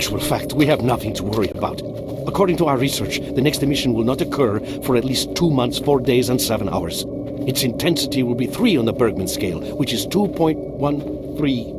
actual fact, we have nothing to worry about. According to our research, the next emission will not occur for at least 2 months, 4 days, and 7 hours. Its intensity will be 3 on the Bergman scale, which is 2.13.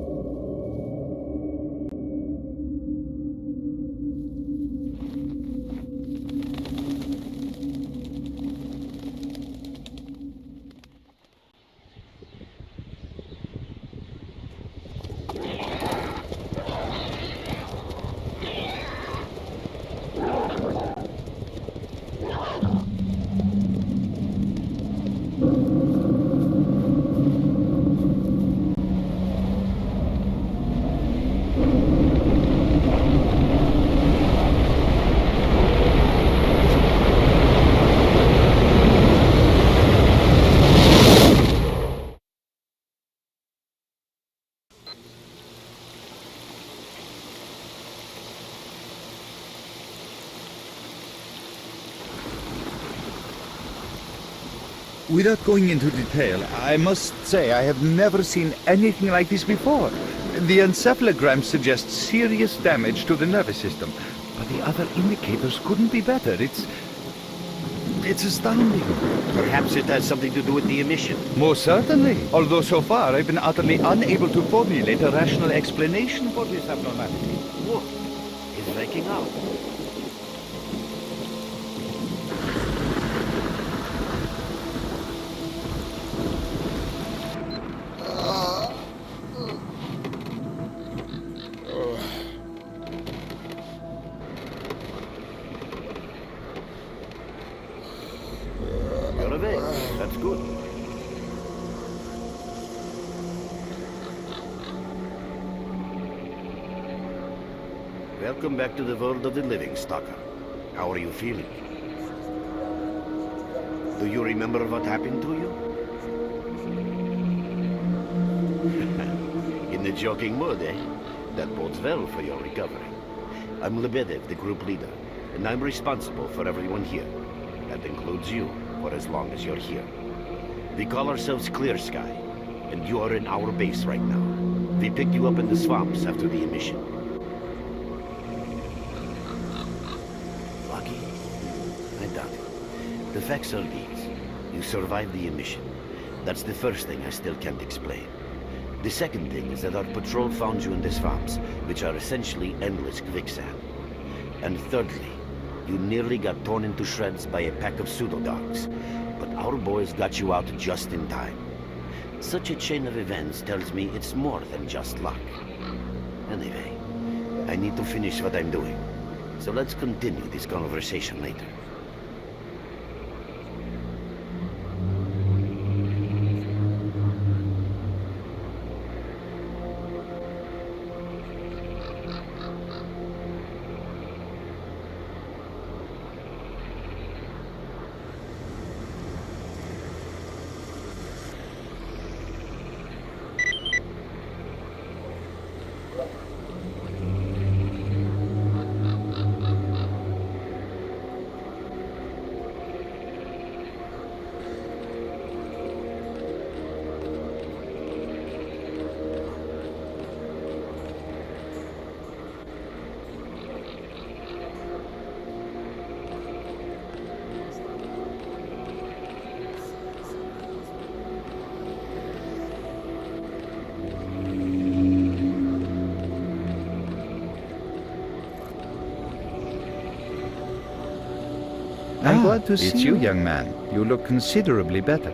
Without going into detail, I must say I have never seen anything like this before. The encephalogram suggests serious damage to the nervous system, but the other indicators couldn't be better. It's astounding. Perhaps it has something to do with the emission. Most certainly. Although so far I've been utterly unable to formulate a rational explanation for this abnormality. Look, it's breaking out. That's good. Welcome back to the world of the living, stalker. How are you feeling? Do you remember what happened to you? In the joking mood, eh? That bodes well for your recovery. I'm Lebedev, the group leader, and I'm responsible for everyone here. That includes you, for as long as you're here. We call ourselves Clear Sky, and you are in our base right now. We picked you up in the swamps after the emission. Lucky? I doubt it. The facts are these. You survived the emission. That's the first thing I still can't explain. The second thing is that our patrol found you in the swamps, which are essentially endless quicksand. And thirdly, you nearly got torn into shreds by a pack of pseudo-dogs. But our boys got you out just in time. Such a chain of events tells me it's more than just luck. Anyway, I need to finish what I'm doing. So let's continue this conversation later. I'm glad to see you, young man. You look considerably better.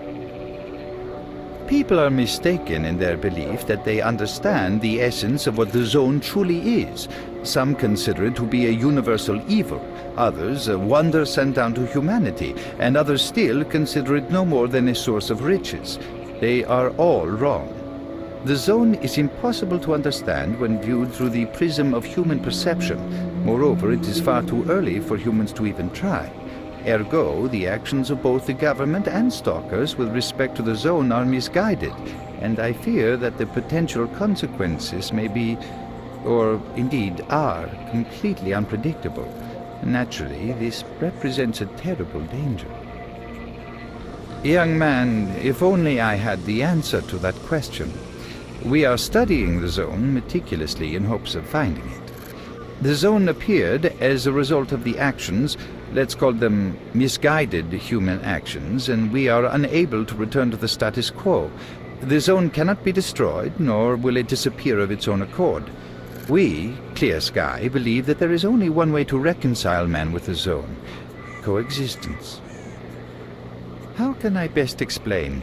People are mistaken in their belief that they understand the essence of what the zone truly is. Some consider it to be a universal evil, others a wonder sent down to humanity, and others still consider it no more than a source of riches. They are all wrong. The zone is impossible to understand when viewed through the prism of human perception. Moreover, it is far too early for humans to even try. Ergo, the actions of both the government and stalkers with respect to the zone are misguided, and I fear that the potential consequences may be, or indeed are, completely unpredictable. Naturally, this represents a terrible danger. Young man, if only I had the answer to that question. We are studying the zone meticulously in hopes of finding it. The zone appeared as a result of the actions, let's call them misguided human actions, and we are unable to return to the status quo. The zone cannot be destroyed, nor will it disappear of its own accord. We, Clear Sky, believe that there is only one way to reconcile man with the zone: coexistence. How can I best explain?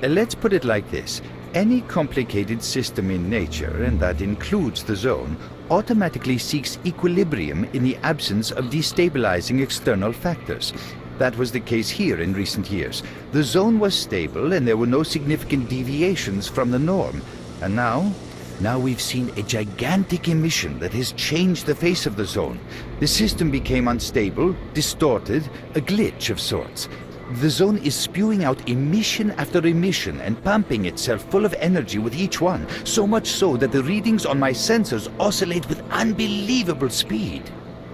Let's put it like this. Any complicated system in nature, and that includes the zone, automatically seeks equilibrium in the absence of destabilizing external factors. That was the case here in recent years. The zone was stable and there were no significant deviations from the norm. And now we've seen a gigantic emission that has changed the face of the zone. The system became unstable, distorted, a glitch of sorts. The zone is spewing out emission after emission and pumping itself full of energy with each one, so much so that the readings on my sensors oscillate with unbelievable speed.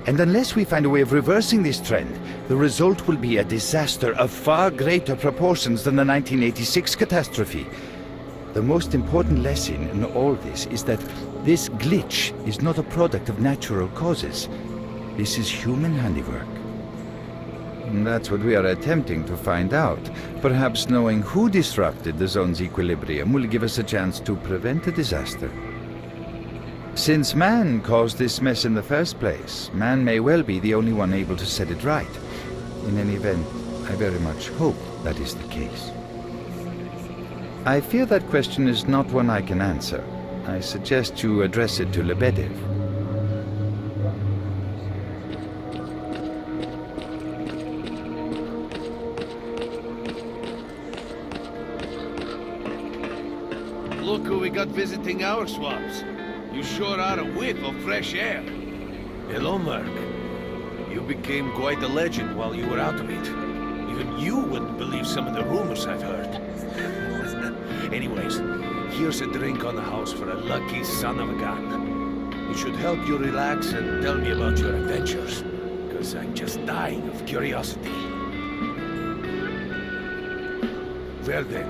And unless we find a way of reversing this trend, the result will be a disaster of far greater proportions than the 1986 catastrophe. The most important lesson in all this is that this glitch is not a product of natural causes. This is human handiwork. And that's what we are attempting to find out. Perhaps knowing who disrupted the zone's equilibrium will give us a chance to prevent a disaster. Since man caused this mess in the first place, man may well be the only one able to set it right. In any event, I very much hope that is the case. I fear that question is not one I can answer. I suggest you address it to Lebedev. Look who we got visiting our swamps. You sure are a whiff of fresh air. Hello, Merc. You became quite a legend while you were out of it. Even you wouldn't believe some of the rumors I've heard. Anyways, here's a drink on the house for a lucky son of a gun. It should help you relax and tell me about your adventures, because I'm just dying of curiosity. Well then,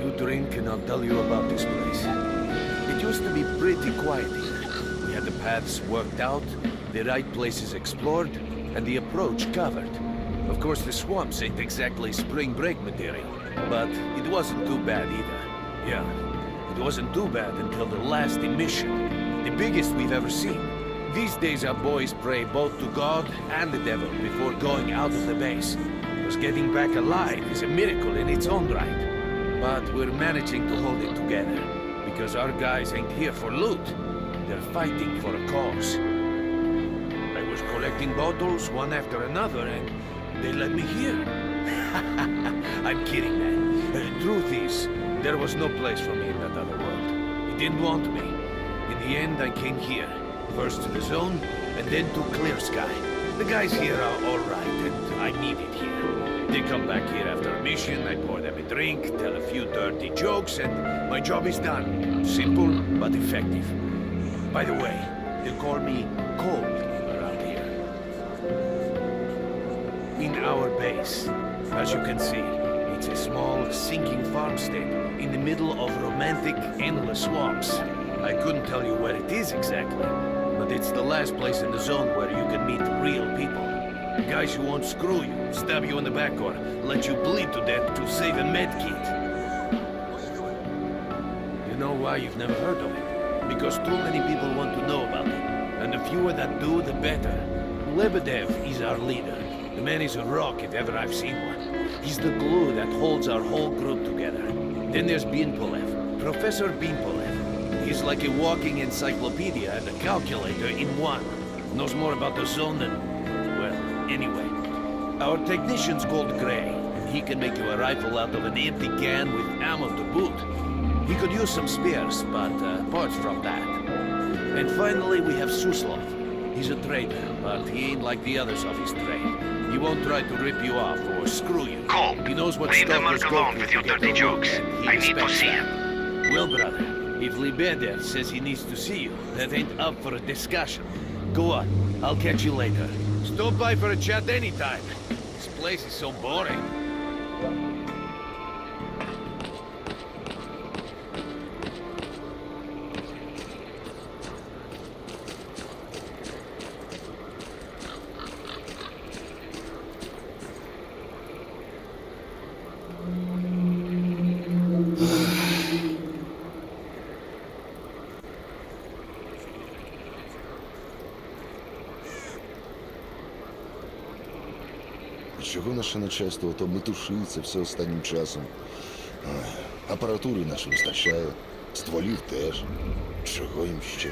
you drink and I'll tell you about this place. It used to be pretty quiet here. We had the paths worked out, the right places explored, and the approach covered. Of course, the swamps ain't exactly spring break material, but it wasn't too bad either. Yeah, it wasn't too bad until the last emission, the biggest we've ever seen. These days our boys pray both to God and the devil before going out of the base. Because getting back alive is a miracle in its own right. But we're managing to hold it together, because our guys ain't here for loot. They're fighting for a cause. I was collecting bottles one after another, and they let me here. I'm kidding, man. The truth is, there was no place for me in that other world. It didn't want me. In the end, I came here. First to the zone, and then to Clear Sky. The guys here are all right, and I need it here. They come back here after a mission, I pour them a drink, tell a few dirty jokes, and my job is done. Simple, but effective. By the way, they call me Cold around here. In our base, as you can see, it's a small, sinking farmstead in the middle of romantic, endless swamps. I couldn't tell you where it is exactly, but it's the last place in the zone where you can meet real people. Guys who won't screw you, stab you in the back, or let you bleed to death to save a med kit. You know why you've never heard of it? Because too many people want to know about it. And the fewer that do, the better. Lebedev is our leader. The man is a rock if ever I've seen one. He's the glue that holds our whole group together. Then there's Beanpolev, Professor Beanpolev. He's like a walking encyclopedia and a calculator in one. Knows more about the zone than... well, anyway. Our technician's called Gray, and he can make you a rifle out of an empty can with ammo to boot. He could use some spares, but apart from that. And finally, we have Strelok. He's a trader, but he ain't like the others of his trade. He won't try to rip you off or screw you. Cole, He knows what leave the stalkers Merc go alone through with to your get dirty their jokes. loot, and he I need to respects see that. him. Well, brother, if Lebedev says he needs to see you, that ain't up for a discussion. Go on, I'll catch you later. Stop by for a chat anytime. This place is so boring. чого наше начальство то метушиться все останнім часом? Апаратури нашої вистачає, стволів теж. Чого їм ще?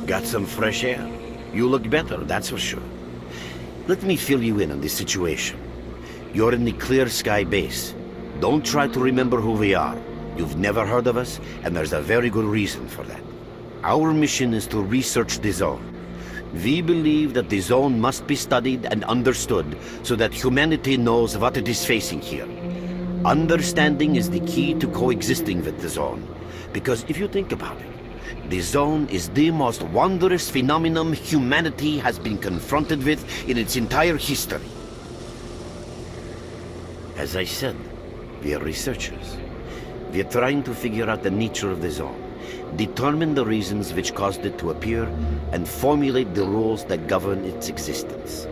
Got some fresh air? You look better, that's for sure. Let me fill you in on this situation. You're in the Clear Sky base. Don't try to remember who we are. You've never heard of us, and there's a very good reason for that. Our mission is to research the zone. We believe that the zone must be studied and understood so that humanity knows what it is facing here. Understanding is the key to coexisting with the zone. Because if you think about it, the zone is the most wondrous phenomenon humanity has been confronted with in its entire history. As I said, we are researchers. We are trying to figure out the nature of the zone, determine the reasons which caused it to appear, and formulate the rules that govern its existence.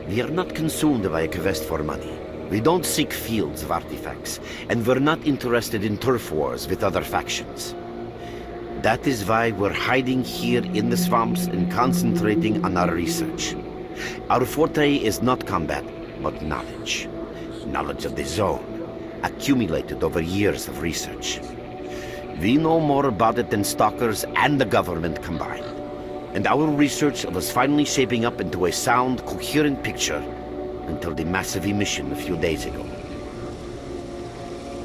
We are not consumed by a quest for money. We don't seek fields of artifacts, and we're not interested in turf wars with other factions. That is why we're hiding here in the swamps and concentrating on our research. Our forte is not combat, but knowledge. Knowledge of the zone, accumulated over years of research. We know more about it than stalkers and the government combined. And our research was finally shaping up into a sound, coherent picture until the massive emission a few days ago.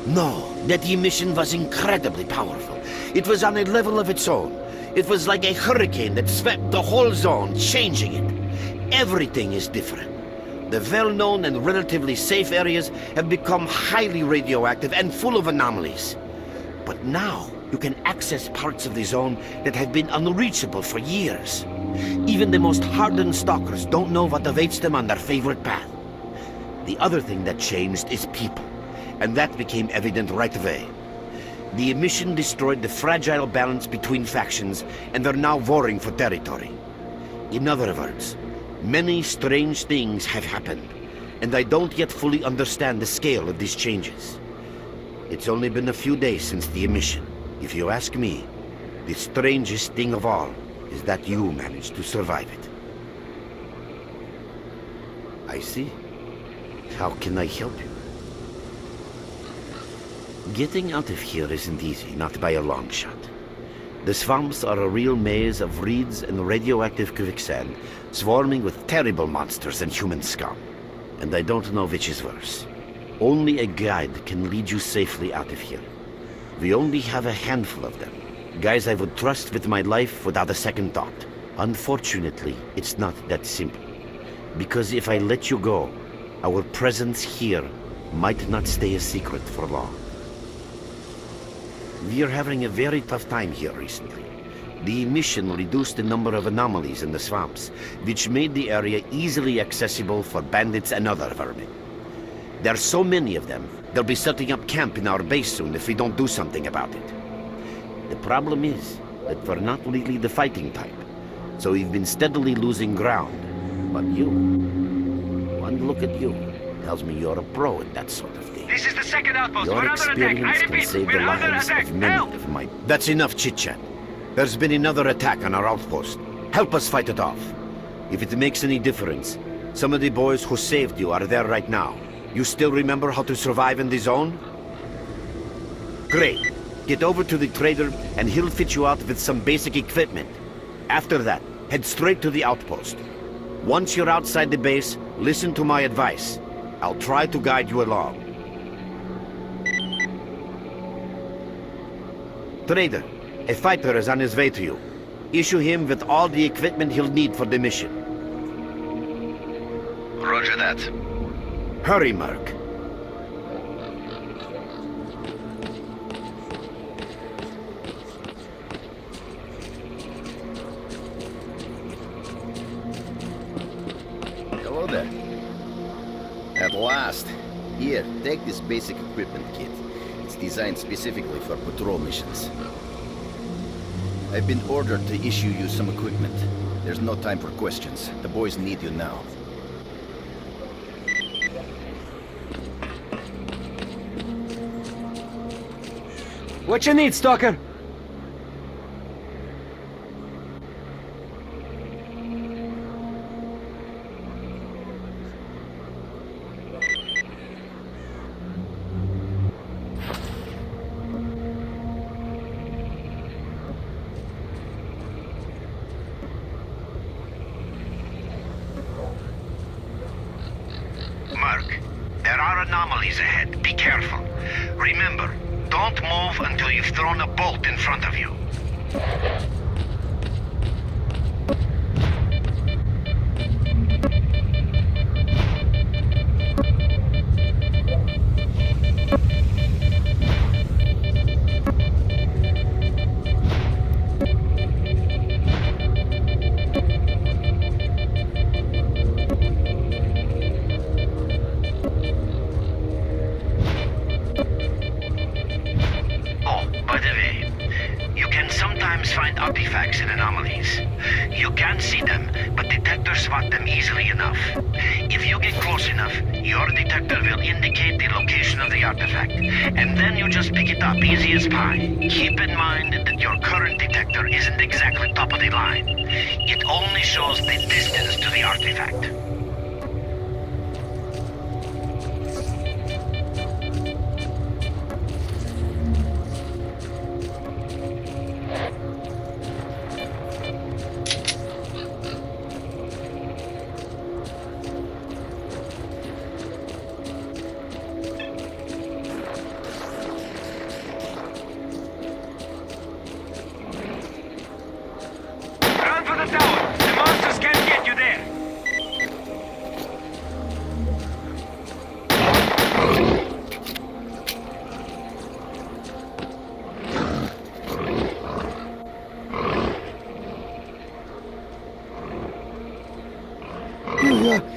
No, that emission was incredibly powerful. It was on a level of its own. It was like a hurricane that swept the whole zone, changing it. Everything is different. The well-known and relatively safe areas have become highly radioactive and full of anomalies. But now, you can access parts of the zone that have been unreachable for years. Even the most hardened stalkers don't know what awaits them on their favorite path. The other thing that changed is people, and that became evident right away. The emission destroyed the fragile balance between factions, and they're now warring for territory. In other words, many strange things have happened, and I don't yet fully understand the scale of these changes. It's only been a few days since the emission. If you ask me, the strangest thing of all is that you managed to survive it. I see. How can I help you? Getting out of here isn't easy, not by a long shot. The swamps are a real maze of reeds and radioactive quicksand, swarming with terrible monsters and human scum. And I don't know which is worse. Only a guide can lead you safely out of here. We only have a handful of them. Guys I would trust with my life without a second thought. Unfortunately, it's not that simple. Because if I let you go, our presence here might not stay a secret for long. We are having a very tough time here recently. The emission reduced the number of anomalies in the swamps, which made the area easily accessible for bandits and other vermin. There are so many of them, they'll be setting up camp in our base soon if we don't do something about it. The problem is that we're not really the fighting type, so we've been steadily losing ground. But you, one look at you, tells me you're a pro in that sort of thing. This is the second outpost. Your We're under attack. I experience can repeat, save the we're under lives attack. of many Help! of my... That's enough chit-chat. There's been another attack on our outpost. Help us fight it off. If it makes any difference, some of the boys who saved you are there right now. You still remember how to survive in the zone? Great. Get over to the trader and he'll fit you out with some basic equipment. After that, head straight to the outpost. Once you're outside the base, listen to my advice. I'll try to guide you along. Trader, a fighter is on his way to you. Issue him with all the equipment he'll need for the mission. Roger that. Hurry, Merc. Hello there. At last. Here, take this basic equipment kit. It's designed specifically for patrol missions. I've been ordered to issue you some equipment. There's no time for questions. The boys need you now. What you need, Stalker? Merc, there are anomalies ahead. Be careful. Remember, don't move until you've thrown a bolt in front of you. Find artifacts and anomalies. You can't see them, but detectors spot them easily enough. If you get close enough, your detector will indicate the location of the artifact, and then you just pick it up easy as pie. Keep in mind that your current detector isn't exactly top of the line. It only shows the distance to the artifact.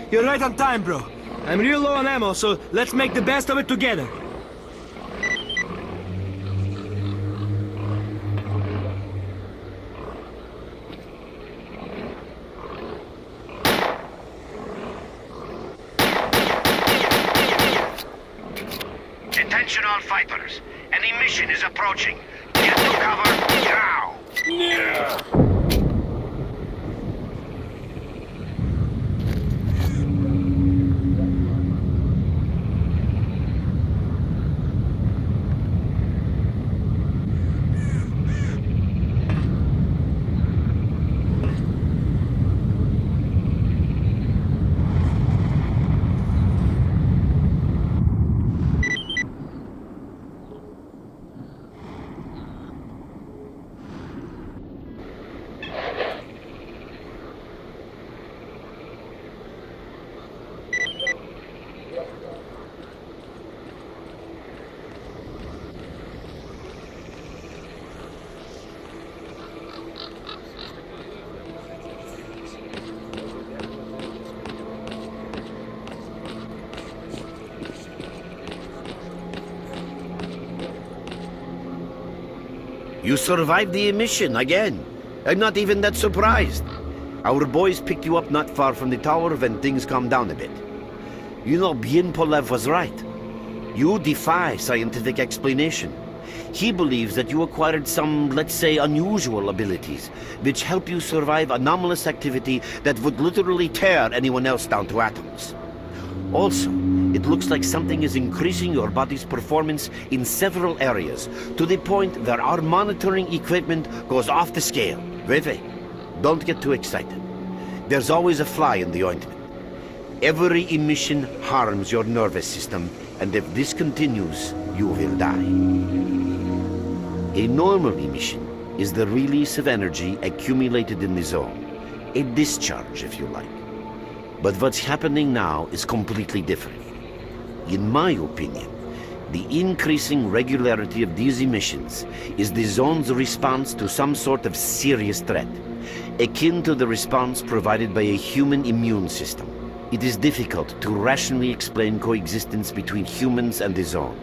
You're right on time, bro. I'm real low on ammo, so let's make the best of it together. Attention all fighters. An emission is approaching. Get to cover now! You survived the emission again. I'm not even that surprised. Our boys picked you up not far from the tower when things calmed down a bit. You know, Beanpolev was right. You defy scientific explanation. He believes that you acquired some, let's say, unusual abilities, which help you survive anomalous activity that would literally tear anyone else down to atoms. Also, it looks like something is increasing your body's performance in several areas, to the point where our monitoring equipment goes off the scale. Wait. Don't get too excited. There's always a fly in the ointment. Every emission harms your nervous system, and if this continues, you will die. A normal emission is the release of energy accumulated in the zone. A discharge, if you like. But what's happening now is completely different. In my opinion, the increasing regularity of these emissions is the zone's response to some sort of serious threat, akin to the response provided by a human immune system. It is difficult to rationally explain coexistence between humans and the zone.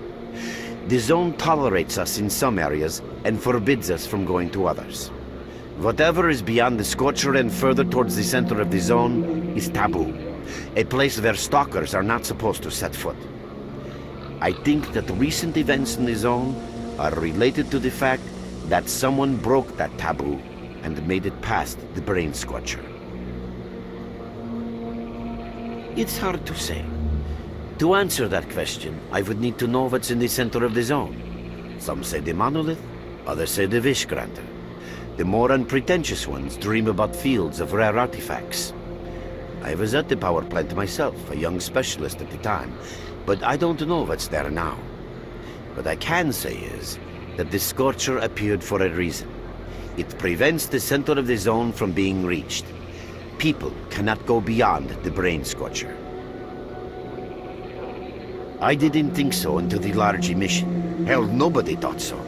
The zone tolerates us in some areas and forbids us from going to others. Whatever is beyond the Scorcher and further towards the center of the zone is taboo, a place where stalkers are not supposed to set foot. I think that recent events in the zone are related to the fact that someone broke that taboo and made it past the brain scorcher. It's hard to say. To answer that question, I would need to know what's in the center of the zone. Some say the monolith, others say the wish granter. The more unpretentious ones dream about fields of rare artifacts. I was at the power plant myself, a young specialist at the time, but I don't know what's there now. What I can say is that the Scorcher appeared for a reason. It prevents the center of the zone from being reached. People cannot go beyond the brain scorcher. I didn't think so until the large emission. Hell, nobody thought so.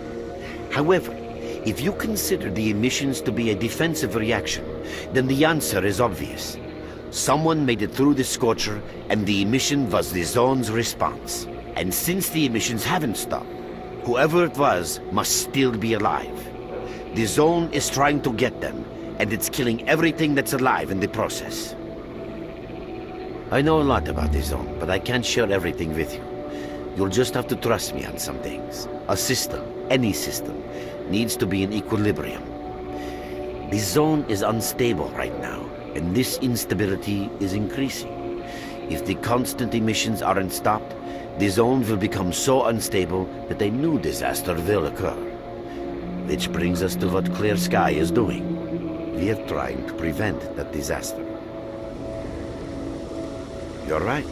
However, if you consider the emissions to be a defensive reaction, then the answer is obvious. Someone made it through the Scorcher, and the emission was the zone's response. And since the emissions haven't stopped, whoever it was must still be alive. The zone is trying to get them, and it's killing everything that's alive in the process. I know a lot about the zone, but I can't share everything with you. You'll just have to trust me on some things. A system, any system, needs to be in equilibrium. The zone is unstable right now, and this instability is increasing. If the constant emissions aren't stopped, the zone will become so unstable that a new disaster will occur. Which brings us to what S.T.A.L.K.E.R is doing. We are trying to prevent that disaster. You're right,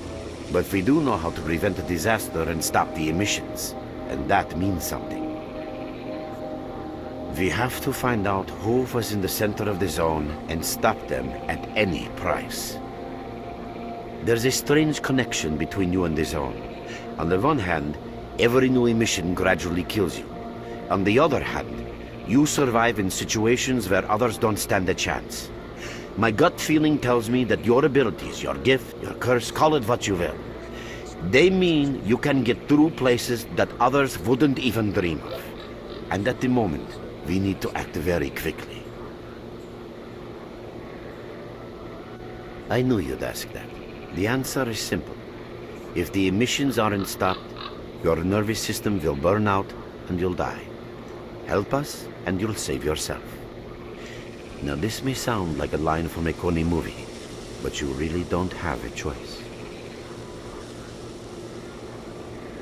but we do know how to prevent a disaster and stop the emissions, and that means something. We have to find out who was in the center of the zone and stop them at any price. There's a strange connection between you and the zone. On the one hand, every new emission gradually kills you. On the other hand, you survive in situations where others don't stand a chance. My gut feeling tells me that your abilities, your gift, your curse, call it what you will, they mean you can get through places that others wouldn't even dream of. And at the moment, we need to act very quickly. I knew you'd ask that. The answer is simple. If the emissions aren't stopped, your nervous system will burn out and you'll die. Help us, and you'll save yourself. Now this may sound like a line from a corny movie, but you really don't have a choice.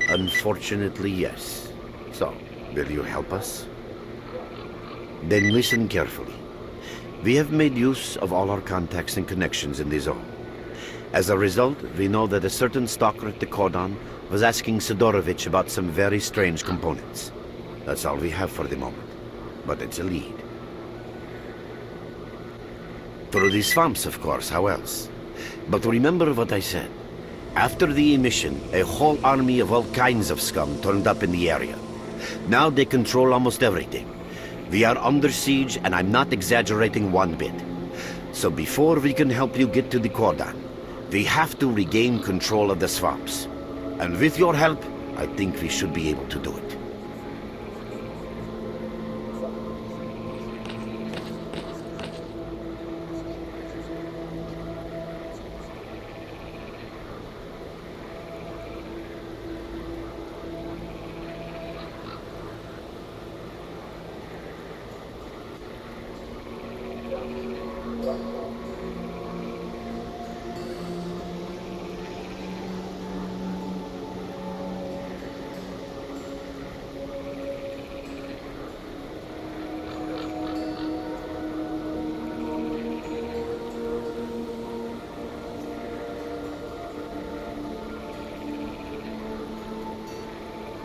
Unfortunately, yes. So, will you help us? Then listen carefully. We have made use of all our contacts and connections in the zone. As a result, we know that a certain stalker at the Cordon was asking Sidorovich about some very strange components. That's all we have for the moment, but it's a lead. Through the swamps, of course, how else? But remember what I said. After the emission, a whole army of all kinds of scum turned up in the area. Now they control almost everything. We are under siege, and I'm not exaggerating one bit. So before we can help you get to the Cordon, we have to regain control of the swamps. And with your help, I think we should be able to do it.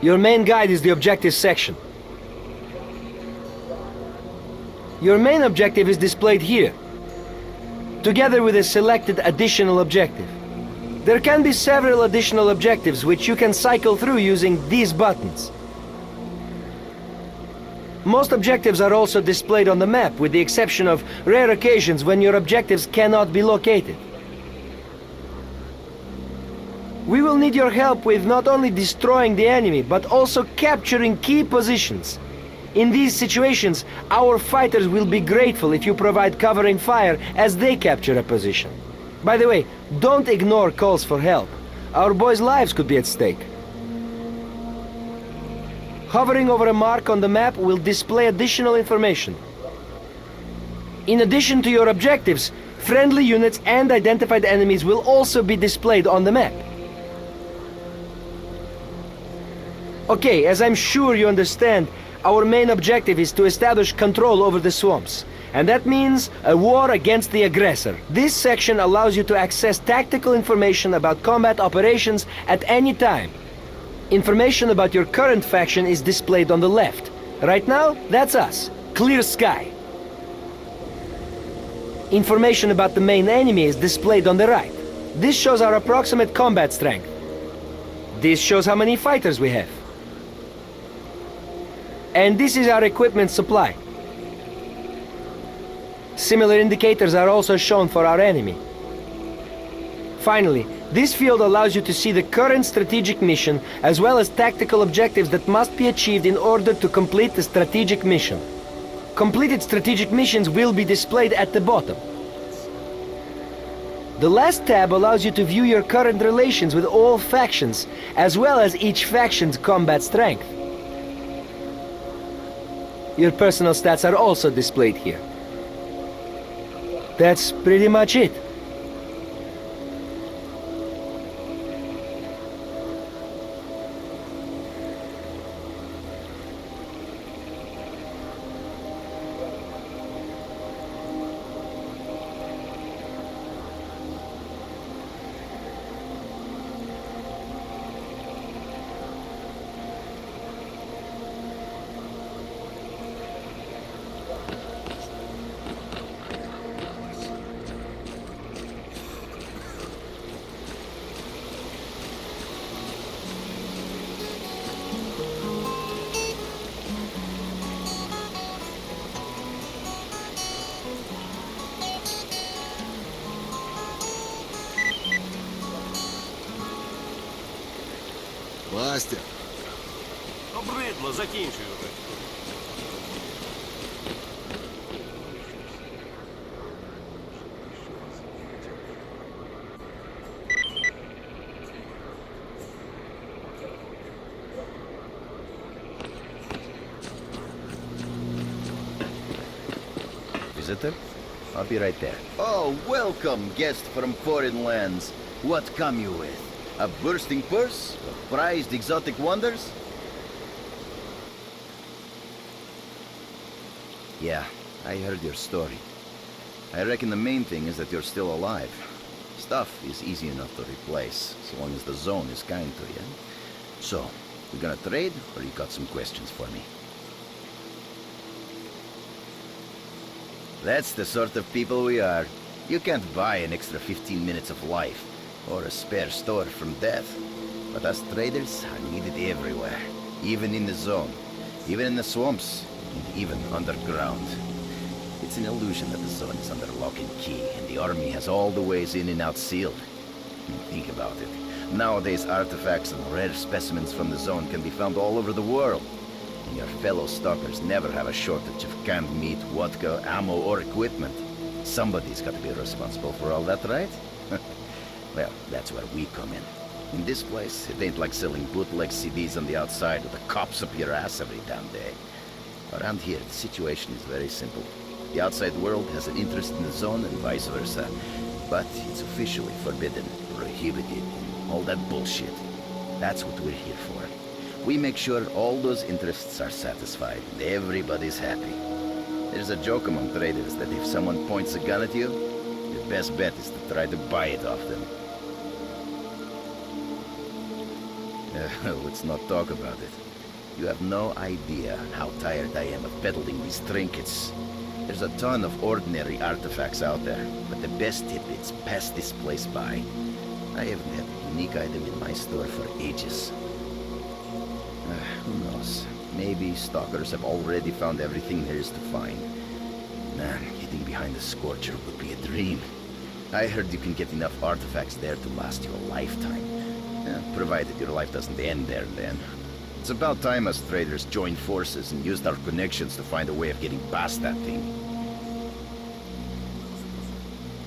Your main guide is the objectives section. Your main objective is displayed here, together with a selected additional objective. There can be several additional objectives which you can cycle through using these buttons. Most objectives are also displayed on the map, with the exception of rare occasions when your objectives cannot be located. We will need your help with not only destroying the enemy, but also capturing key positions. In these situations, our fighters will be grateful if you provide covering fire as they capture a position. By the way, don't ignore calls for help. Our boys' lives could be at stake. Hovering over a mark on the map will display additional information. In addition to your objectives, friendly units and identified enemies will also be displayed on the map. Okay, as I'm sure you understand, our main objective is to establish control over the swamps. And that means a war against the aggressor. This section allows you to access tactical information about combat operations at any time. Information about your current faction is displayed on the left. Right now, that's us. Clear sky. Information about the main enemy is displayed on the right. This shows our approximate combat strength. This shows how many fighters we have. And this is our equipment supply. Similar indicators are also shown for our enemy. Finally, this field allows you to see the current strategic mission as well as tactical objectives that must be achieved in order to complete the strategic mission. Completed strategic missions will be displayed at the bottom. The last tab allows you to view your current relations with all factions, as well as each faction's combat strength. Your personal stats are also displayed here. That's pretty much it. Мастер, Обридло, закінчуй вже. Visitor? I'll be right there. Oh, welcome, guest from foreign lands. What come you with? A bursting purse? Of prized exotic wonders? Yeah, I heard your story. I reckon the main thing is that you're still alive. Stuff is easy enough to replace, so long as the zone is kind to you. So, we gonna trade, or you got some questions for me? That's the sort of people we are. You can't buy an extra 15 minutes of life, or a spare store from death. But us traders are needed everywhere, even in the zone, even in the swamps, and even underground. It's an illusion that the zone is under lock and key, and the army has all the ways in and out sealed. Think about it. Nowadays, artifacts and rare specimens from the zone can be found all over the world. And your fellow stalkers never have a shortage of canned meat, vodka, ammo, or equipment. Somebody's got to be responsible for all that, right? Well, that's where we come in. In this place, it ain't like selling bootleg CDs on the outside with the cops up your ass every damn day. Around here, the situation is very simple. The outside world has an interest in the zone and vice versa. But it's officially forbidden, prohibited, and all that bullshit. That's what we're here for. We make sure all those interests are satisfied and everybody's happy. There's a joke among traders that if someone points a gun at you, your best bet is to try to buy it off them. Let's not talk about it. You have no idea how tired I am of peddling these trinkets. There's a ton of ordinary artifacts out there, but the best tidbits pass this place by. I haven't had a unique item in my store for ages. Who knows? Maybe stalkers have already found everything there is to find. Man, hiding behind the Scorcher would be a dream. I heard you can get enough artifacts there to last you a lifetime. Provided your life doesn't end there then. It's about time us traders joined forces and used our connections to find a way of getting past that thing.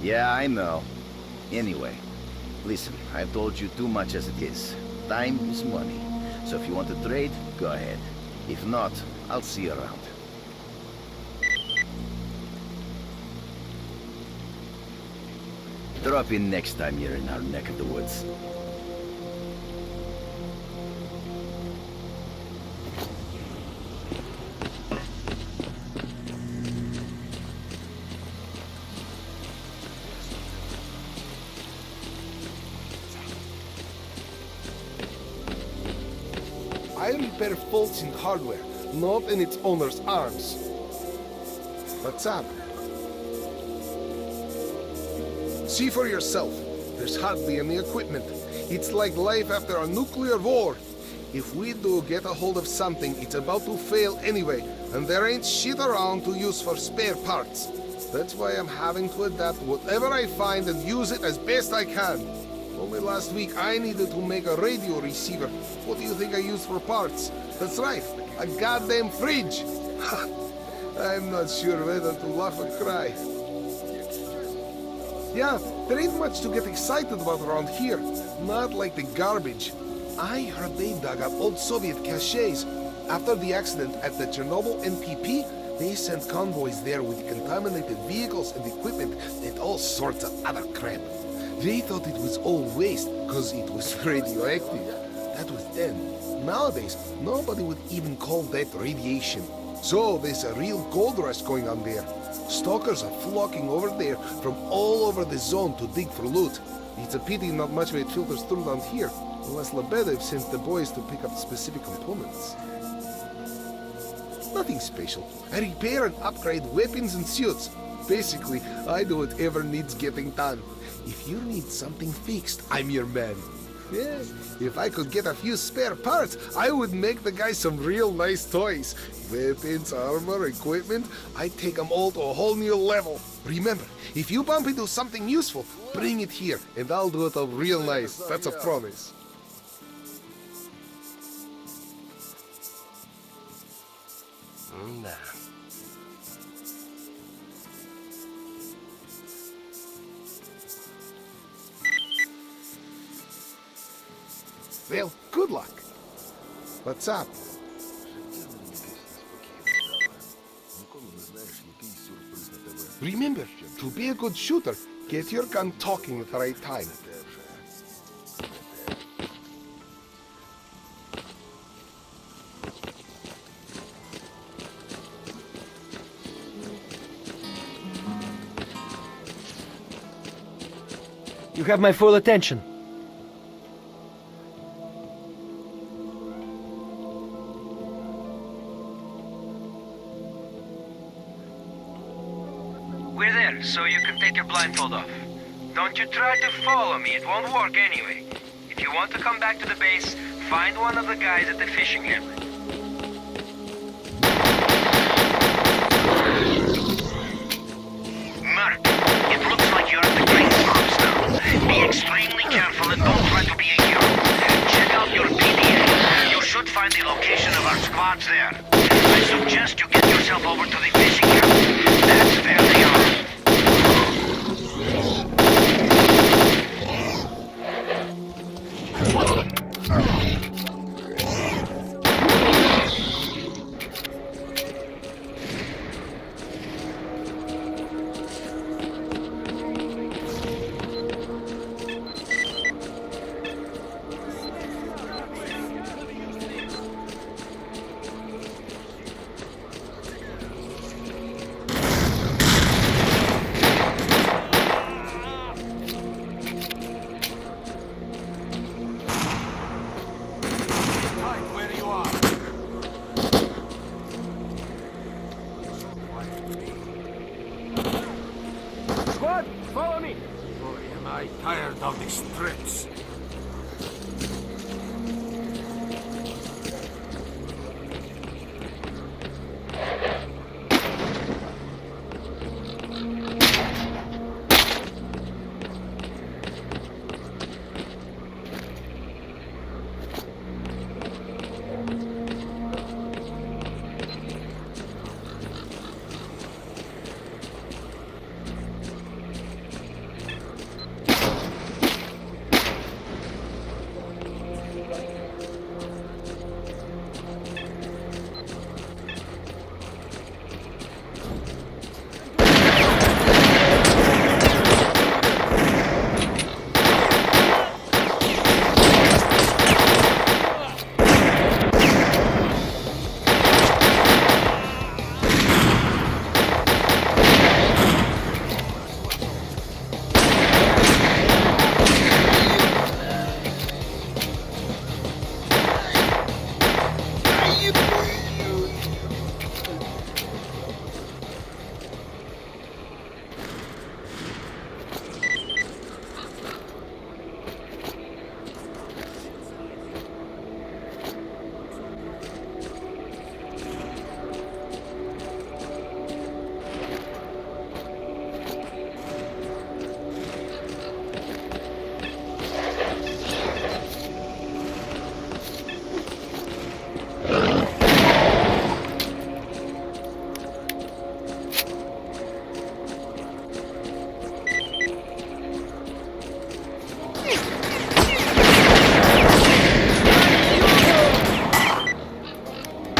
Yeah, I know. Anyway, listen, I've told you too much as it is. Time is money. So if you want to trade, go ahead. If not, I'll see you around. Drop in next time you're in our neck of the woods. I repair faults in hardware, not in its owner's arms. What's up? See for yourself. There's hardly any equipment. It's like life after a nuclear war. If we do get a hold of something, it's about to fail anyway, and there ain't shit around to use for spare parts. That's why I'm having to adapt whatever I find and use it as best I can. Only last week I needed to make a radio receiver. What do you think I used for parts? That's right, a goddamn fridge! I'm not sure whether to laugh or cry. Yeah, there ain't much to get excited about around here. Not like the garbage. I heard they dug up old Soviet caches. After the accident at the Chernobyl NPP, they sent convoys there with contaminated vehicles and equipment and all sorts of other crap. They thought it was all waste, because it was radioactive. That was then. Nowadays, nobody would even call that radiation. So there's a real gold rush going on there. Stalkers are flocking over there from all over the zone to dig for loot. It's a pity not much of it filters through down here, unless Lebedev sends the boys to pick up specific components. Nothing special. I repair and upgrade weapons and suits. Basically, I do whatever needs getting done. If you need something fixed, I'm your man. Yeah, if I could get a few spare parts, I would make the guys some real nice toys. Weapons, armor, equipment, I'd take them all to a whole new level. Remember, if you bump into something useful, bring it here, and I'll do it up real nice. That's a promise. Well, good luck. What's up? Remember, to be a good shooter, get your gun talking at the right time. You have my full attention. We're there, so you can take your blindfold off. Don't you try to follow me, it won't work anyway. If you want to come back to the base, find one of the guys at the fishing hamlet. Merc, it looks like you're at the Great Swamps now. Be extremely careful and don't try to be a hero. Check out your PDA. You should find the location of our squads there. I suggest you get yourself over to the fishing camp. That's where they are. squad, follow me. Boy, am I tired of these trips.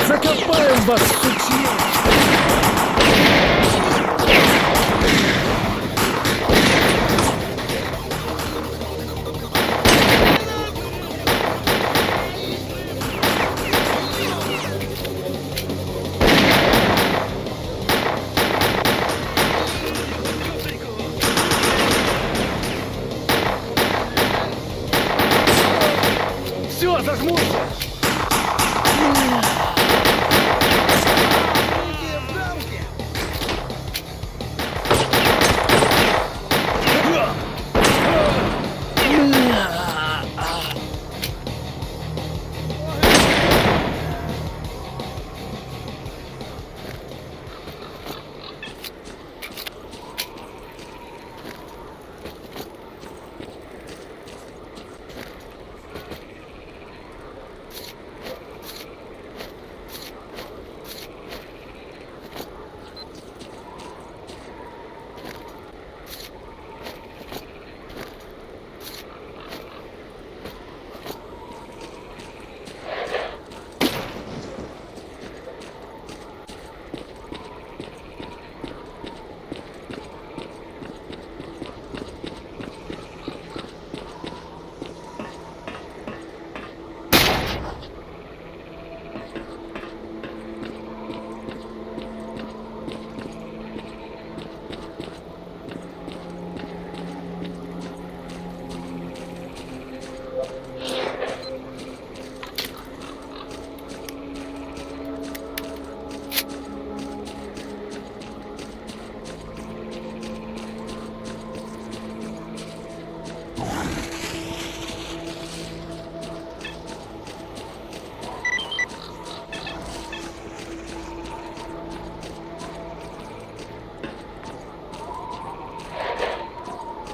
Закопаем вас, сучье! Все, зажмурься!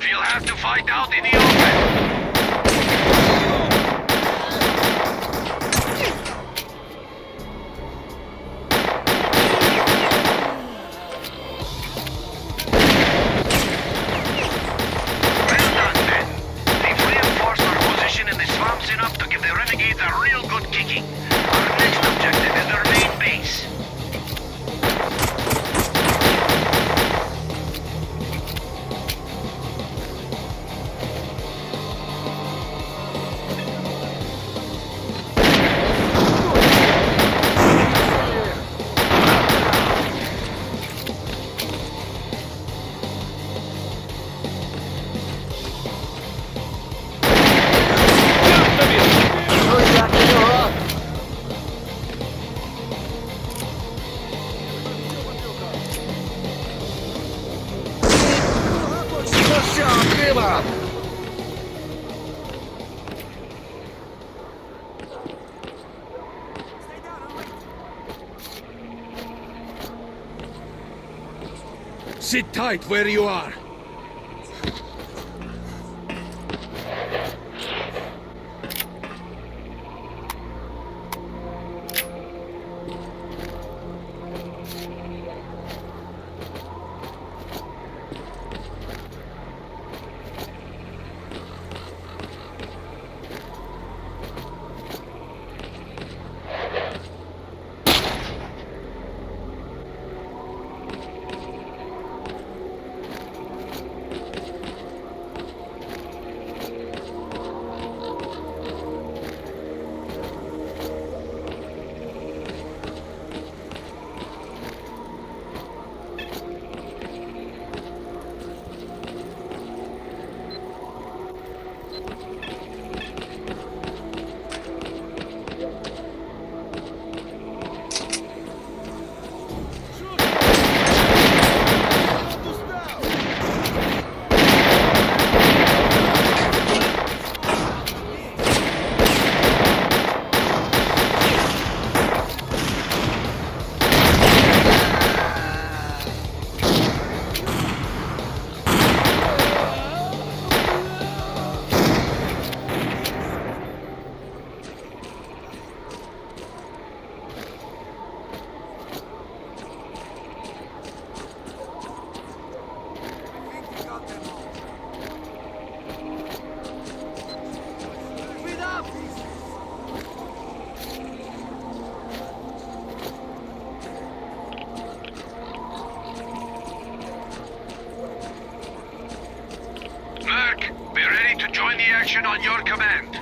You'll have to fight out in the open. Well done, men. They've reinforced our position in the swamps enough to give the renegades a real good kicking. Our next objective is their main base. Sit tight where you are. Lurk, be ready to join the action on your command.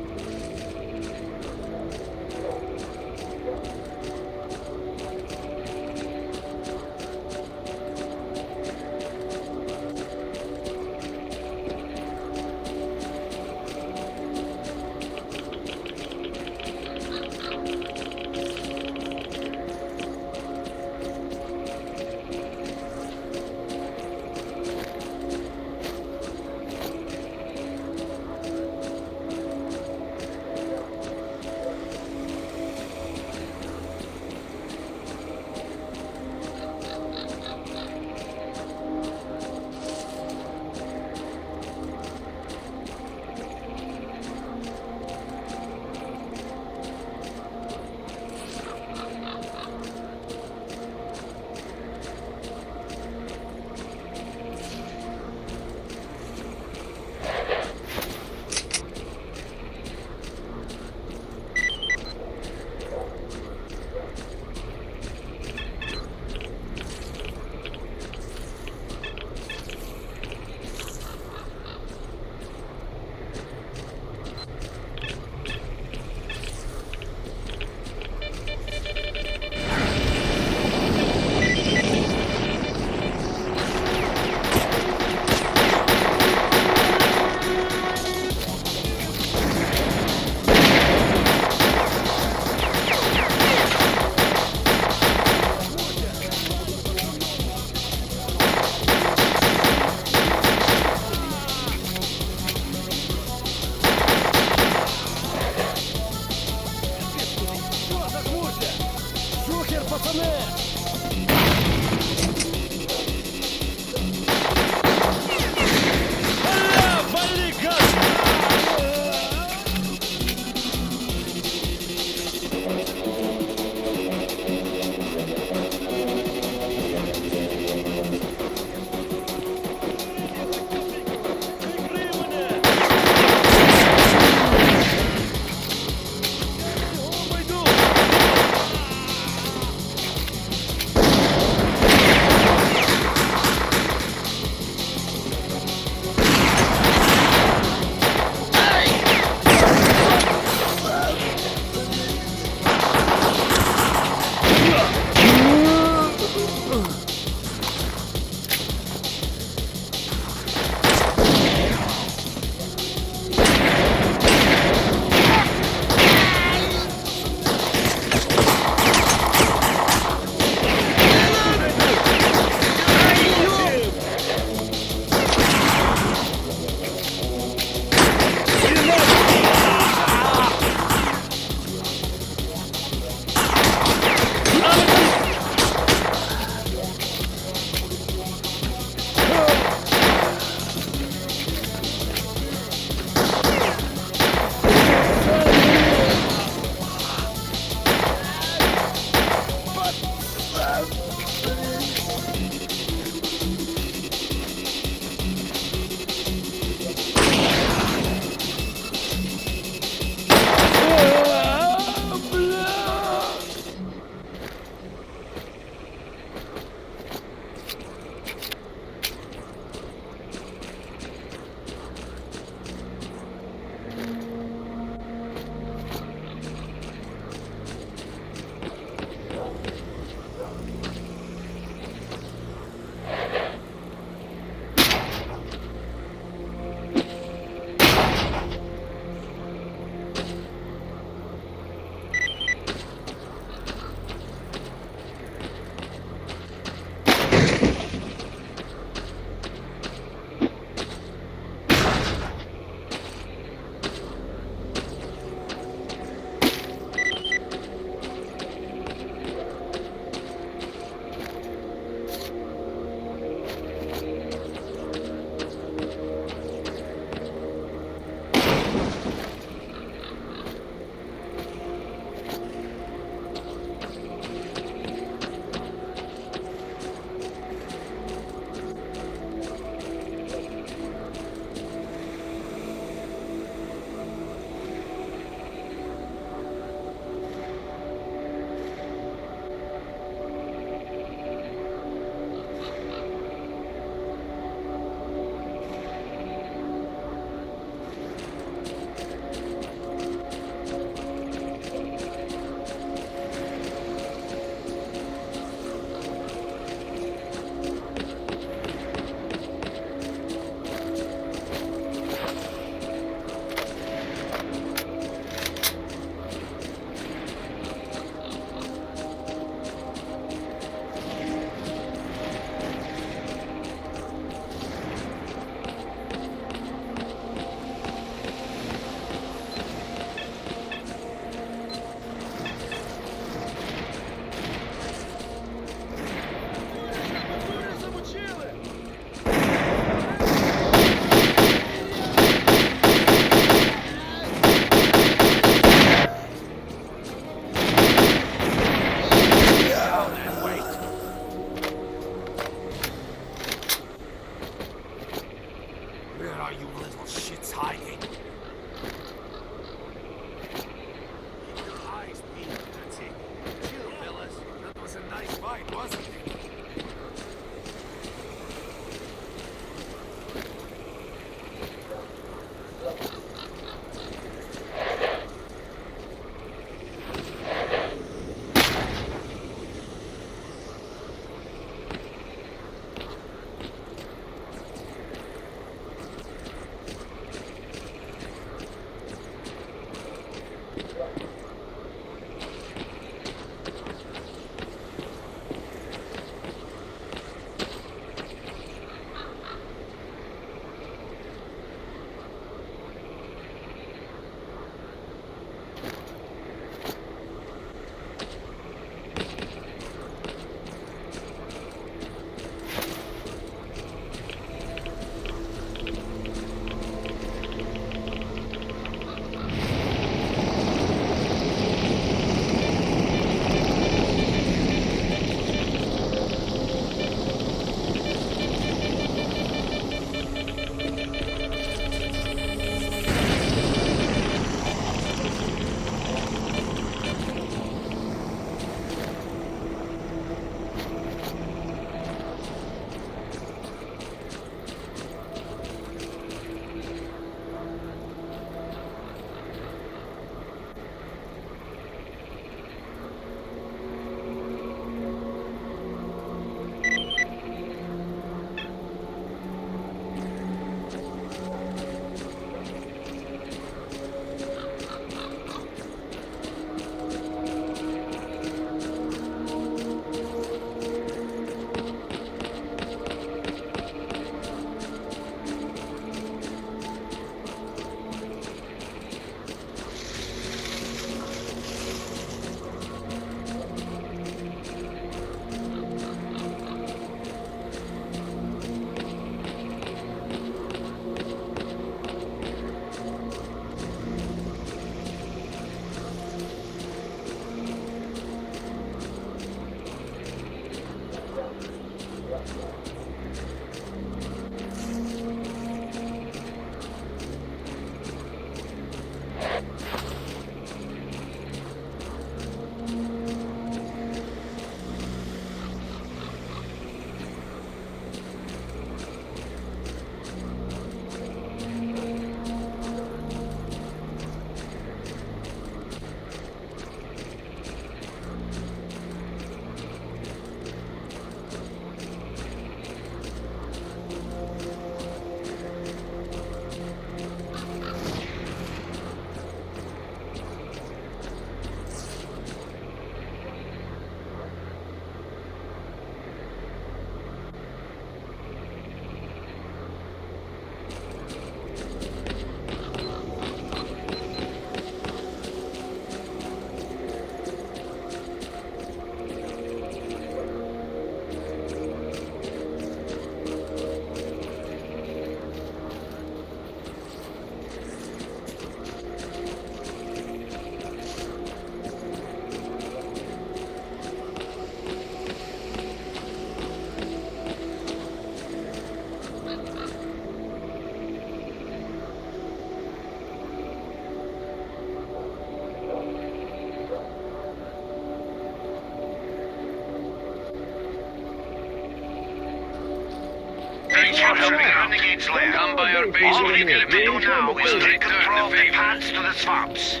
to the Renegade's lair. Come by our base All we need to do immediately. now is We'll take return control the of the favor. paths to the swamps.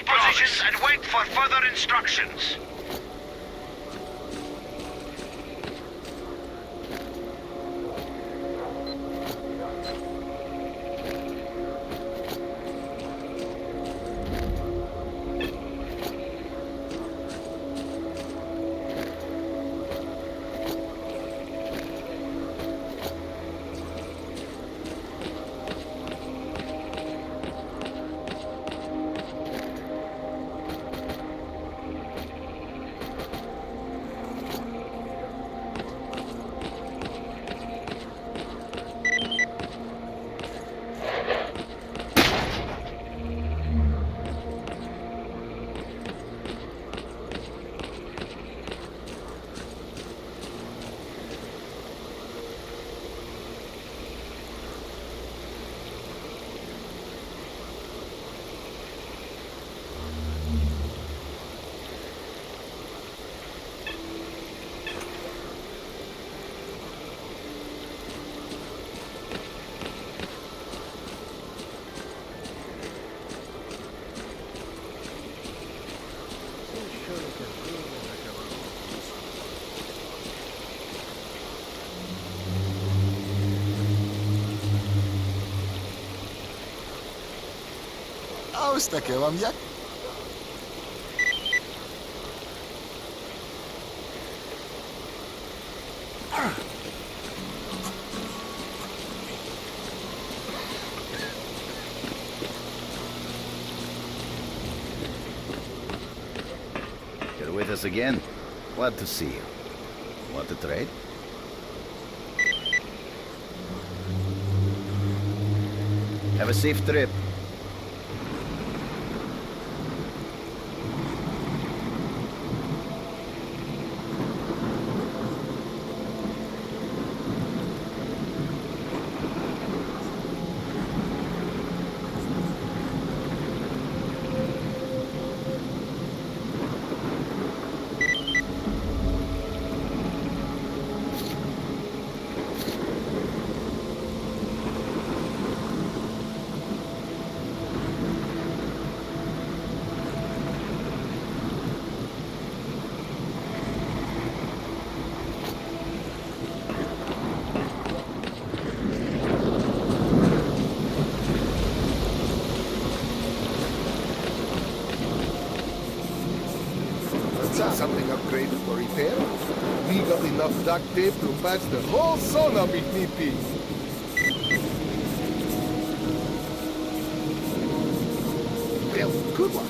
positions and wait for further instructions. Ось таке вам як? You're with us again? Glad to see you. Want to trade? Have a safe trip. Something upgraded for repair? We got enough duct tape to patch the whole zone up if need be. Well, good luck.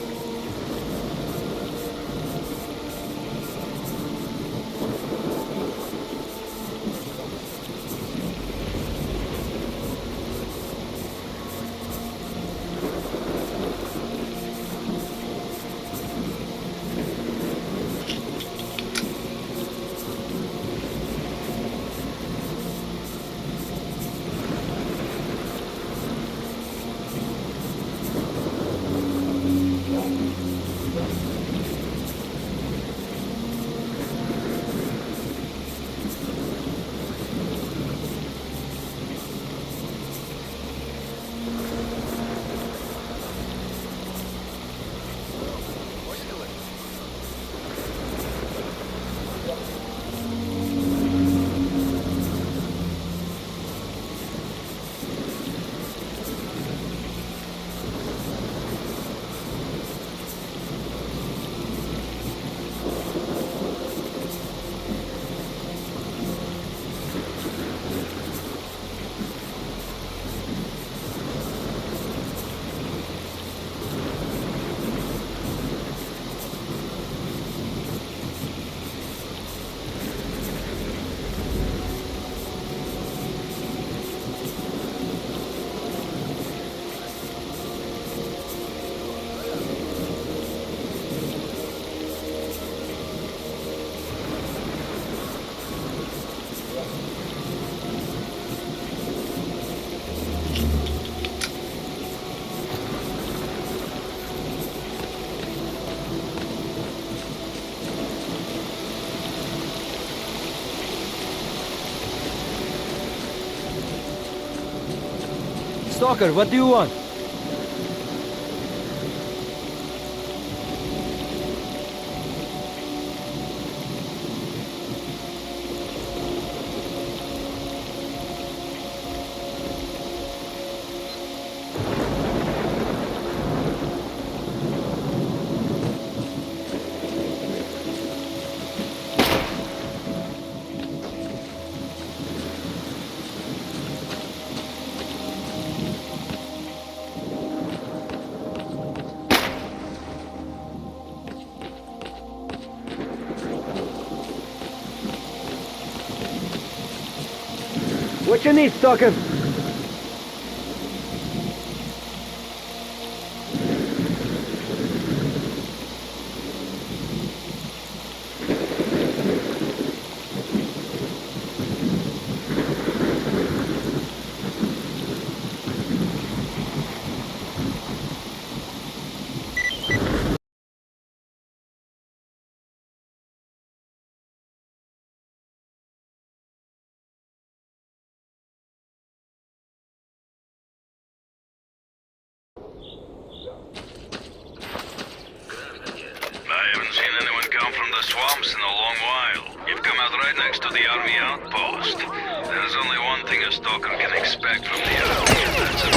Stalker, what do you want? What you need, Stalker? I haven't seen anyone come from the swamps in a long while. You've come out right next to the army outpost. There's only one thing a stalker can expect from the army, and that's a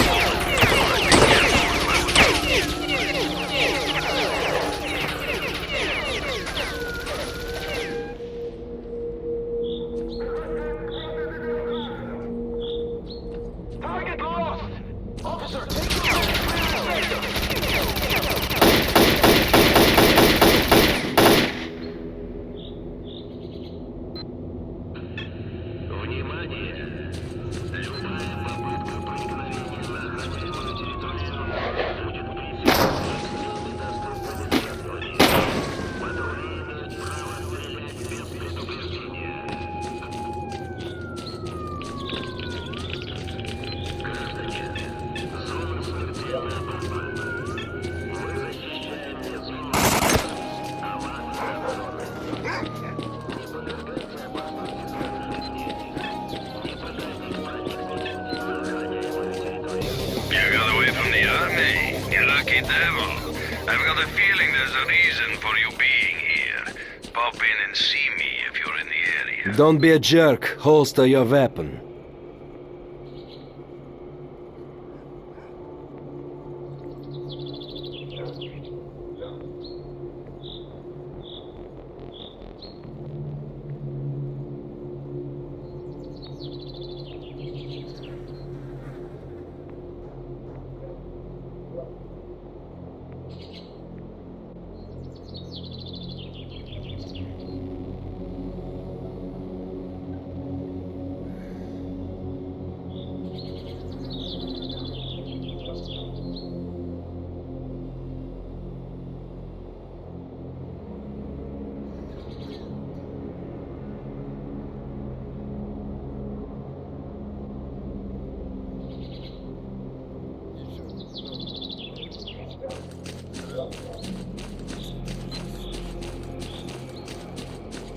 Drop in and see me if you're in the area. Don't be a jerk. Holster your weapon.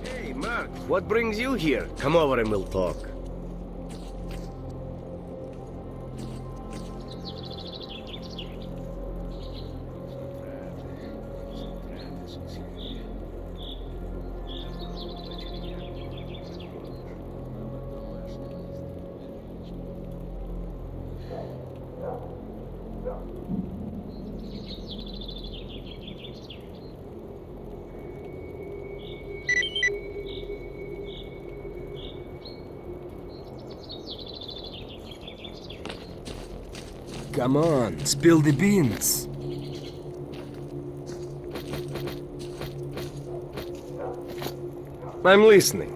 Hey, Mark, what brings you here? Come over and we'll talk. Come on, spill the beans. I'm listening.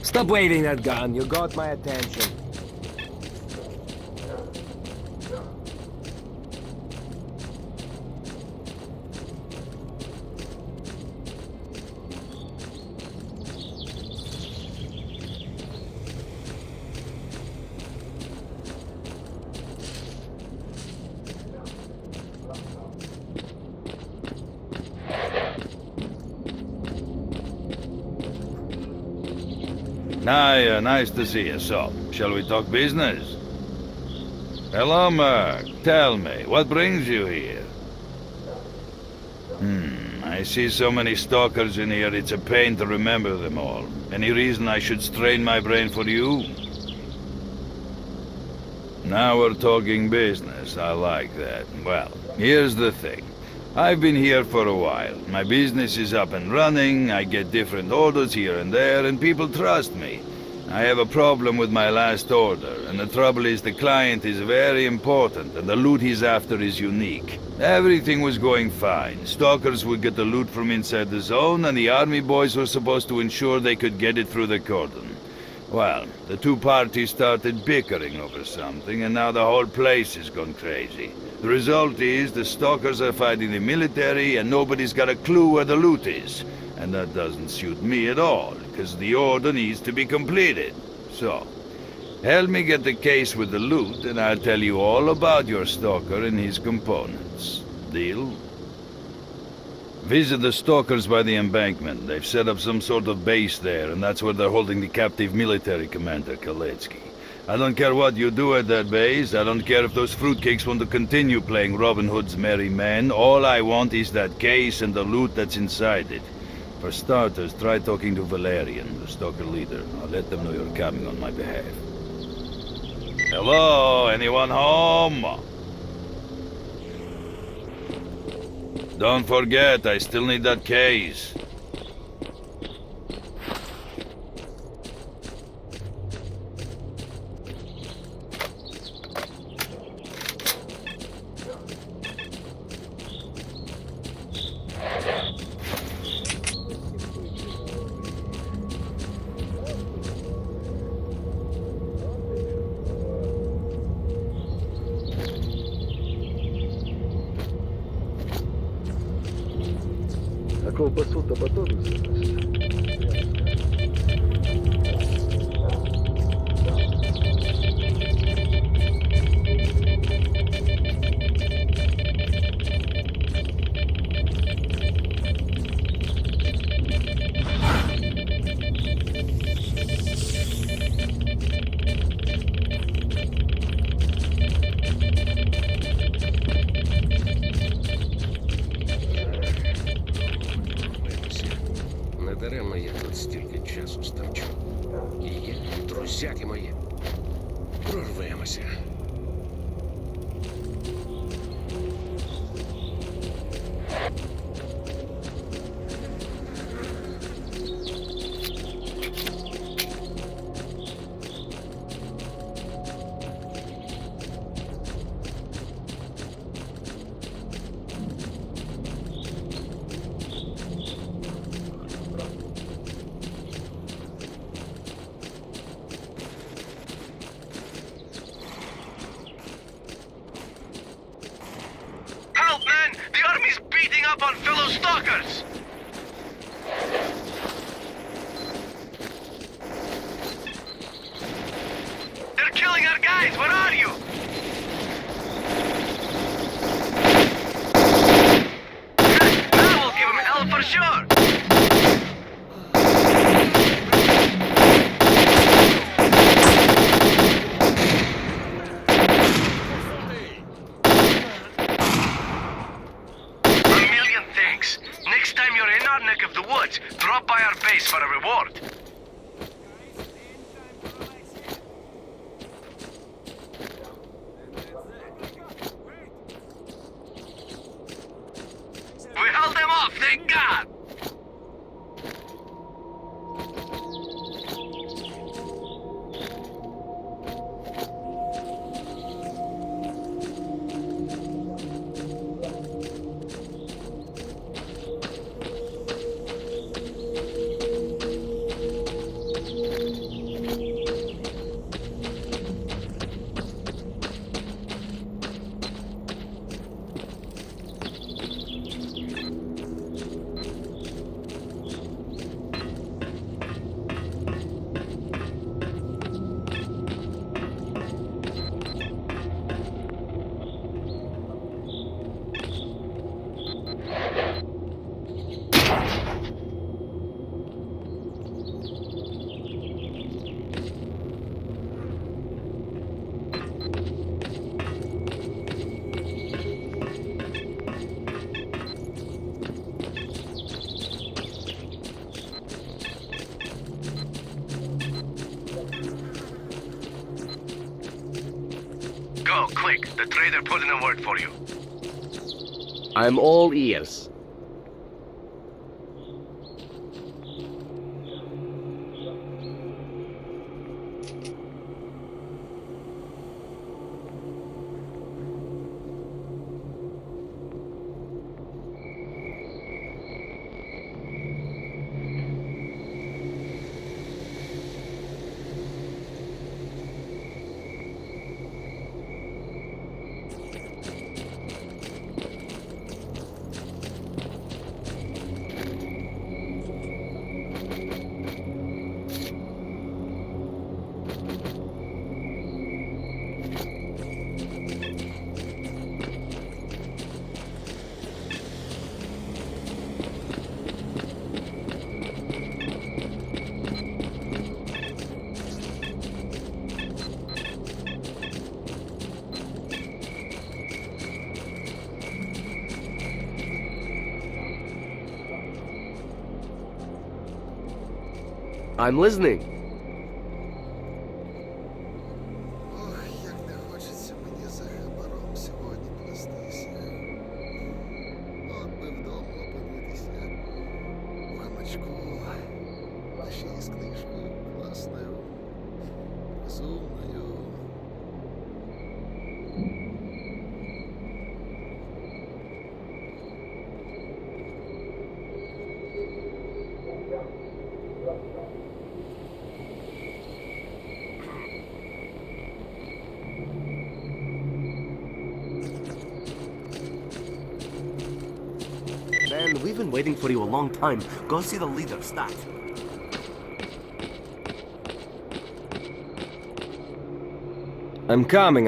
Stop waving that gun. You got my attention. Hi, nice to see you. So, shall we talk business? Hello, Merc. Tell me, what brings you here? I see so many stalkers in here, it's a pain to remember them all. Any reason I should strain my brain for you? Now we're talking business, I like that. Well, here's the thing. I've been here for a while. My business is up and running, I get different orders here and there, and people trust me. I have a problem with my last order, and the trouble is the client is very important, and the loot he's after is unique. Everything was going fine. Stalkers would get the loot from inside the zone, and the army boys were supposed to ensure they could get it through the Cordon. Well, the two parties started bickering over something, and now the whole place has gone crazy. The result is the stalkers are fighting the military, and nobody's got a clue where the loot is. And that doesn't suit me at all, because the order needs to be completed. So, help me get the case with the loot, and I'll tell you all about your stalker and his components. Deal? Visit the stalkers by the embankment. They've set up some sort of base there, and that's where they're holding the captive military commander, Kaletsky. I don't care what you do at that base. I don't care if those fruitcakes want to continue playing Robin Hood's merry men. All I want is that case and the loot that's inside it. For starters, try talking to Valerian, the stalker leader. I'll let them know you're coming on my behalf. Hello? Anyone home? Don't forget, I still need that case. А колбасу-то потом Недаремно я тут стільки часу стерчу. І я, і друзяки мої. Прорвемося. Help, man! The army's beating up on fellow stalkers! They're killing our guys! Where are you? Now we'll give them hell for sure! Next time you're in our neck of the woods, drop by our base for a reward. We held them off, thank God! Go, quick. The trader put in a word for you. I'm all ears. I'm listening. Ох, як не хочеться мені за хабаром сьогодні плестися. От би вдома опинитися. В гамачку. Та ще й з книжкою класною. Розумною. Man, we've been waiting for you a long time. Go see the leader, stat. I'm coming.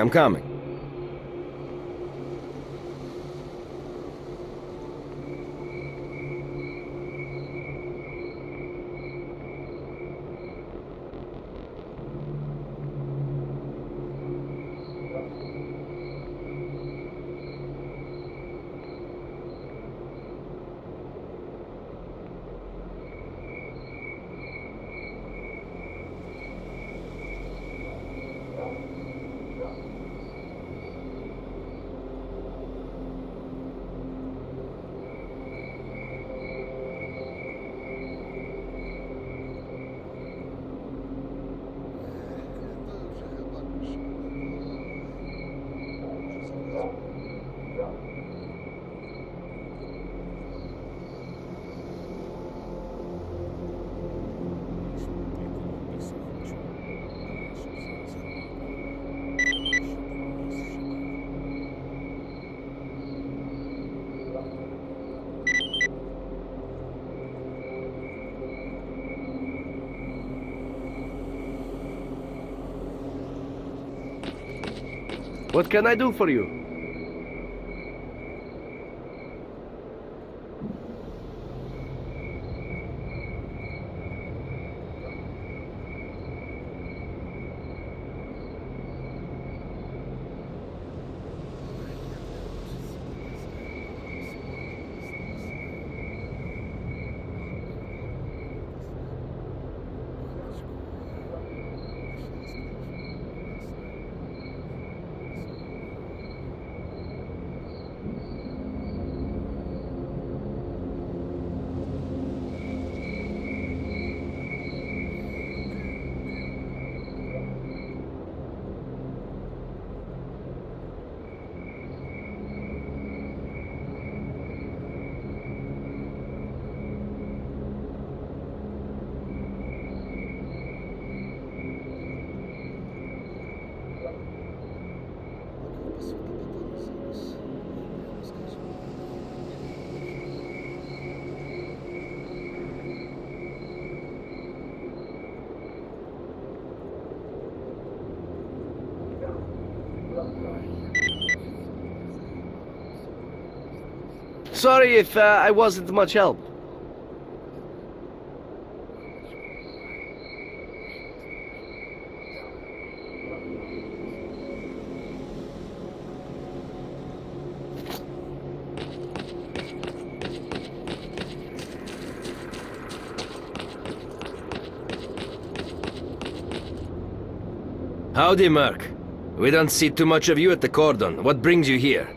What can I do for you? Sorry if I wasn't much help. Howdy, Merc. We don't see too much of you at the Cordon. What brings you here?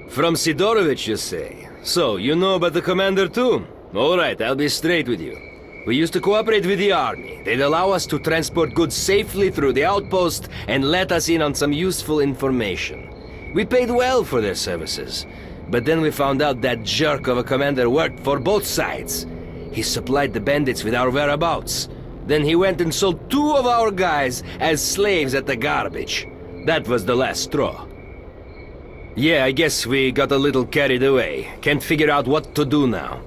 From Sidorovich, you say? So, you know about the commander too? Alright, I'll be straight with you. We used to cooperate with the army. They'd allow us to transport goods safely through the outpost and let us in on some useful information. We paid well for their services. But then we found out that jerk of a commander worked for both sides. He supplied the bandits with our whereabouts. Then he went and sold 2 of our guys as slaves at the garbage. That was the last straw. Yeah, I guess we got a little carried away. Can't figure out what to do now.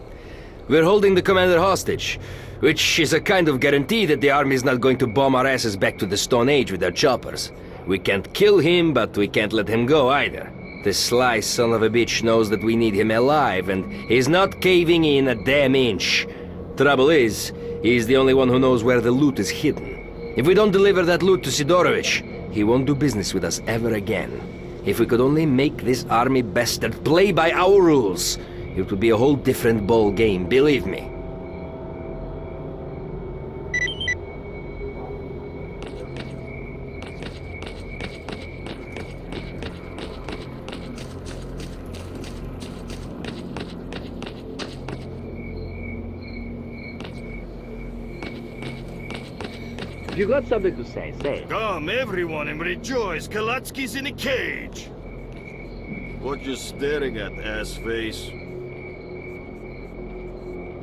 We're holding the commander hostage, which is a kind of guarantee that the army's not going to bomb our asses back to the Stone Age with their choppers. We can't kill him, but we can't let him go either. The sly son of a bitch knows that we need him alive, and he's not caving in a damn inch. Trouble is, he's the only one who knows where the loot is hidden. If we don't deliver that loot to Sidorovich, he won't do business with us ever again. If we could only make this army bastard play by our rules, it would be a whole different ball game, believe me. you got something to say, say it. Come, everyone, and rejoice! Kalatsky's in a cage! What you staring at, ass-face?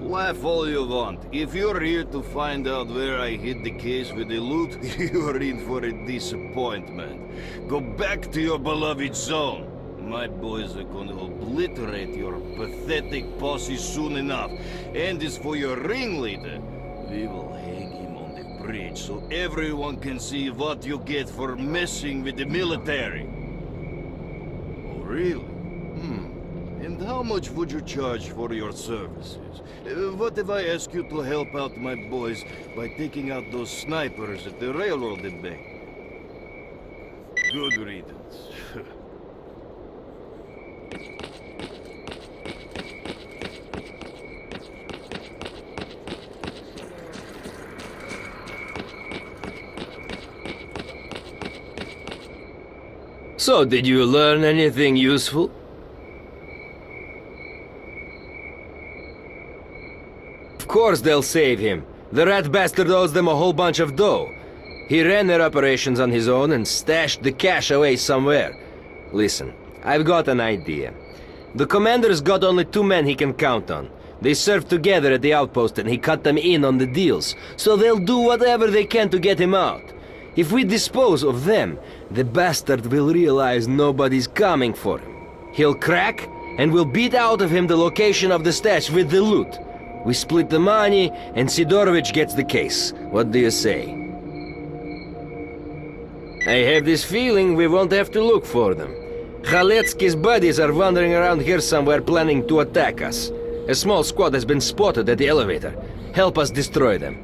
Laugh all you want. If you're here to find out where I hid the case with the loot, you're in for a disappointment. Go back to your beloved zone. My boys are gonna obliterate your pathetic posse soon enough. And as for your ringleader, we will hang him on the bridge so everyone can see what you get for messing with the military. Oh, really? And how much would you charge for your services? What if I ask you to help out my boys by taking out those snipers at the railroad embankment? Good riddance. So, did you learn anything useful? Of course they'll save him. The rat bastard owes them a whole bunch of dough. He ran their operations on his own and stashed the cash away somewhere. Listen, I've got an idea. The commander's got only 2 men he can count on. They served together at the outpost and he cut them in on the deals, so they'll do whatever they can to get him out. If we dispose of them, the bastard will realize nobody's coming for him. He'll crack, and we'll beat out of him the location of the stash with the loot. We split the money, and Sidorovich gets the case. What do you say? I have this feeling we won't have to look for them. Khaletsky's buddies are wandering around here somewhere planning to attack us. A small squad has been spotted at the elevator. Help us destroy them.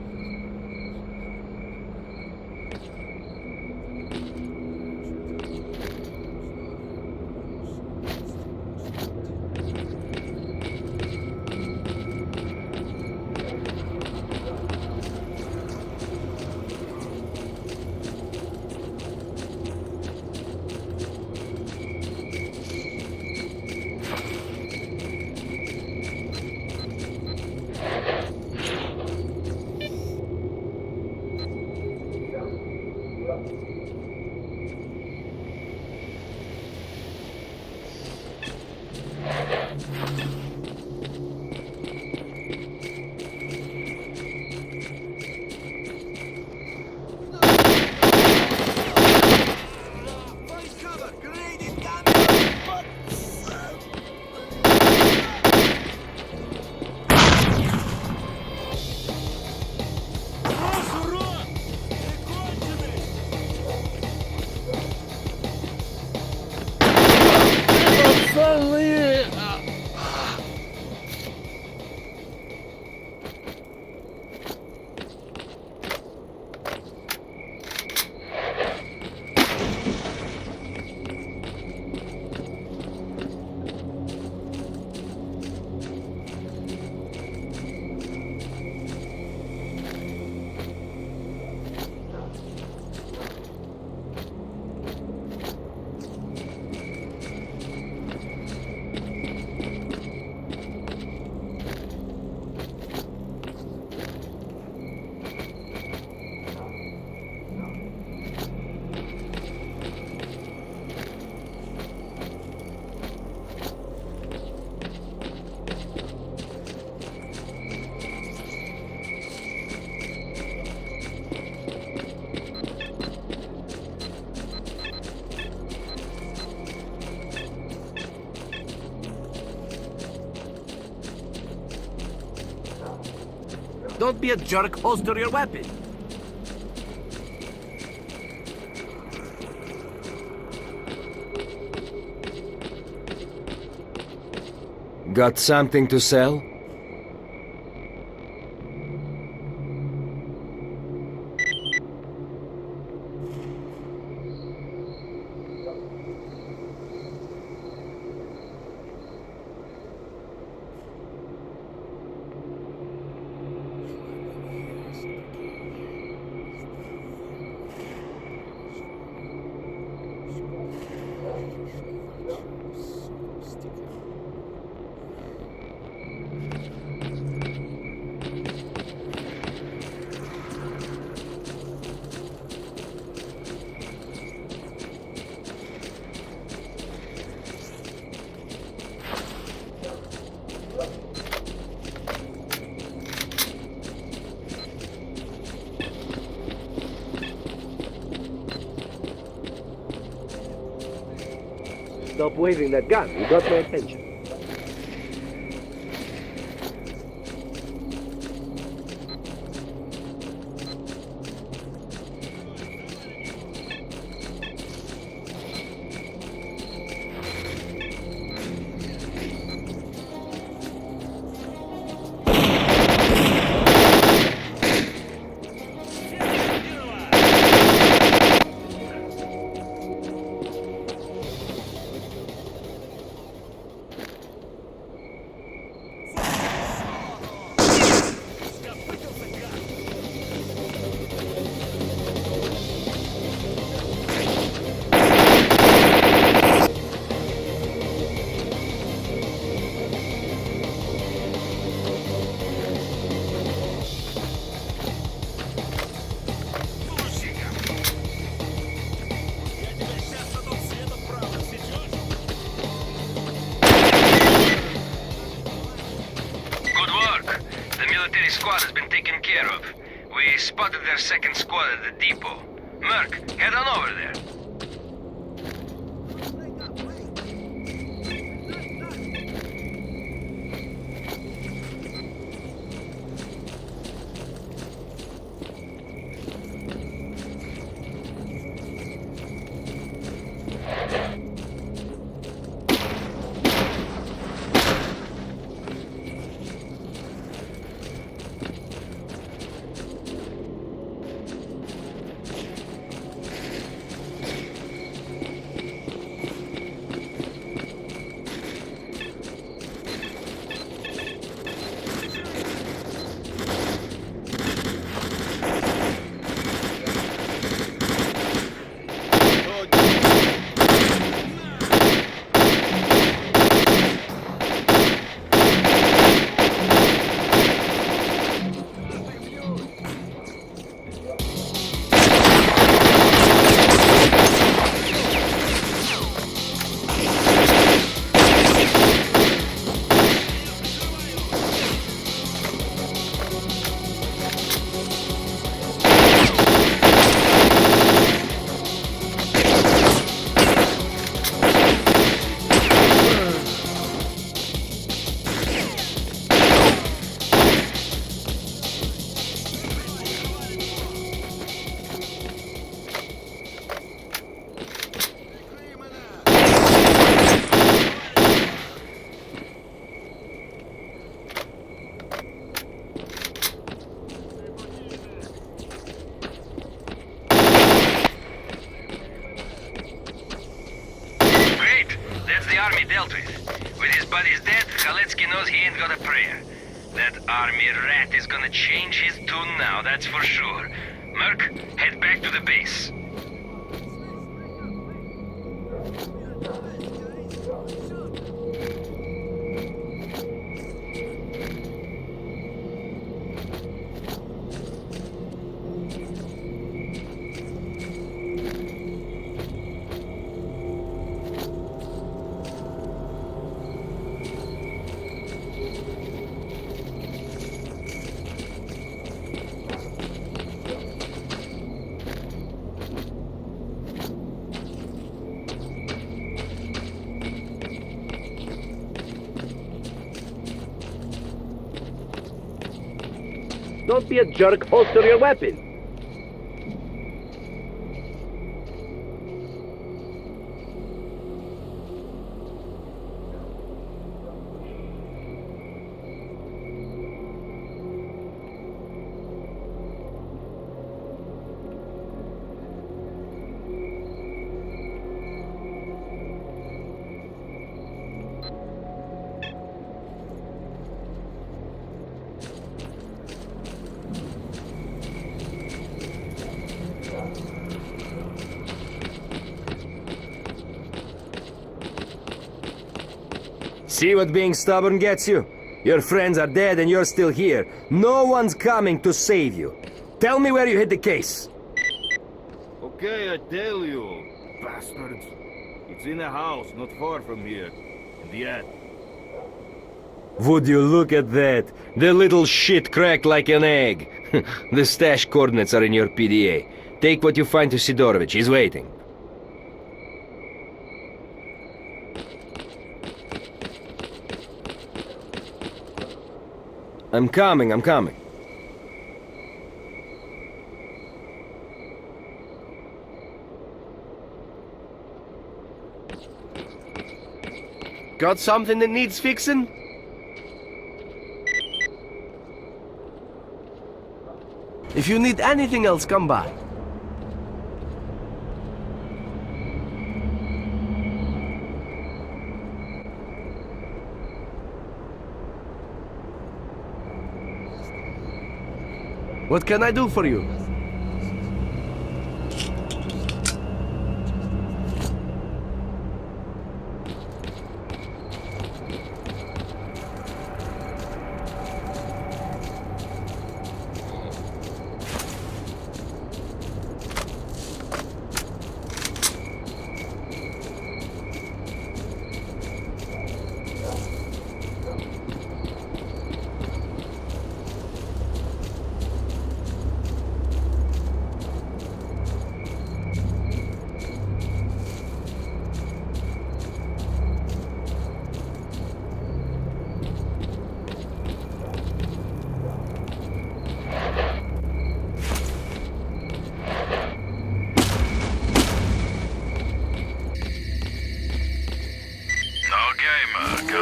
Don't be a jerk, holster your weapon. Got something to sell? Stop waving that gun. You got my attention. Squad has been taken care of. We spotted their second squad at the depot. Merc, head on over there. Army dealt with. With his buddies dead, Khaletsky knows he ain't got a prayer. That army rat is gonna change his tune now, that's for sure. Merc, head back to the base. Don't be a jerk, holster your weapon. See what being stubborn gets you? Your friends are dead and you're still here. No one's coming to save you. Tell me where you hid the case. Okay, I tell you, bastards. It's in a house not far from here. In the end. Would you look at that? The little shit cracked like an egg. The stash coordinates are in your PDA. Take what you find to Sidorovich. He's waiting. I'm coming. Got something that needs fixing? If you need anything else, come by. What can I do for you?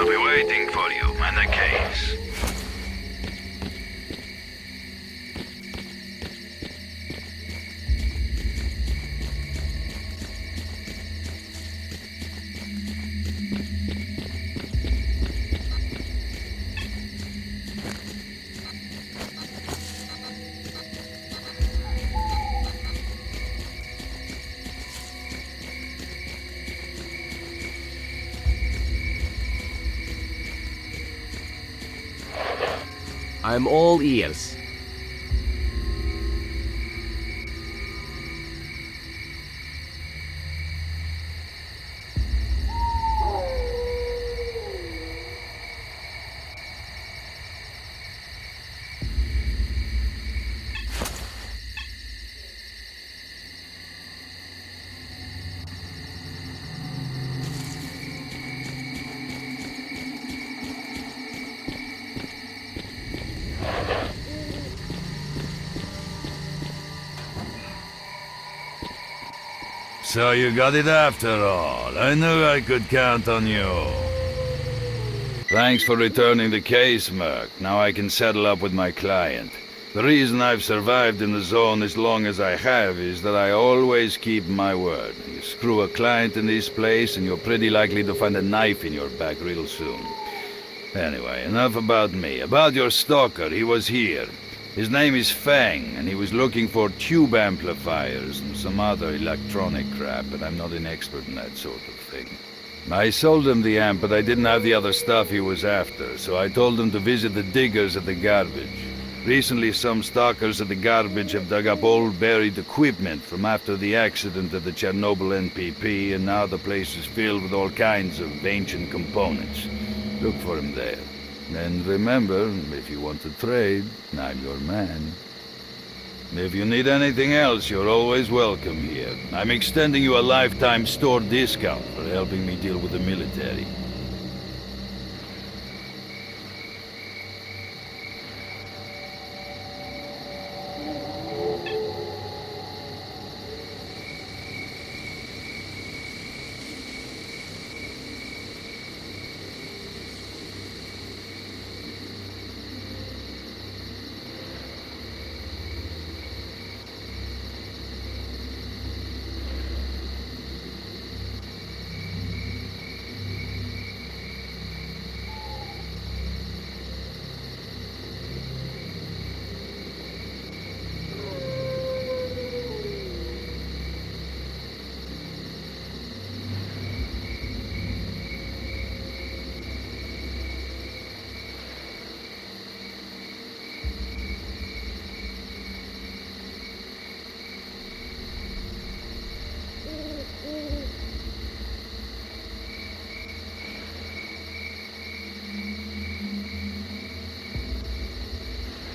I'll be waiting for you and the case. I'm all ears. So you got it after all. I knew I could count on you. Thanks for returning the case, Merc. Now I can settle up with my client. The reason I've survived in the zone as long as I have is that I always keep my word. You screw a client in this place and you're pretty likely to find a knife in your back real soon. Anyway, enough about me. About your stalker, he was here. His name is Fang, and he was looking for tube amplifiers and some other electronic crap, but I'm not an expert in that sort of thing. I sold him the amp, but I didn't have the other stuff he was after, so I told him to visit the diggers at the garbage. Recently, some stalkers at the garbage have dug up old buried equipment from after the accident at the Chernobyl NPP, and now the place is filled with all kinds of ancient components. Look for him there. And remember, if you want to trade, I'm your man. If you need anything else, you're always welcome here. I'm extending you a lifetime store discount for helping me deal with the military.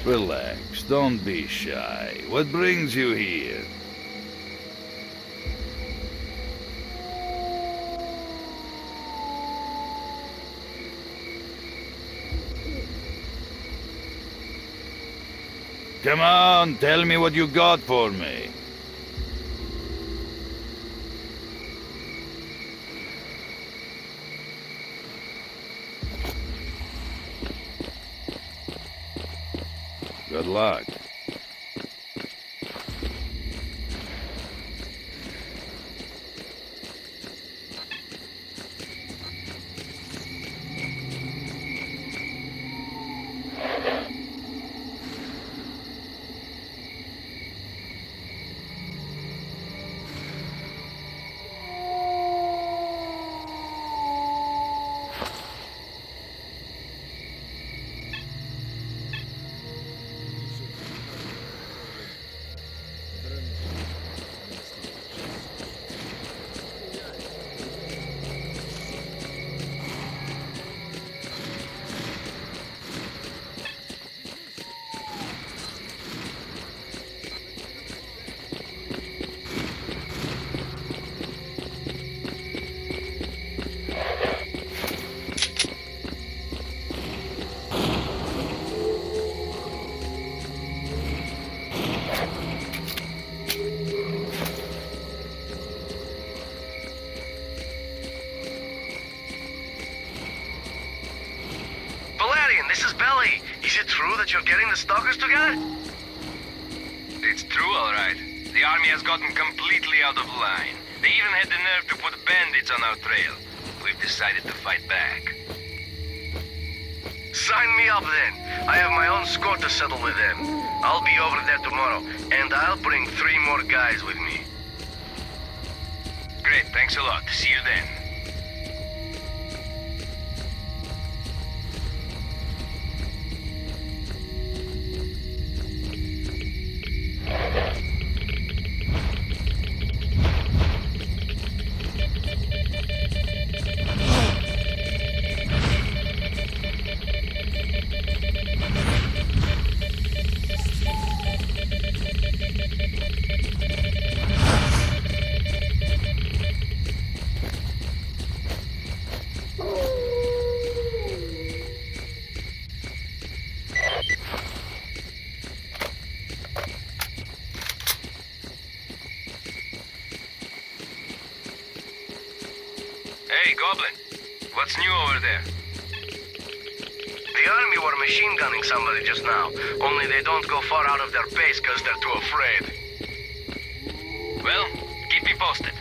Relax, don't be shy. What brings you here? Come on, tell me what you got for me. Good luck. This is Belly. Is it true that you're getting the stalkers together? It's true, all right. The army has gotten completely out of line. They even had the nerve to put bandits on our trail. We've decided to fight back. Sign me up then. I have my own score to settle with them. I'll be over there tomorrow, and I'll bring 3 more guys with me. Great, thanks a lot. See you then. Hey, Goblin. What's new over there? The army were machine gunning somebody just now. Only they don't go far out of their base because they're too afraid. Well, keep me posted.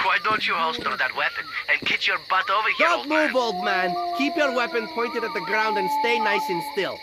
Why don't you holster that weapon and get your butt over here, Don't old man? move, old man. Keep your weapon pointed at the ground and stay nice and still.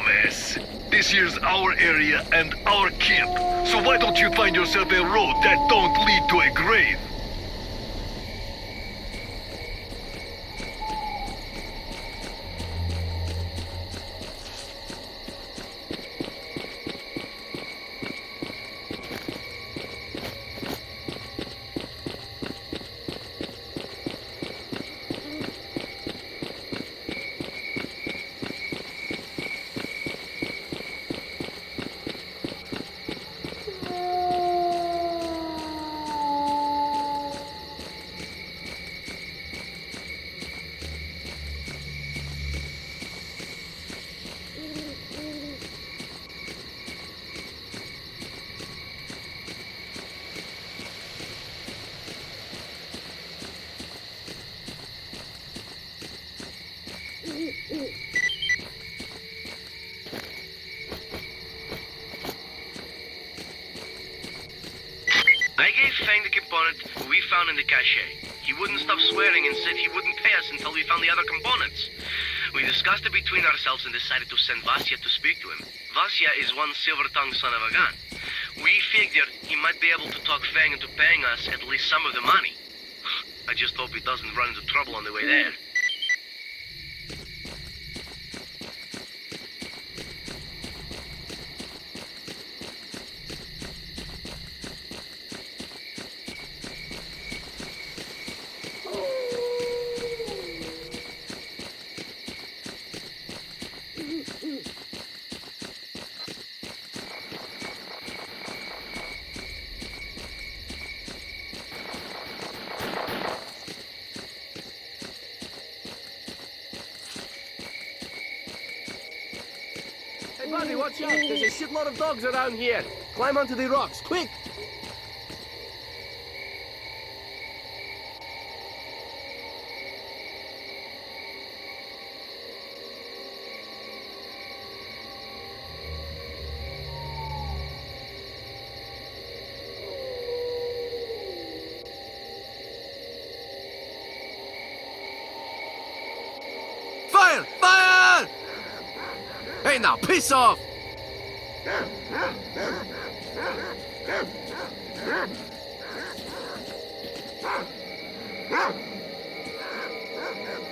dumbass. This here's our area and our camp. So why don't you find yourself a road that don't lead to a grave? I gave Fang the component we found in the cache. He wouldn't stop swearing and said he wouldn't pay us until we found the other components. We discussed it between ourselves and decided to send Vasya to speak to him. Vasya is one silver-tongued son of a gun. We figured he might be able to talk Fang into paying us at least some of the money. I just hope he doesn't run into trouble on the way there. Hey buddy, watch out! There's a shitload of dogs around here! Climb onto the rocks, quick! Fire! Fire! Hey now, piss off!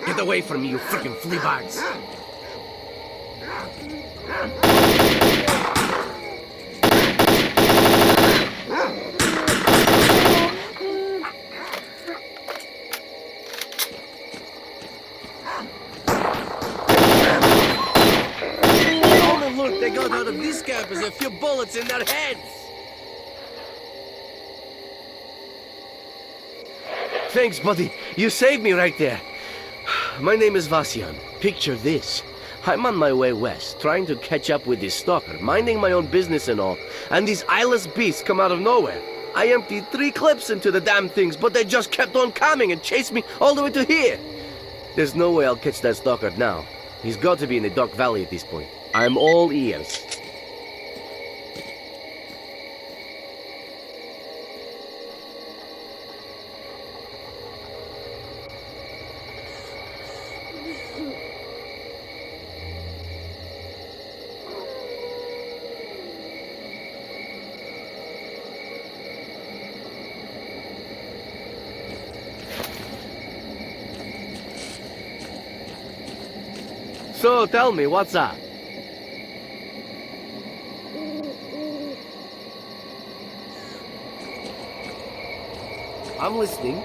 Get away from me, you freaking flea bags! Look, they got out of this camp with a few bullets in their heads! Thanks, buddy. You saved me right there. My name is Vasyan. Picture this. I'm on my way west, trying to catch up with this stalker, minding my own business and all, and these eyeless beasts come out of nowhere. I emptied 3 clips into the damn things, but they just kept on coming and chased me all the way to here. There's no way I'll catch that stalker now. He's got to be in the Dark Valley at this point. I'm all ears. So, tell me, what's up? I'm listening.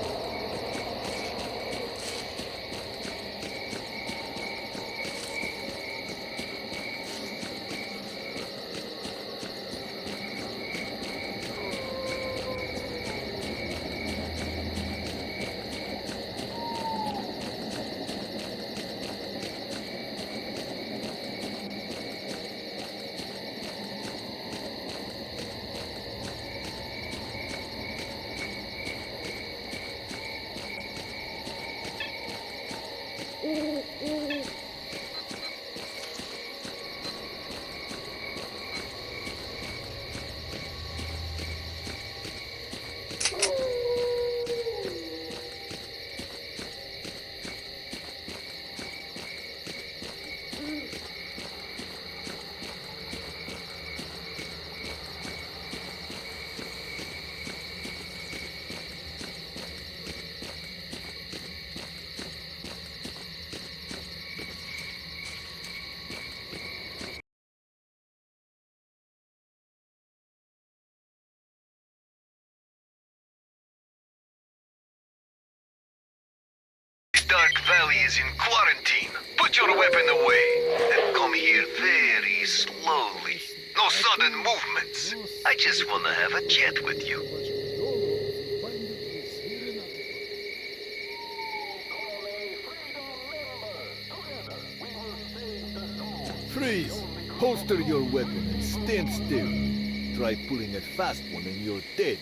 Dark Valley is in quarantine. Put your weapon away and come here very slowly. No sudden movements. I just want to have a chat with you. Freeze! Holster your weapon and stand still. Try pulling a fast one and you're dead.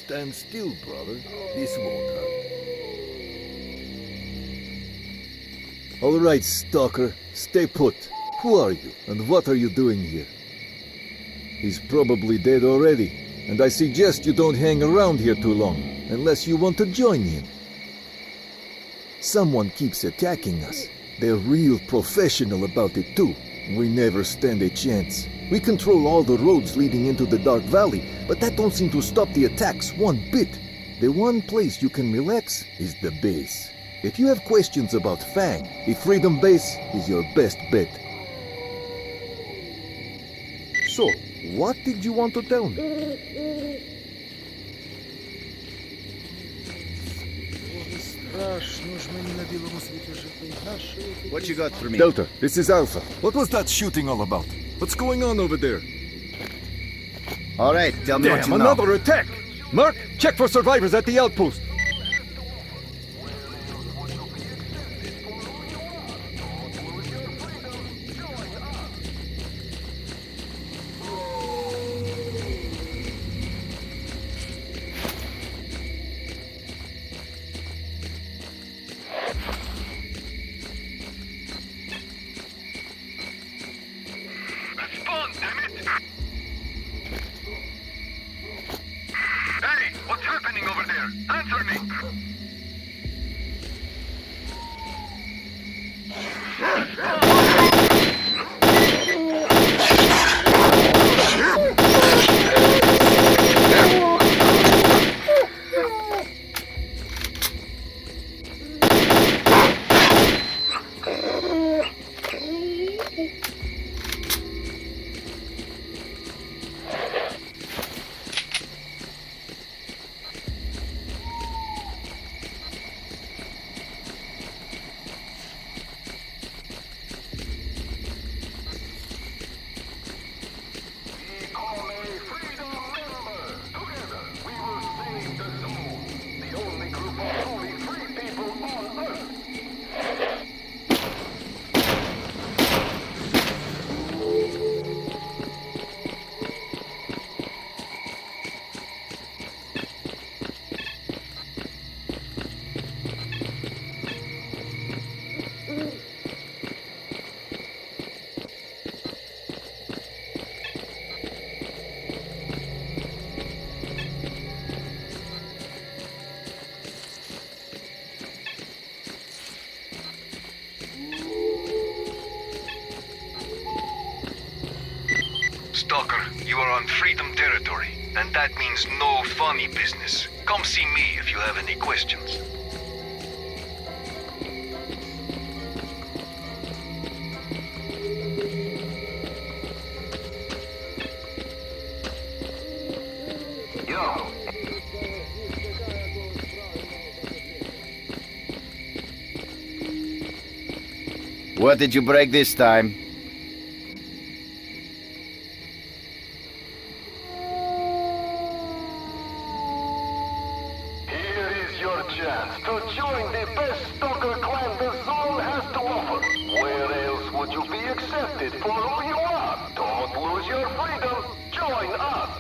Stand still, brother. This won't hurt. All right, Stalker. Stay put. Who are you, and what are you doing here? He's probably dead already, and I suggest you don't hang around here too long, unless you want to join him. Someone keeps attacking us. They're real professional about it too. We never stand a chance. We control all the roads leading into the Dark Valley, but that don't seem to stop the attacks one bit. The one place you can relax is the base. If you have questions about Fang, the Freedom Base is your best bet. So, what did you want to tell me? What you got for me? Delta, this is Alpha. What was that shooting all about? What's going on over there? All right, tell me what you know. Another attack! Merc, check for survivors at the outpost. Hey, what's happening over there? Answer me! Stalker, you are on Freedom territory, and that means no funny business. Come see me if you have any questions. Yo. What did you break this time? To join the best stalker clan the zone has to offer. Where else would you be accepted for who you are? Don't lose your freedom. Join us.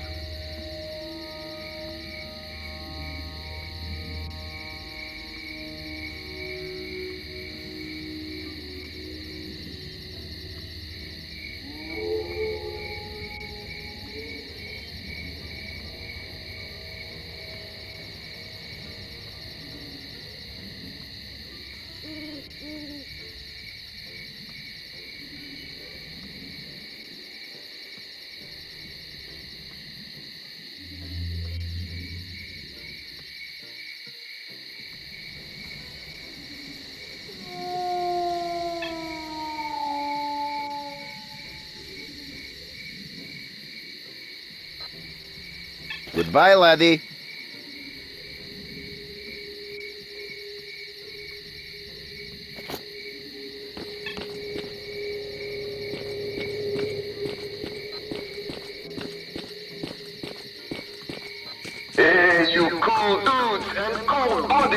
Goodbye, laddie.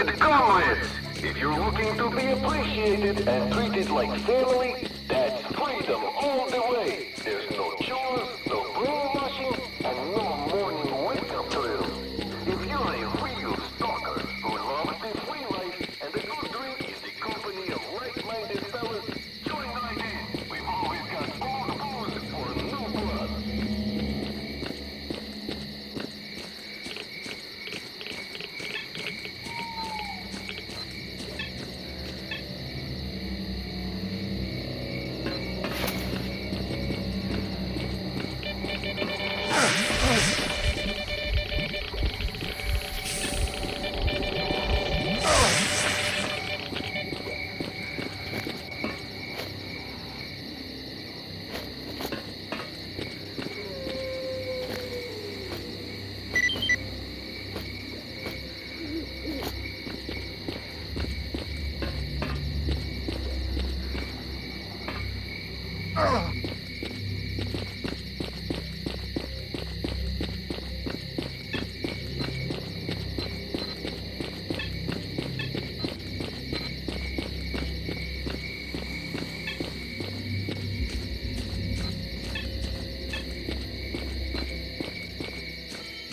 able-bodied comrades! If you're looking to be appreciated and treated like family, that's freedom all the way. There's no chores, no brainwashing, and no morning wake-up drills. If you're a real stalker who loves the free life and a good drink in the company of like-minded fellas, join right in. We've always got old booze for new blood.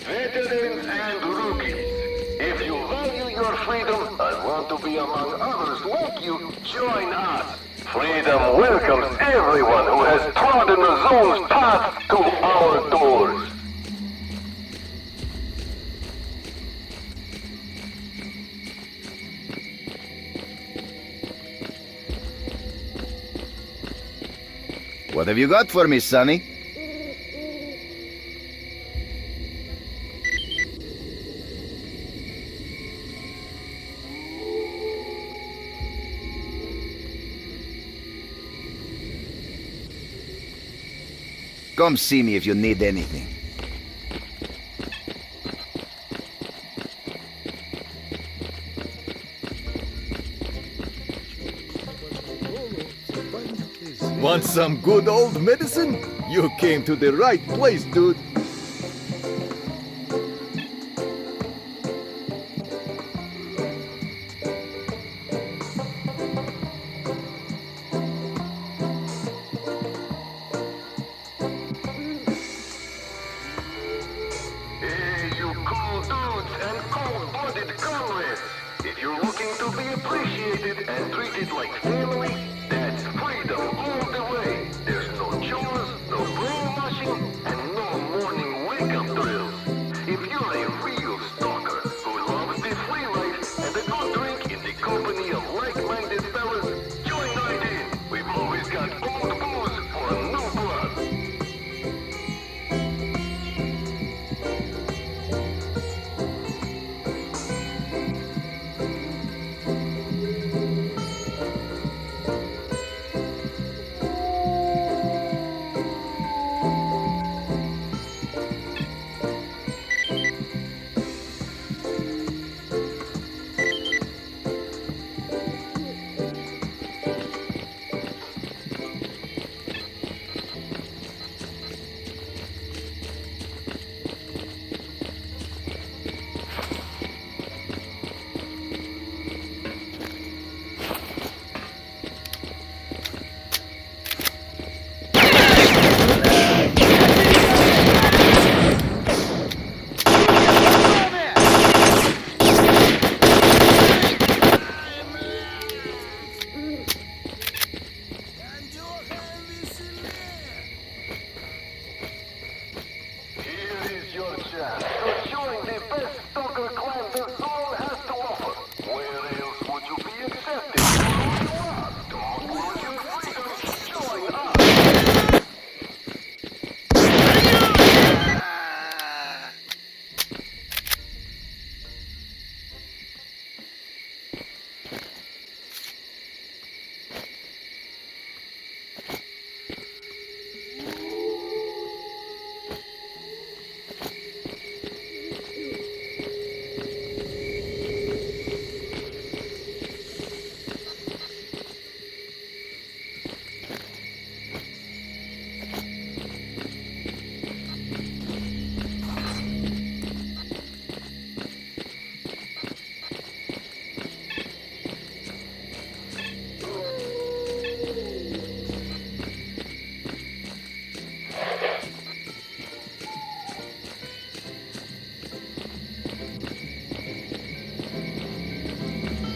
Veterans and rookies, if you value your freedom and want to be among others like you, join us. Freedom welcomes everyone who has trodden the zone's path to our doors. What have you got for me, Sonny? Come see me if you need anything. Want some good old medicine? You came to the right place, dude. Hey, you cool dudes and cold-blooded comrades! If you're looking to be appreciated and treated like family, that's freedom all the way. There's no chores, no brainwashing, and no morning wake-up drills. If you're a real stalker who loves the free life and a good drink in the company of like-minded fellas, join right in. We've always got old booze for new blood.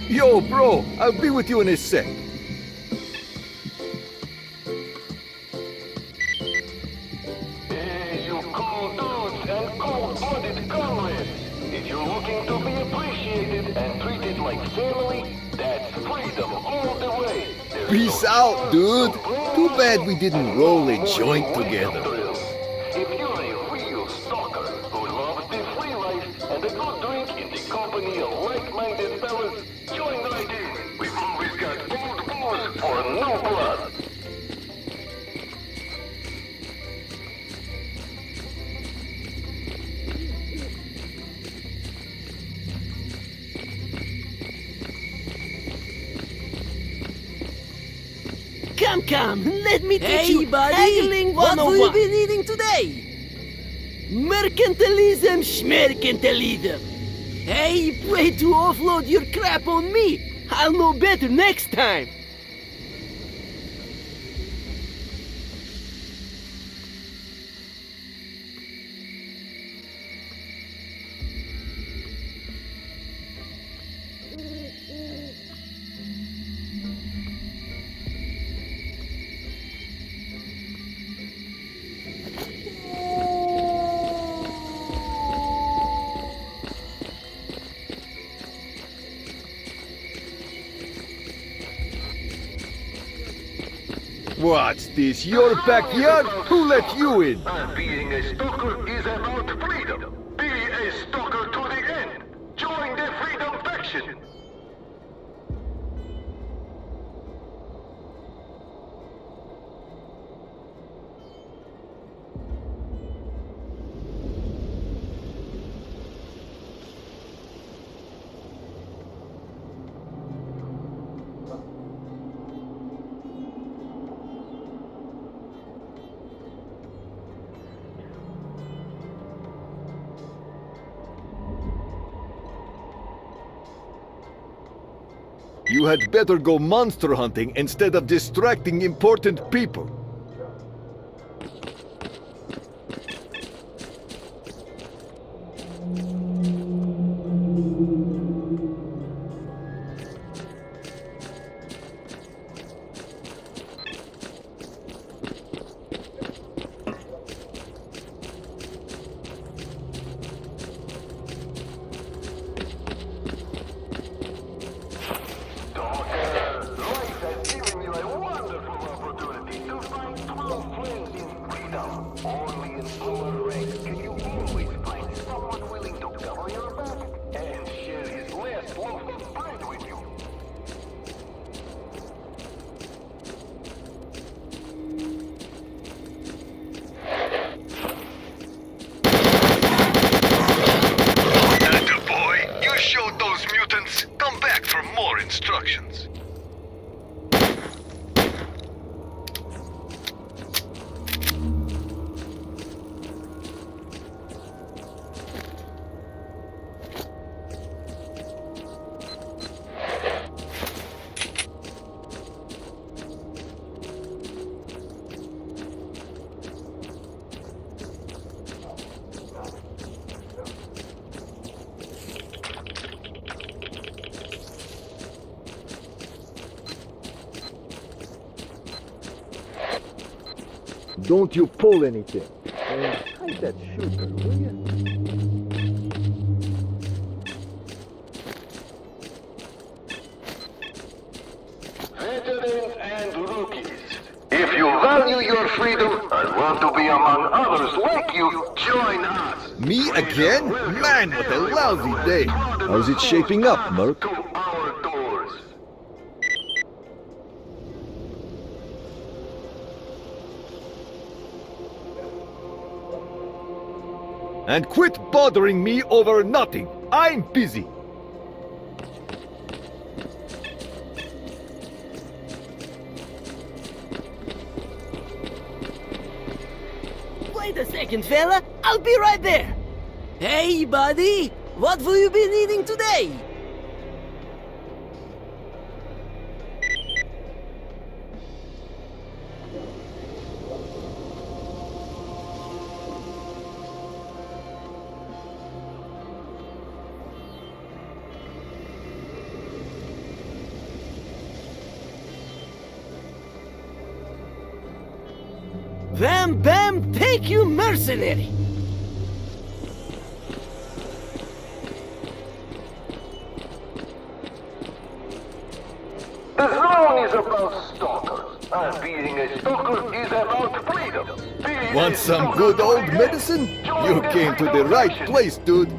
Yo, bro, I'll be with you in a sec. Hey, you cool dudes and cold-blooded comrades. If you're looking to be appreciated and treated like family, that's freedom all the way. Peace out, dude. Too bad we didn't roll a joint together. If you're a real stalker who loves the free life and a good drink in the company of like-minded fellas, join right in. We've always got old booze for new blood. Come, let me teach Hey, you buddy, haggling what have you 101. been eating today? Mercantilism, schmercantilism. Hey, play to offload your crap on me. I'll know better next time. What's this, your backyard? Who let you in? Being a stalker is about freedom. Be a stalker to the end. Join the freedom faction. You had better go monster hunting instead of distracting important people. Instructions. Don't you pull anything. And hide that shooter, will you? Veterans and rookies, if you value your freedom and want to be among others like you, join us. Me again? Man, what a lousy day. How's it shaping up, Merc? And quit bothering me over nothing. I'm busy. Wait a second, fella. I'll be right there. Hey, buddy. What have you been eating today? Bam bam, take you mercenary! The zone is about stalkers, and being a stalker is about freedom. Want some good old medicine? You came to the right place, dude.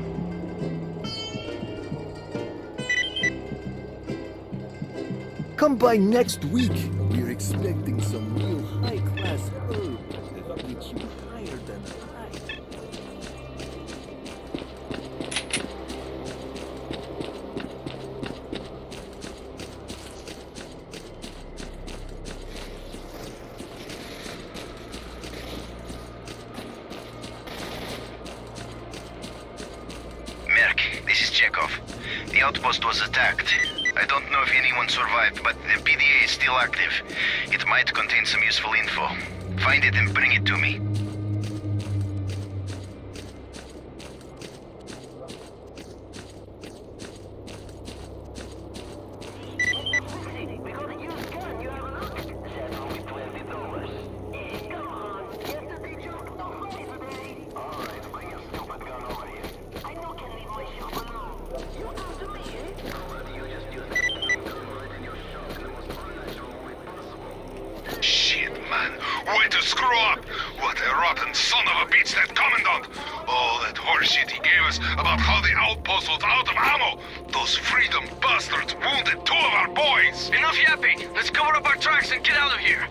Come by next week. We're expecting some real high-class herb that'll get you higher than high. Merc, this is Chekhov. The outpost was attacked. I don't know if anyone survived, but the PDA is still active. It might contain some useful info. Find it and bring it to me. Shit, man. Way to screw up! What a rotten son of a bitch, that commandant! Oh, that horseshit he gave us about how the outpost was out of ammo! Those freedom bastards wounded 2 of our boys! Enough yapping! Let's cover up our tracks and get out of here!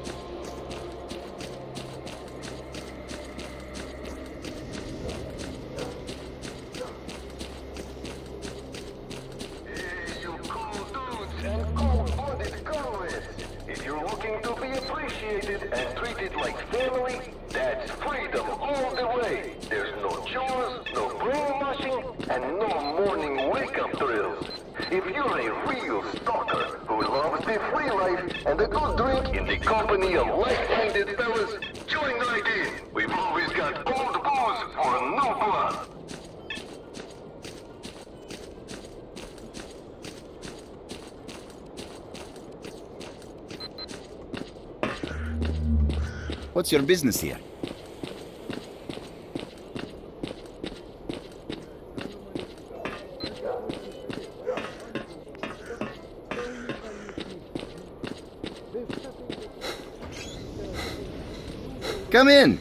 If you're looking to be appreciated and treated like family, that's freedom all the way. There's no chores, no brainwashing, and no morning wake-up drills. If you're a real stalker who loves the free life and a good drink in the company of like-minded fellas, join right in. We've always got old booze for new blood. What's your business here?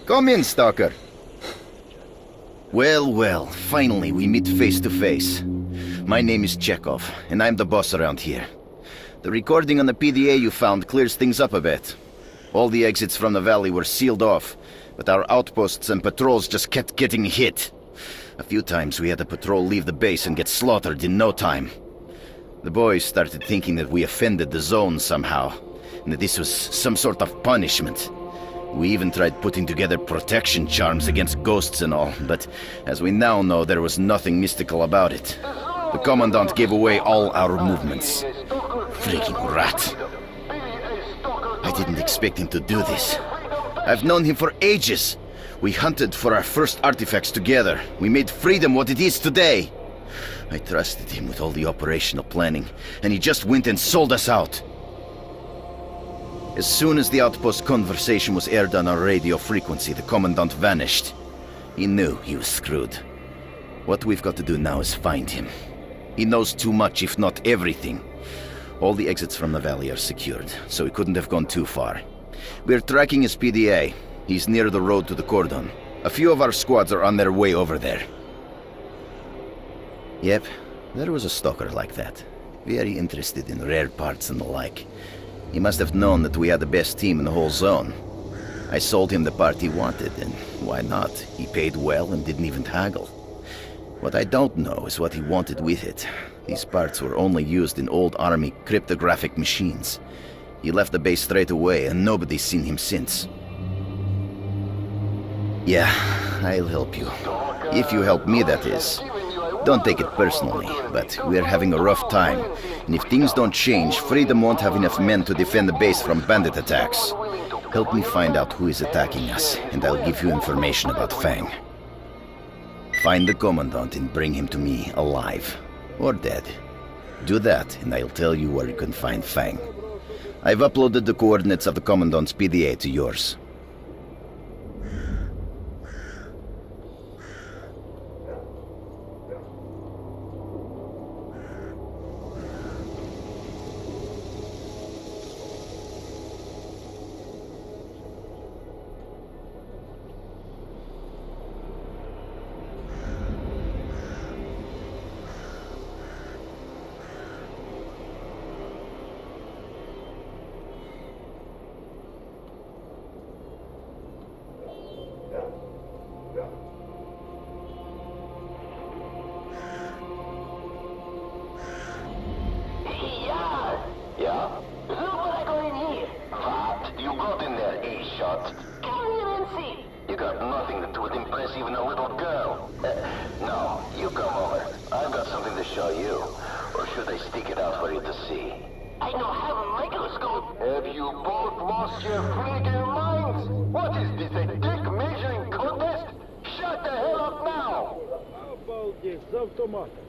Come in, Stalker. Well, finally we meet face to face. My name is Chekhov, and I'm the boss around here. The recording on the PDA you found clears things up a bit. All the exits from the valley were sealed off, but our outposts and patrols just kept getting hit. A few times we had a patrol leave the base and get slaughtered in no time. The boys started thinking that we offended the zone somehow, and that this was some sort of punishment. We even tried putting together protection charms against ghosts and all, but as we now know, there was nothing mystical about it. The Commandant gave away all our movements. Freaking rat. I didn't expect him to do this. I've known him for ages. We hunted for our first artifacts together. We made freedom what it is today. I trusted him with all the operational planning, and he just went and sold us out. As soon as the outpost conversation was aired on our radio frequency, the Commandant vanished. He knew he was screwed. What we've got to do now is find him. He knows too much, if not everything. All the exits from the valley are secured, so he couldn't have gone too far. We're tracking his PDA. He's near the road to the Cordon. A few of our squads are on their way over there. Yep, there was a stalker like that. Very interested in rare parts and the like. He must have known that we had the best team in the whole zone. I sold him the part he wanted, and why not? He paid well and didn't even haggle. What I don't know is what he wanted with it. These parts were only used in old army cryptographic machines. He left the base straight away, and nobody's seen him since. Yeah, I'll help you. If you help me, that is. Don't take it personally, but we're having a rough time. And if things don't change, Freedom won't have enough men to defend the base from bandit attacks. Help me find out who is attacking us, and I'll give you information about Fang. Find the Commandant and bring him to me alive. Or dead. Do that, and I'll tell you where you can find Fang. I've uploaded the coordinates of the Commandant's PDA to yours. Yeah? Look what I got in here. What? You got in there, A-shot. Come here and see. You got nothing that would impress even a little girl. No, you come over. I've got something to show you. Or should I stick it out for you to see? I don't have a microscope. Have you both lost your freaking minds? What is this, a dick measuring contest? Shut the hell up now! Обалдеть, за автоматом.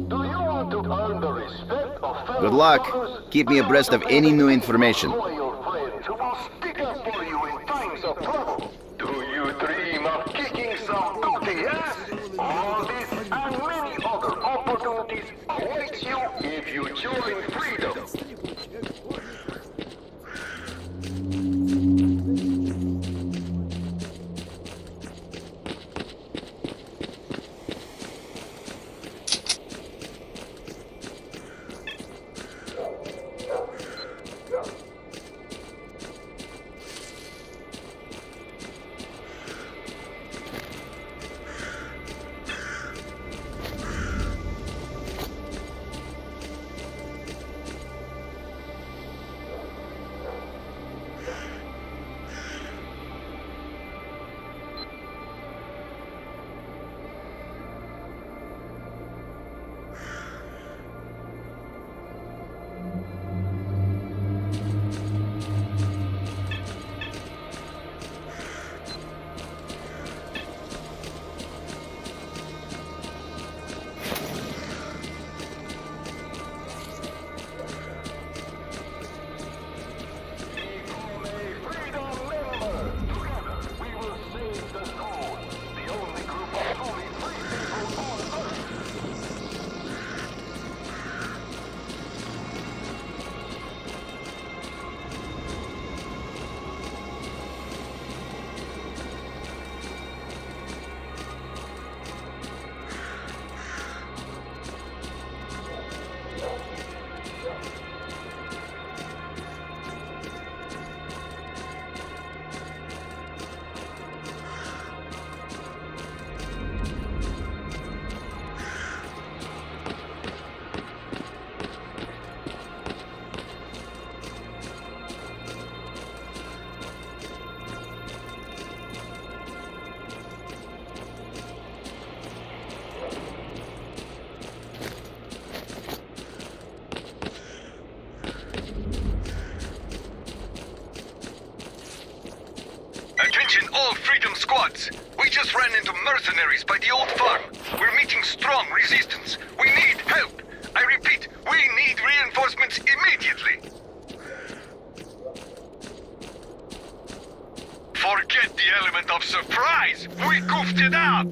Do you want to earn the respect of fellow Good luck. brothers? Keep me abreast of any new information. Loyal friends who will stick up for you in times of trouble. Do you dream of kicking some booty ass? All this and many other opportunities awaits you if you join freedom. Attention all Freedom Squads! We just ran into mercenaries by the old farm. We're meeting strong resistance. We need help! I repeat, we need reinforcements immediately! Forget the element of surprise! We goofed it up!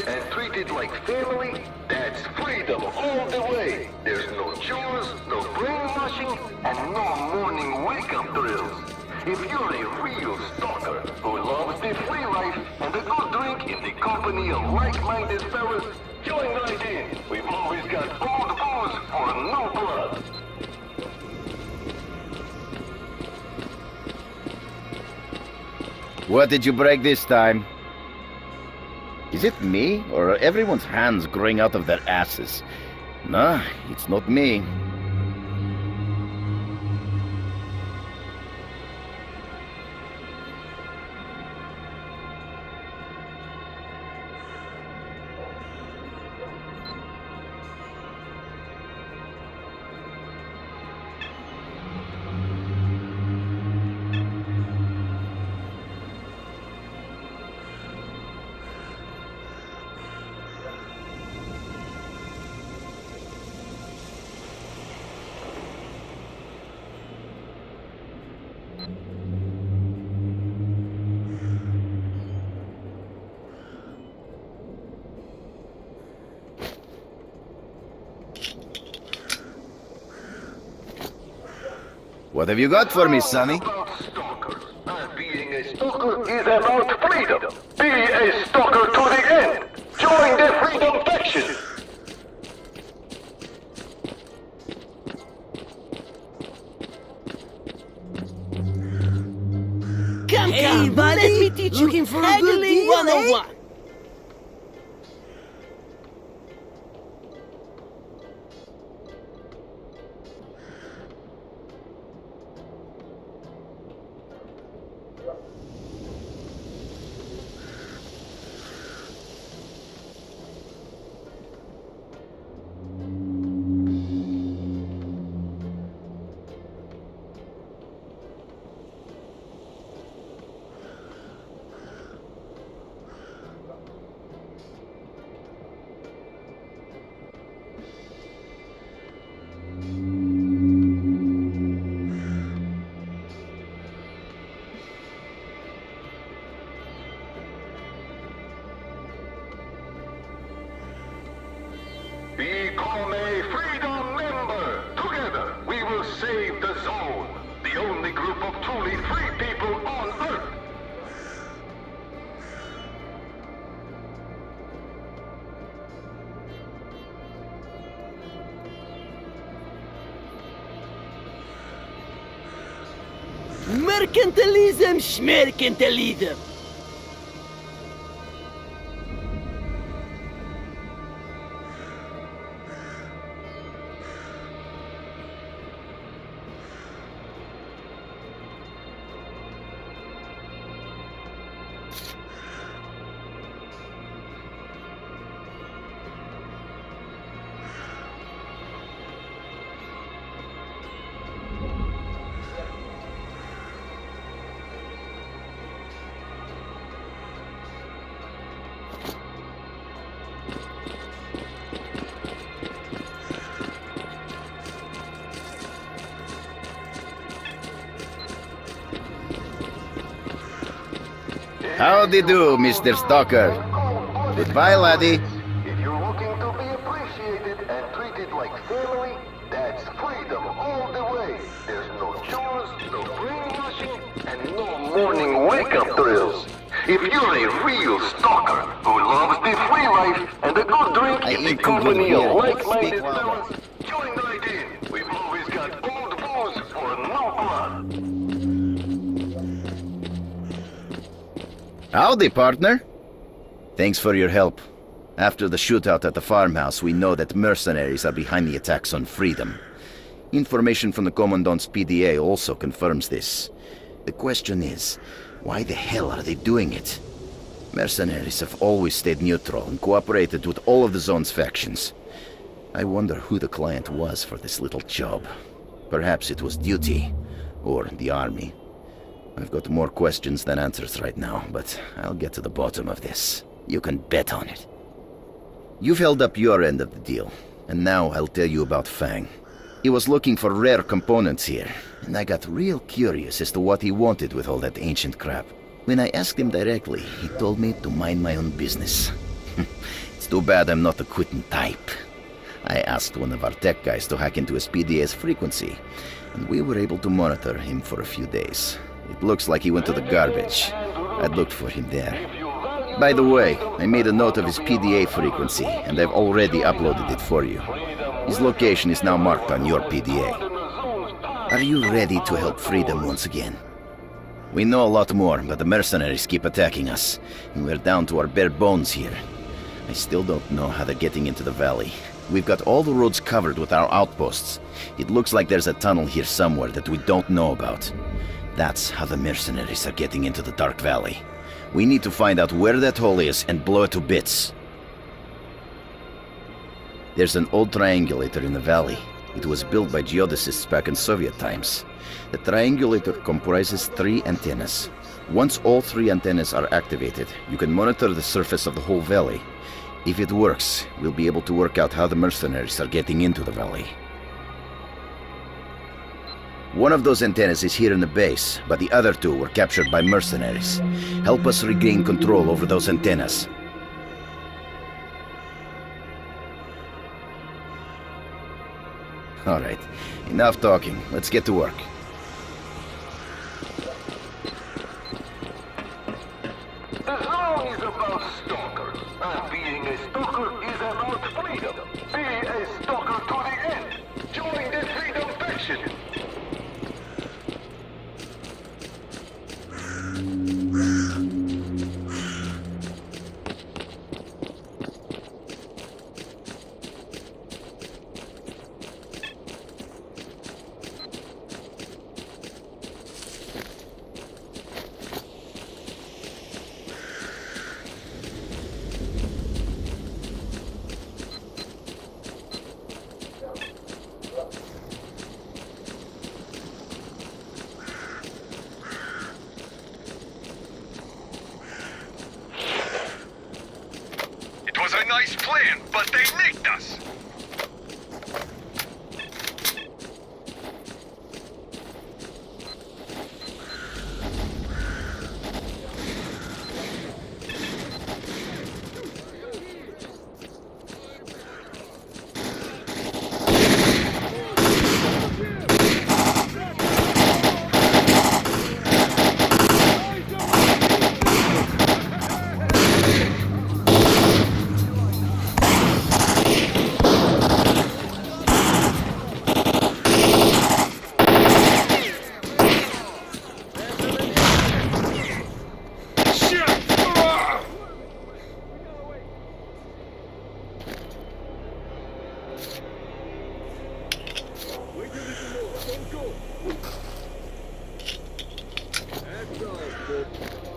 And treated like family, that's freedom all the way. There's no chores, no brainwashing, and no morning wake-up drills. If you're a real stalker who loves the free life and a good drink in the company of like-minded fellas, join right in. We've always got old booze for new blood. What did you break this time? Is it me, or are everyone's hands growing out of their asses? Nah, it's not me. What have you got for me, Sonny? Being a stalker is about freedom. Be a stalker to the end. Join the freedom faction. Hey, buddy, let me teach you Looking for a good haggling deal, 101. Become a freedom member. Together, we will save the zone. The only group of truly free people on Earth. Mercantilism, schmercantilism. Howdy do, Mr. Stalker. Goodbye, laddie. If you're looking to be appreciated and treated like family, that's freedom all the way. There's no chores, no brainwashing, and no morning wake-up drills. If you're a real stalker who loves the free life and a good drink in the company of like-minded fellas, join right in. We've always got old booze for new blood. Howdy, partner. Thanks for your help. After the shootout at the farmhouse, we know that mercenaries are behind the attacks on Freedom. Information from the Commandant's PDA also confirms this. The question is, why the hell are they doing it? Mercenaries have always stayed neutral and cooperated with all of the zone's factions. I wonder who the client was for this little job. Perhaps it was duty, or the army. I've got more questions than answers right now, but I'll get to the bottom of this. You can bet on it. You've held up your end of the deal, and now I'll tell you about Fang. He was looking for rare components here, and I got real curious as to what he wanted with all that ancient crap. When I asked him directly, he told me to mind my own business. It's too bad I'm not the quitting type. I asked one of our tech guys to hack into his PDA's frequency, and we were able to monitor him for a few days. It looks like he went to the garbage. I looked for him there. By the way, I made a note of his PDA frequency, and I've already uploaded it for you. His location is now marked on your PDA. Are you ready to help freedom once again? We know a lot more, but the mercenaries keep attacking us, and we're down to our bare bones here. I still don't know how they're getting into the valley. We've got all the roads covered with our outposts. It looks like there's a tunnel here somewhere that we don't know about. That's how the mercenaries are getting into the Dark Valley. We need to find out where that hole is and blow it to bits. There's an old triangulator in the valley. It was built by geodesists back in Soviet times. The triangulator comprises 3 antennas. Once all 3 antennas are activated, you can monitor the surface of the whole valley. If it works, we'll be able to work out how the mercenaries are getting into the valley. One of those antennas is here in the base, but the other 2 were captured by mercenaries. Help us regain control over those antennas. All right, enough talking. Let's get to work. The zone is about stalkers, and being a stalker is about freedom. Be a stalker to the end. Join the freedom faction. It was a nice plan, but they nicked us.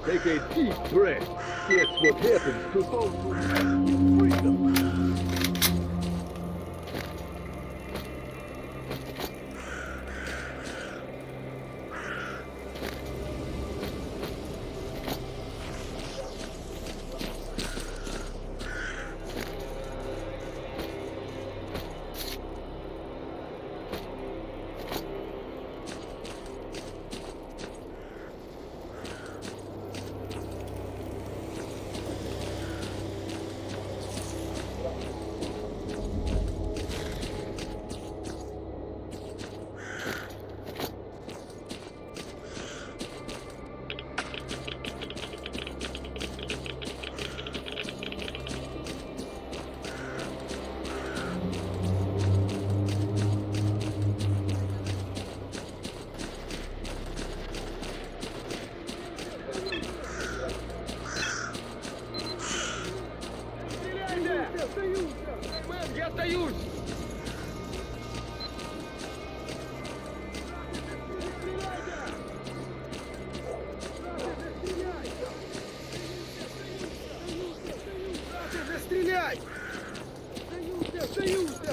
Take a deep breath. That's what happens to those who have freedom. Стреляй! Сдаюсь!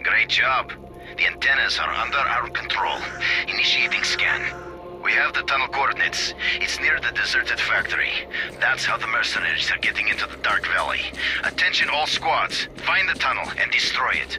Great job. The antennas are under our control. Initiating scan. We have the tunnel coordinates. It's near the deserted factory. That's how the mercenaries are getting into the Dark Valley. Attention all squads. Find the tunnel and destroy it.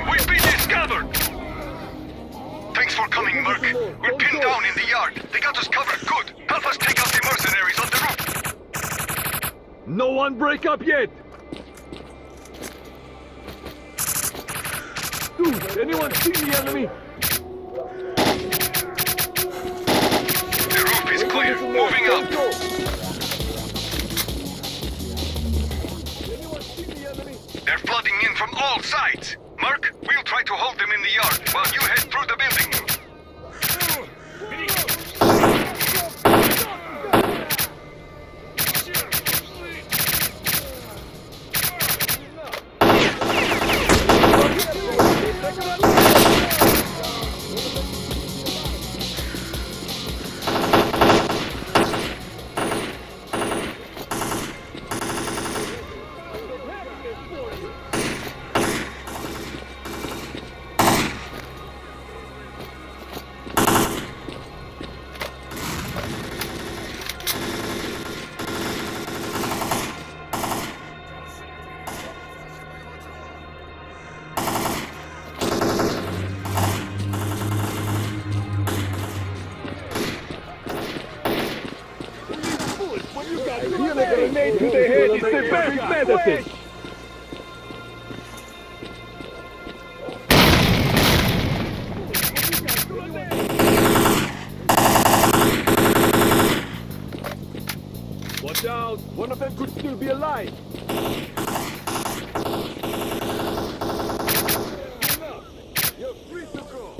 We've been discovered! Thanks for coming, Merc. We're pinned down in the yard. They got us covered good. Help us take out the mercenaries on the roof. No one break up yet! Dude, anyone see the enemy? The roof is clear. Moving up. They're flooding in from all sides. Merc, we'll try to hold them in the yard while you head through the building. Grenade to the head is the best medicine! Watch out! One of them could still be alive! You're free to go!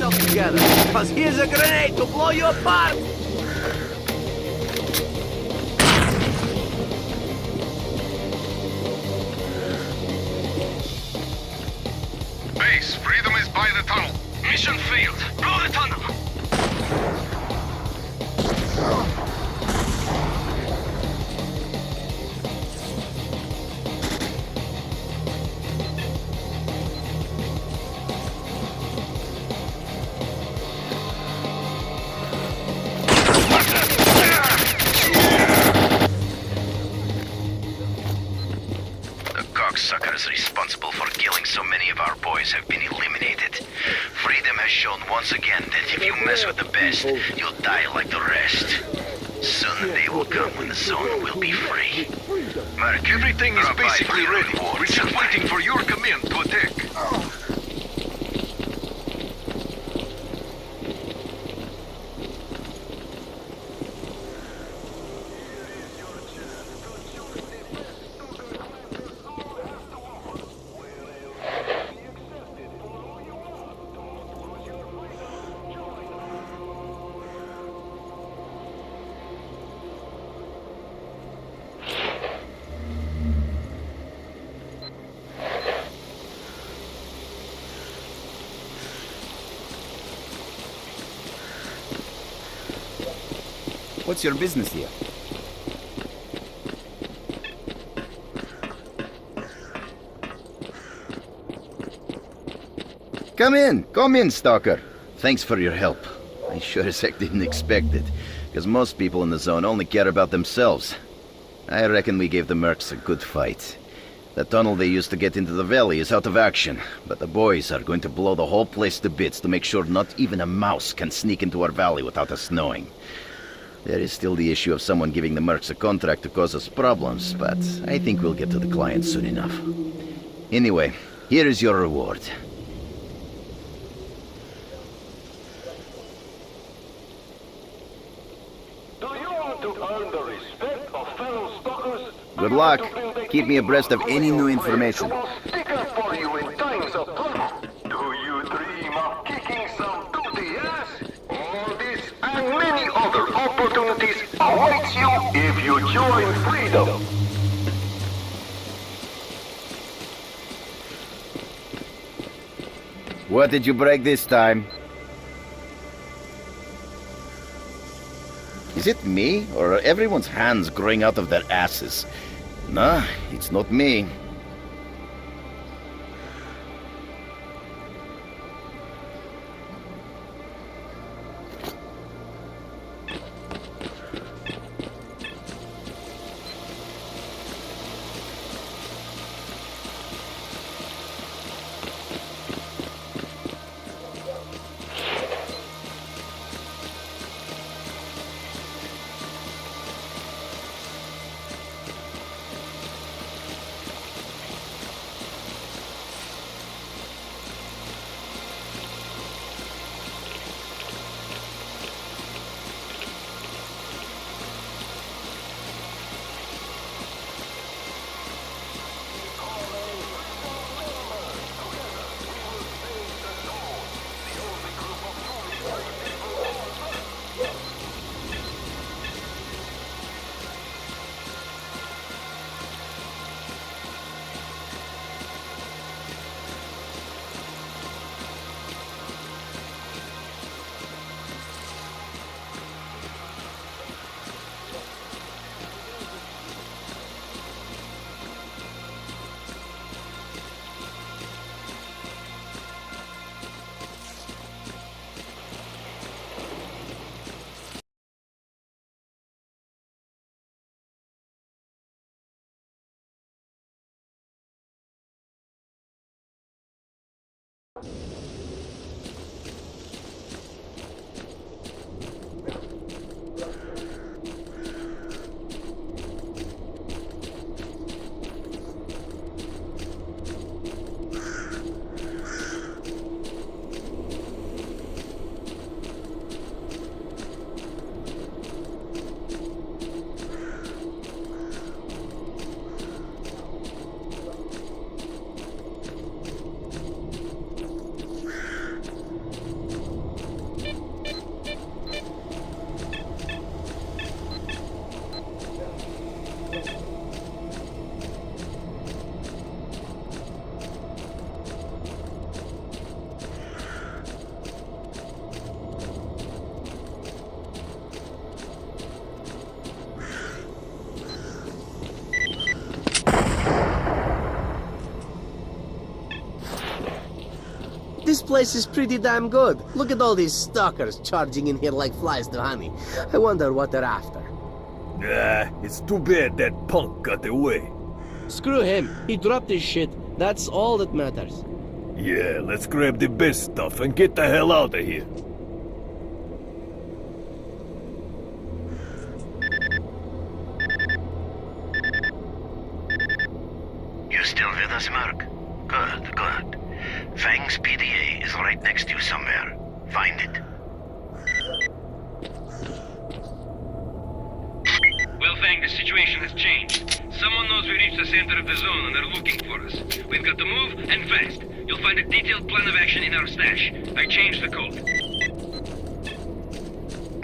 yourself together, because here's a grenade to blow you apart! Base, freedom is by the tunnel. Mission failed. Blow the tunnel. Sucker is responsible for killing so many of our boys have been eliminated. Freedom has shown once again that if you mess with the best, you'll die like the rest. Soon the day will come when the zone will be free. Mark, everything is basically ready. We're just waiting for your command to attack. What's your business here? Come in, Stalker. Thanks for your help. I sure as heck didn't expect it, because most people in the zone only care about themselves. I reckon we gave the mercs a good fight. The tunnel they used to get into the valley is out of action, but the boys are going to blow the whole place to bits to make sure not even a mouse can sneak into our valley without us knowing. There is still the issue of someone giving the mercs a contract to cause us problems, but I think we'll get to the client soon enough. Anyway, here is your reward. Do you want to earn the respect of fellow stalkers? Good luck. Keep me abreast of any new information. Stick up for you in times of trouble. Do you dream of kicking some booty ass? All this and many other opportunities awaits you if you join Freedom. What did you break this time? Is it me, or are everyone's hands growing out of their asses? Nah, it's not me. place is pretty damn good. Look at all these stalkers charging in here like flies to honey. I wonder what they're after. It's too bad that punk got away. Screw him. He dropped his shit. That's all that matters. Yeah, let's grab the best stuff and get the hell out of here. You still with us, Merc? Good, good. Fang's PDA is right next to you somewhere. Find it. Well, Fang, the situation has changed. Someone knows we reached the center of the zone and they're looking for us. We've got to move, and fast. You'll find a detailed plan of action in our stash. I changed the code.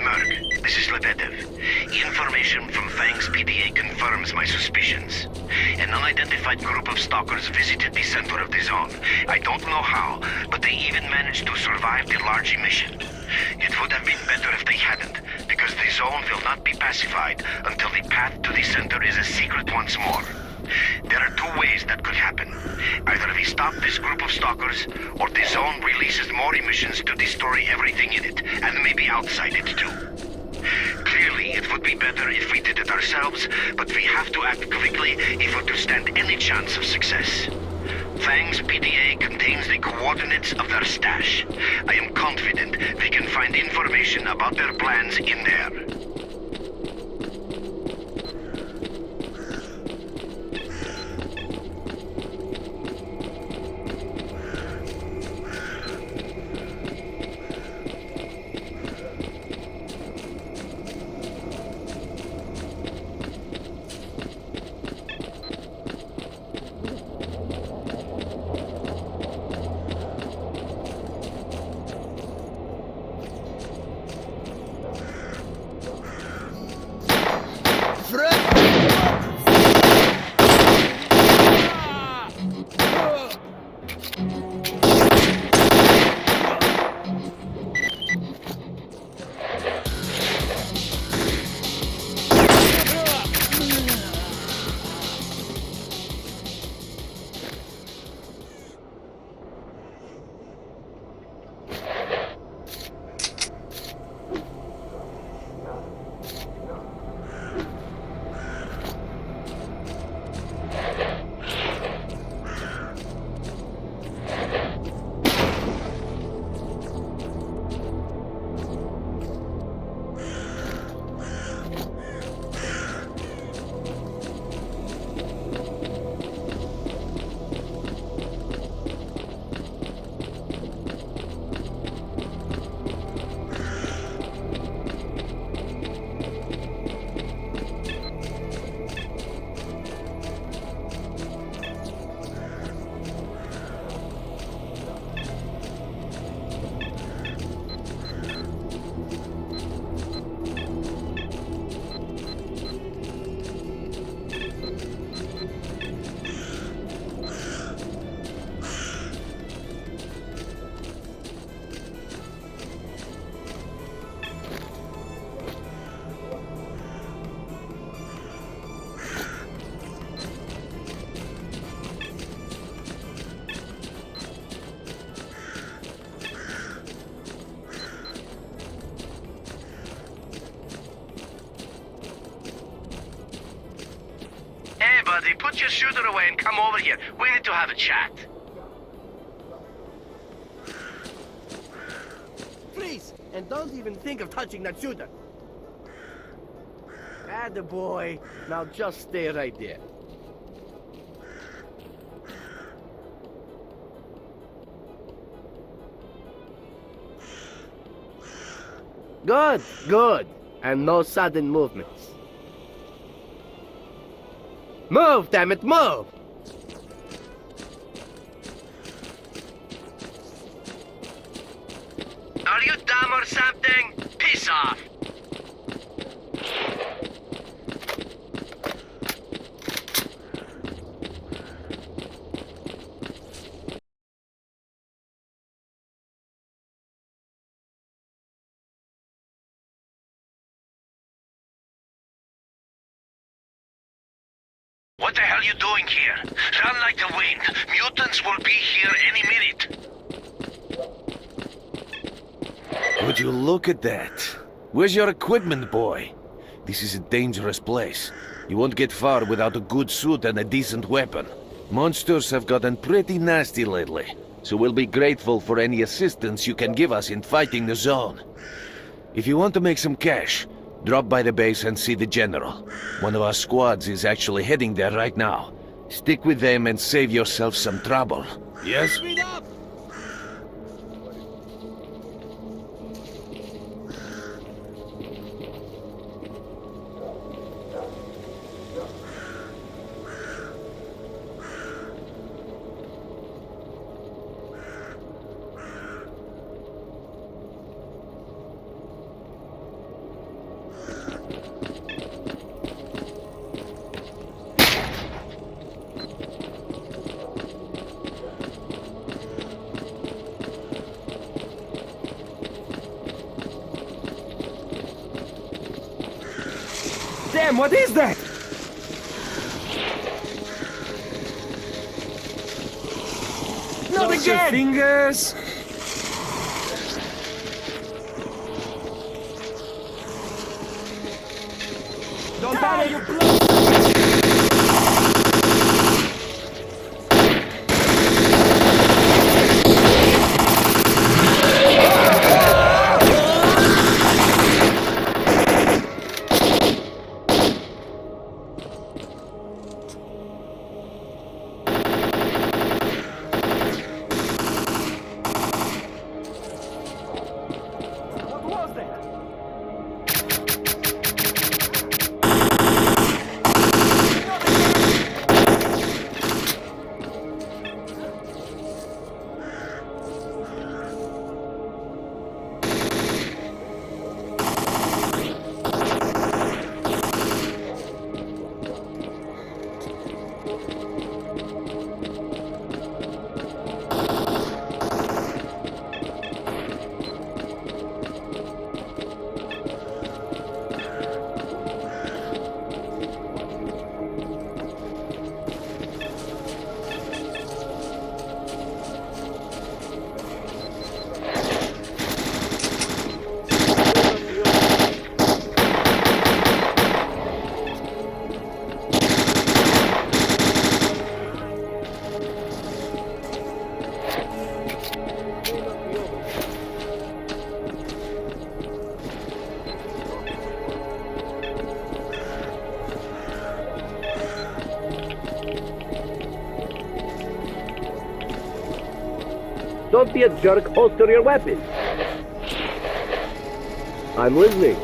Merc, this is Lebedev. Information from Fang's PDA confirms my suspicions. An unidentified group of stalkers visited the center of the zone. I don't know how, but they even managed to survive the large emission. It would have been better if they hadn't, because the zone will not be pacified until the path to the center is a secret once more. There are two ways that could happen. Either we stop this group of stalkers, or the zone releases more emissions to destroy everything in it, and maybe outside it too. Clearly, it would be better if we did it ourselves, but we have to act quickly if we're to stand any chance of success. Fang's PDA contains the coordinates of their stash. I am confident we can find information about their plans in there. Hey, buddy, put your shooter away and come over here. We need to have a chat. Please, and don't even think of touching that shooter. Attaboy. Now just stay right there. Good, good. And no sudden movements. Move, damn it, move! Are you dumb or something? Piss off! What the hell are you doing here? Run like the wind. Mutants will be here any minute. Would you look at that? Where's your equipment, boy? This is a dangerous place. You won't get far without a good suit and a decent weapon. Monsters have gotten pretty nasty lately, so we'll be grateful for any assistance you can give us in fighting the zone. If you want to make some cash, drop by the base and see the general. One of our squads is actually heading there right now. Stick with them and save yourself some trouble. Yes? Damn, what is that? Not Cross again! your Fingers! Don't die, you Don't be a jerk, holster your weapon. I'm listening.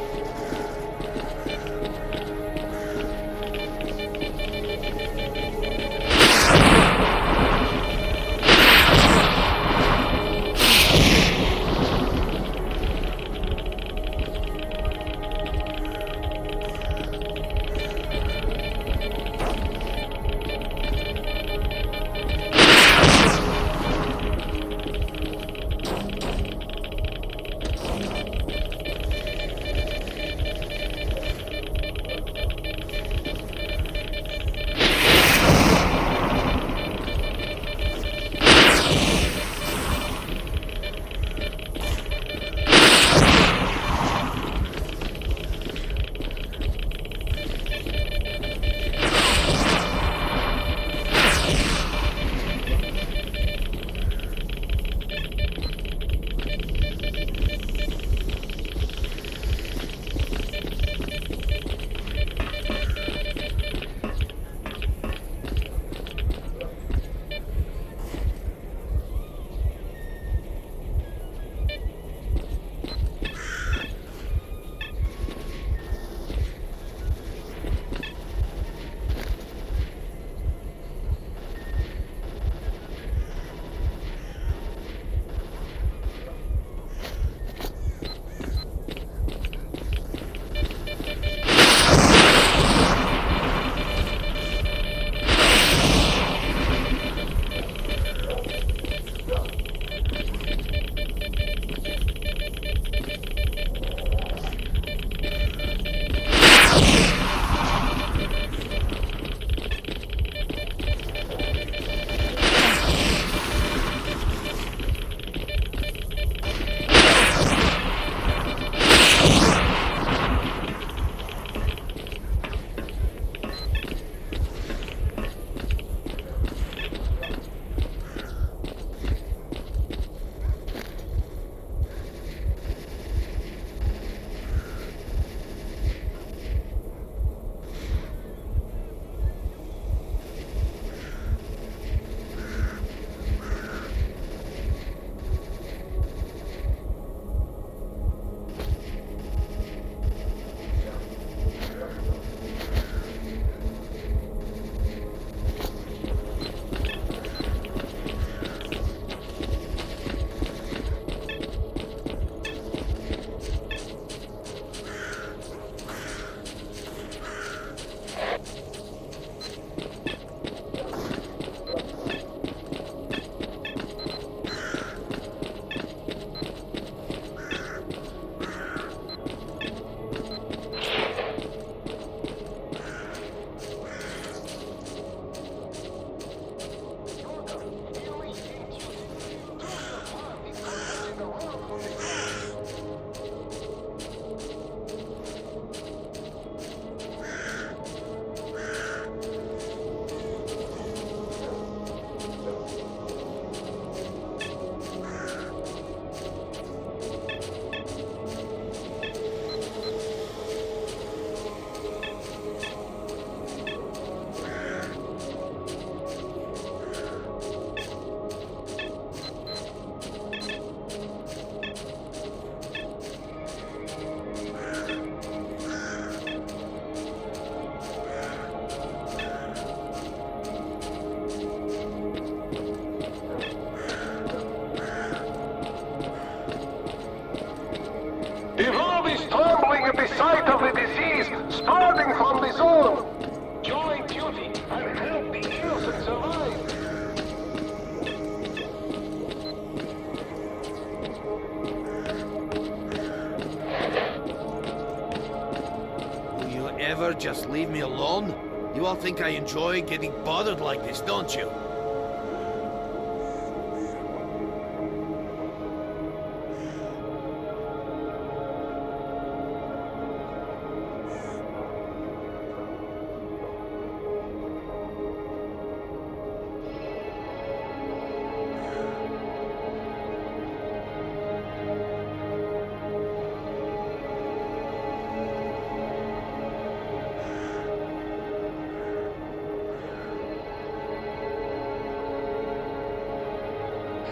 ever just leave me alone? You all think I enjoy getting bothered like this, don't you?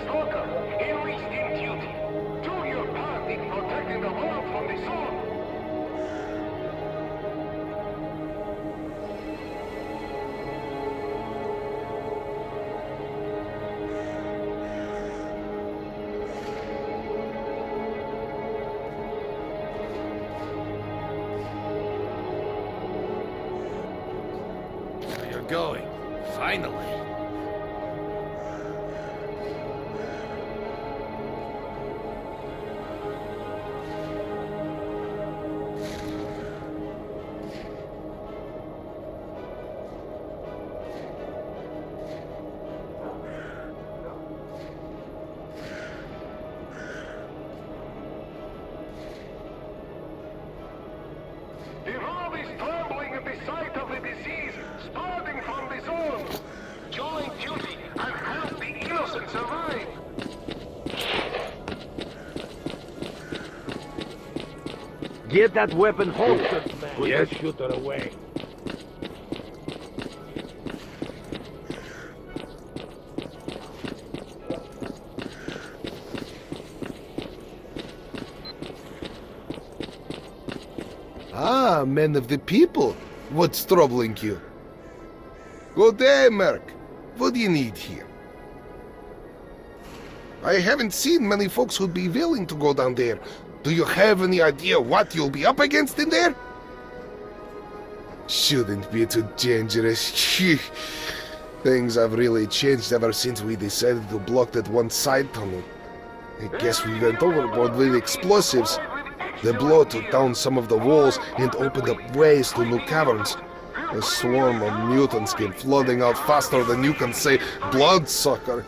Stalker, enlist in duty. Do your part in protecting the world from the zone. Where you're going? Finally. The world is trembling at the sight of the disease spreading from the zone. Join duty and help the innocent survive. Get that weapon holstered, man. Yes, shoot her away. Ah, men of the people. What's troubling you? Good day, Merc. What do you need here? I haven't seen many folks who'd be willing to go down there. Do you have any idea what you'll be up against in there? Shouldn't be too dangerous. Things have really changed ever since we decided to block that one side tunnel. I guess we went overboard with explosives. The blow took down some of the walls and opened up ways to new caverns. A swarm of mutants came flooding out faster than you can say bloodsucker.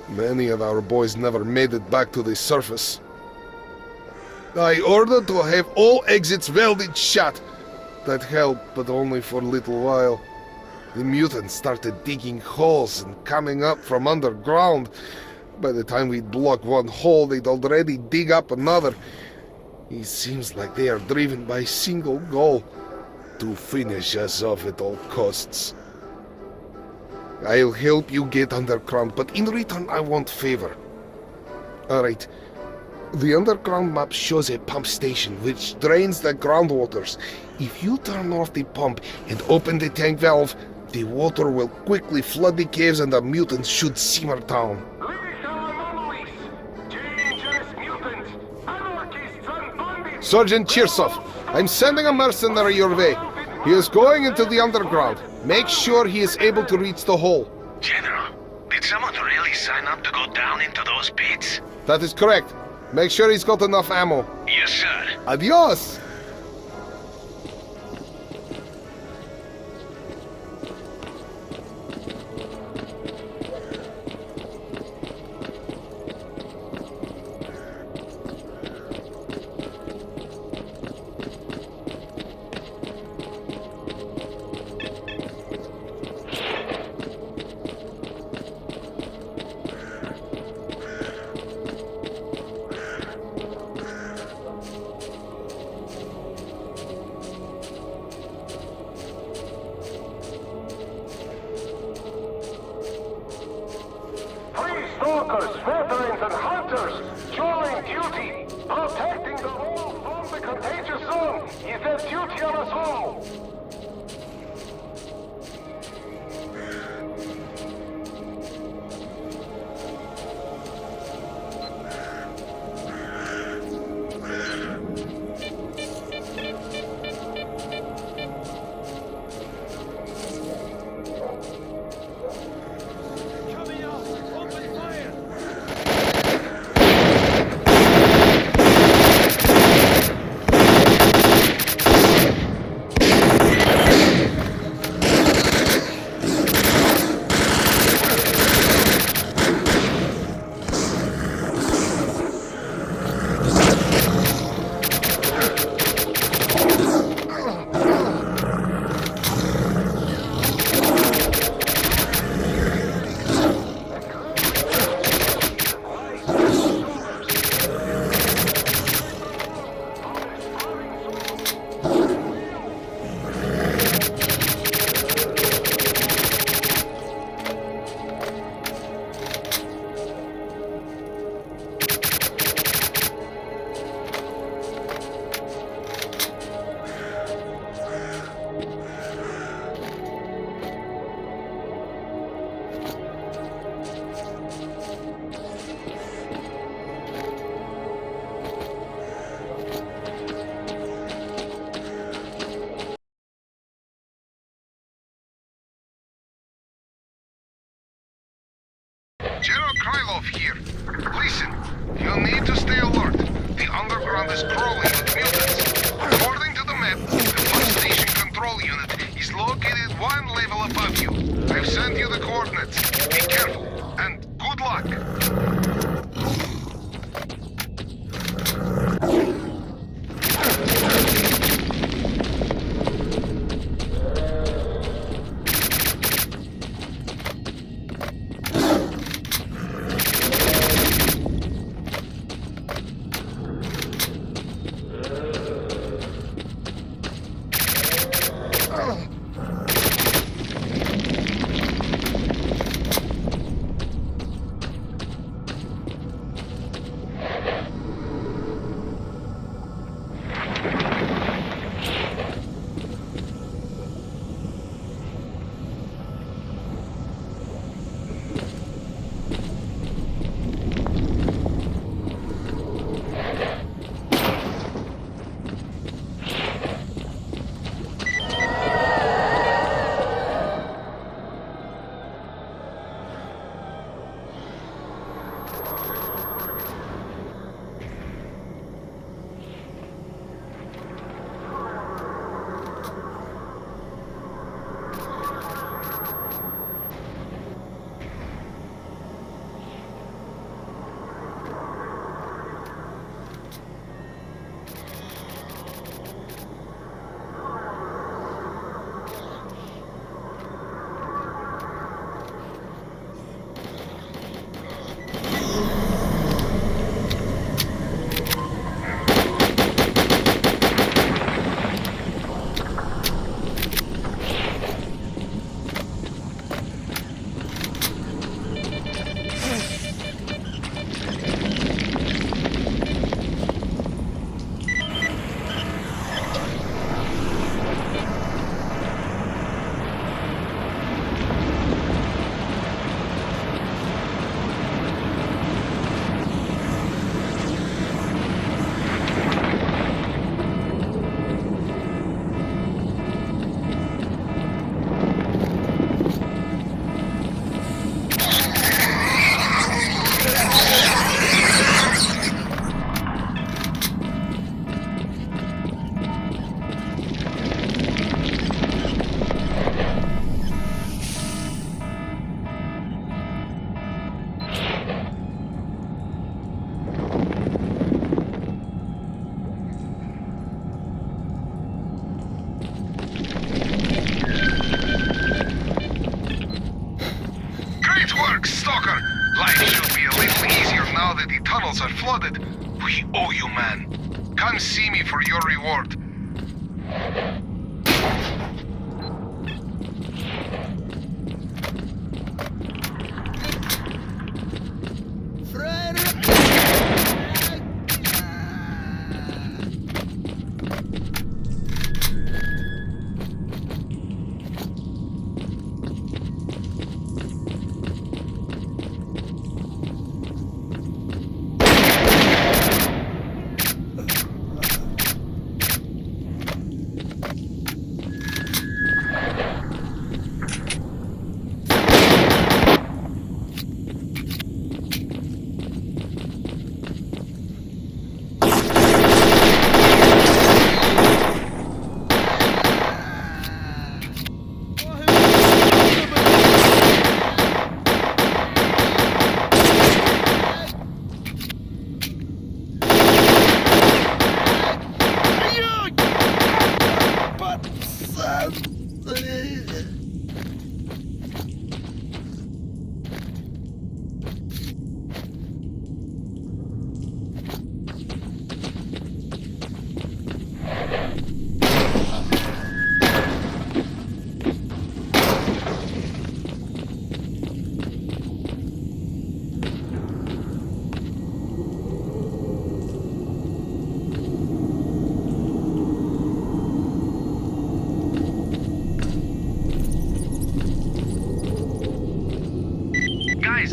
Many of our boys never made it back to the surface. I ordered to have all exits welded shut. That helped, but only for a little while. The mutants started digging holes and coming up from underground. By the time we'd block one hole, they'd already dig up another. It seems like they are driven by a single goal: to finish us off at all costs. I'll help you get underground, but in return I want favor. Alright. The underground map shows a pump station which drains the groundwaters. If you turn off the pump and open the tank valve, the water will quickly flood the caves and the mutants should simmer down. Anomalies, dangerous mutants, anarchists and bandits. Sergeant Chirsov, I'm sending a mercenary your way. He is going into the underground. Make sure he is able to reach the hole. General, did someone really sign up to go down into those pits? That is correct. Make sure he's got enough ammo. Yes, sir. Adios! Stalkers, veterans, and hunters, join duty. Protecting the world from the contagious zone is a duty of us all. Strelok here. Listen, you need to stay alert. The underground is crawling with mutants. According to the map, the first station control unit is located one level above you. I've sent you the coordinates. Be careful, and good luck. Stalker! Life should be a little easier now that the tunnels are flooded. We owe you, man. Come see me for your reward.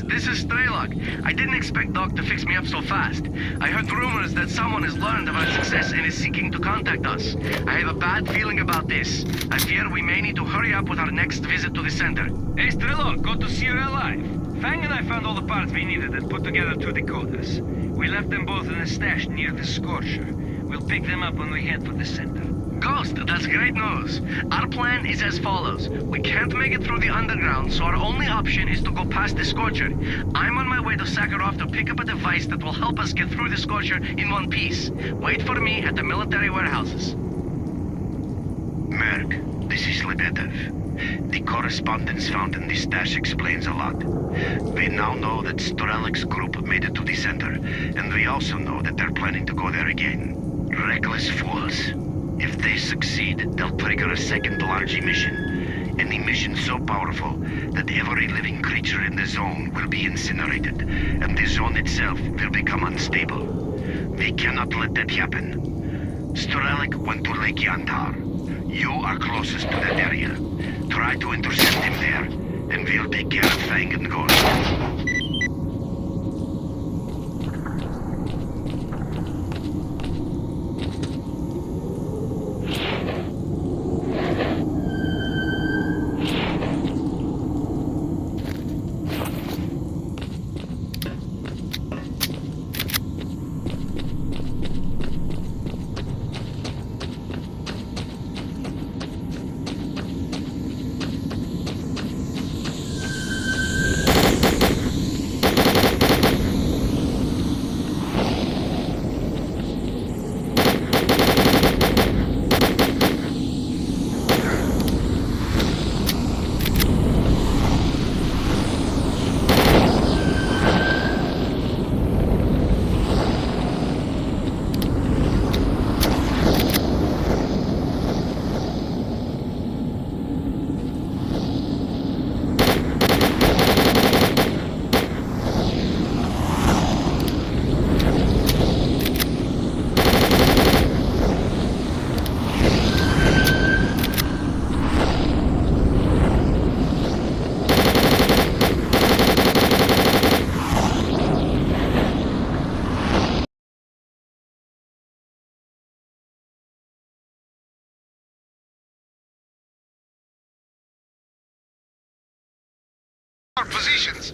This is Strelok. I didn't expect Doc to fix me up so fast. I heard rumors that someone has learned of our success and is seeking to contact us. I have a bad feeling about this. I fear we may need to hurry up with our next visit to the center. Hey, Strelok, good to see you alive. Fang and I found all the parts we needed and put together 2 decoders. We left them both in a stash near the Scorcher. We'll pick them up when we head for the center. Ghost, that's great news. Our plan is as follows. We can't make it through the underground, so our only option is to go past the Scorcher. I'm on my way to Sakharov to pick up a device that will help us get through the Scorcher in one piece. Wait for me at the military warehouses. Merc, this is Lebedev. The correspondence found in the stash explains a lot. We now know that Strelok's group made it to the center, and we also know that they're planning to go there again. Reckless fools. If they succeed, they'll trigger a second large emission. An emission so powerful that every living creature in the zone will be incinerated, and the zone itself will become unstable. We cannot let that happen. Strelok went to Lake Yantar. You are closest to that area. Try to intercept him there, and we'll take care of Fang and Ghost. Positions.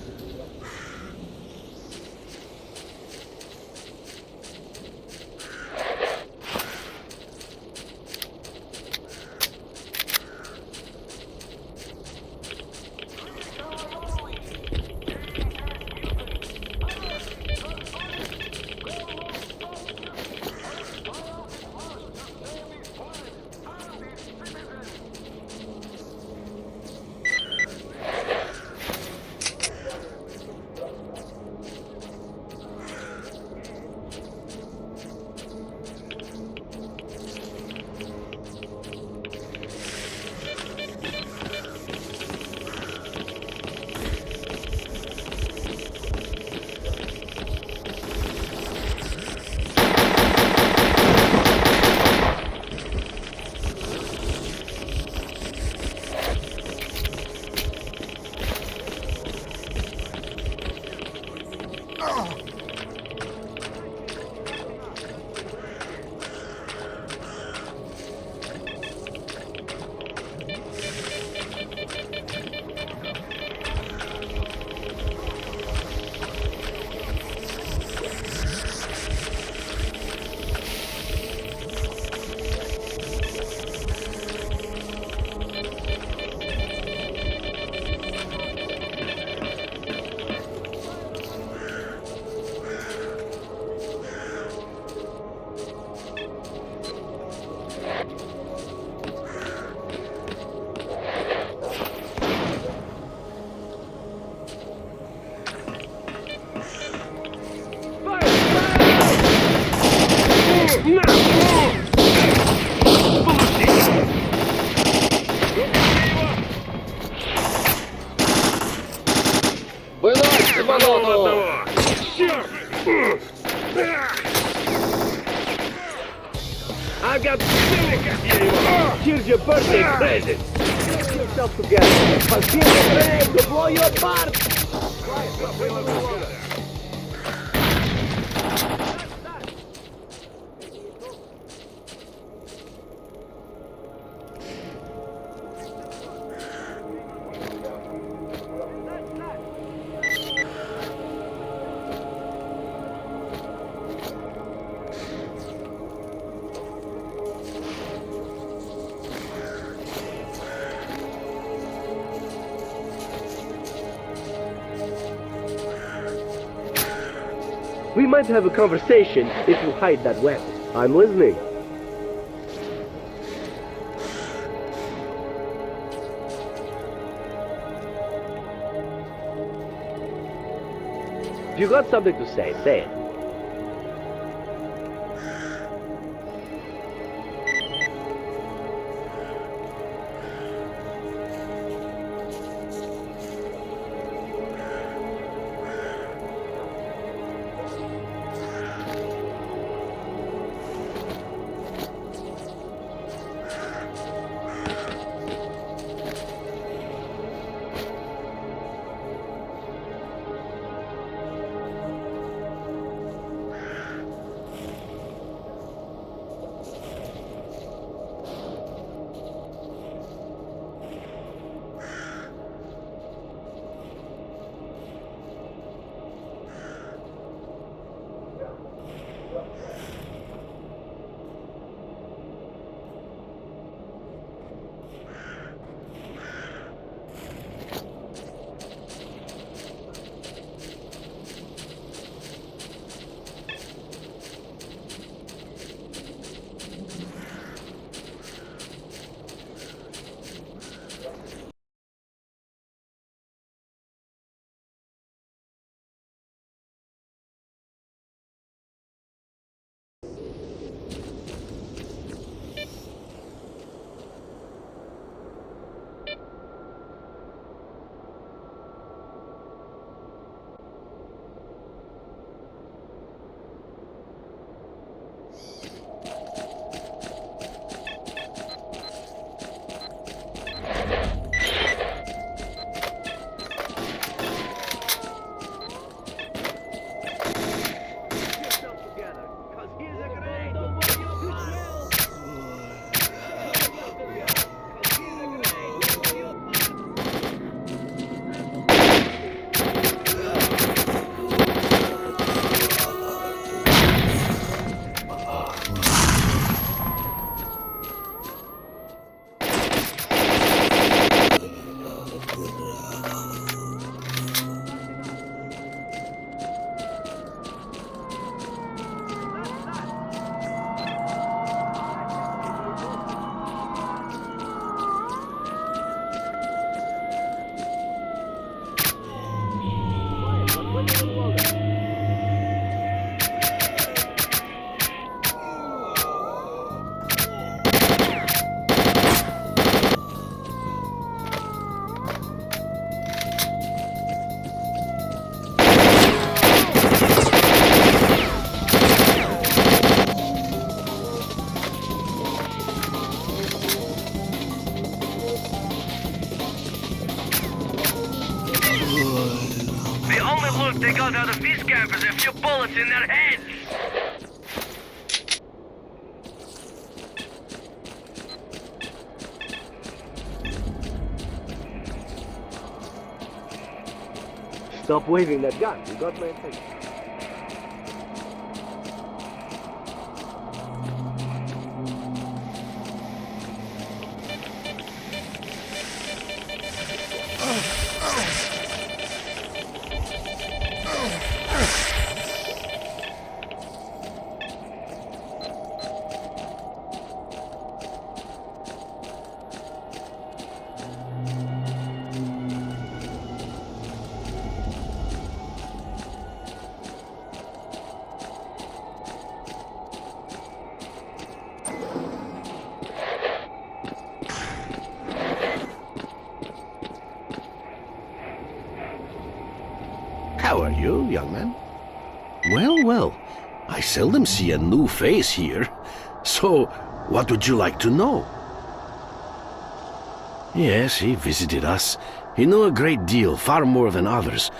I've got here's your birthday present. Get yourself together. I'll feel the grenade to blow you apart. We might have a conversation if you hide that weapon. I'm listening. If you got something to say it. They got out of these campers a few bullets in their heads! Stop waving that gun. You got my attention. How are you, young man? Well, well, I seldom see a new face here. So, what would you like to know? Yes, he visited us. He knew a great deal, far more than others.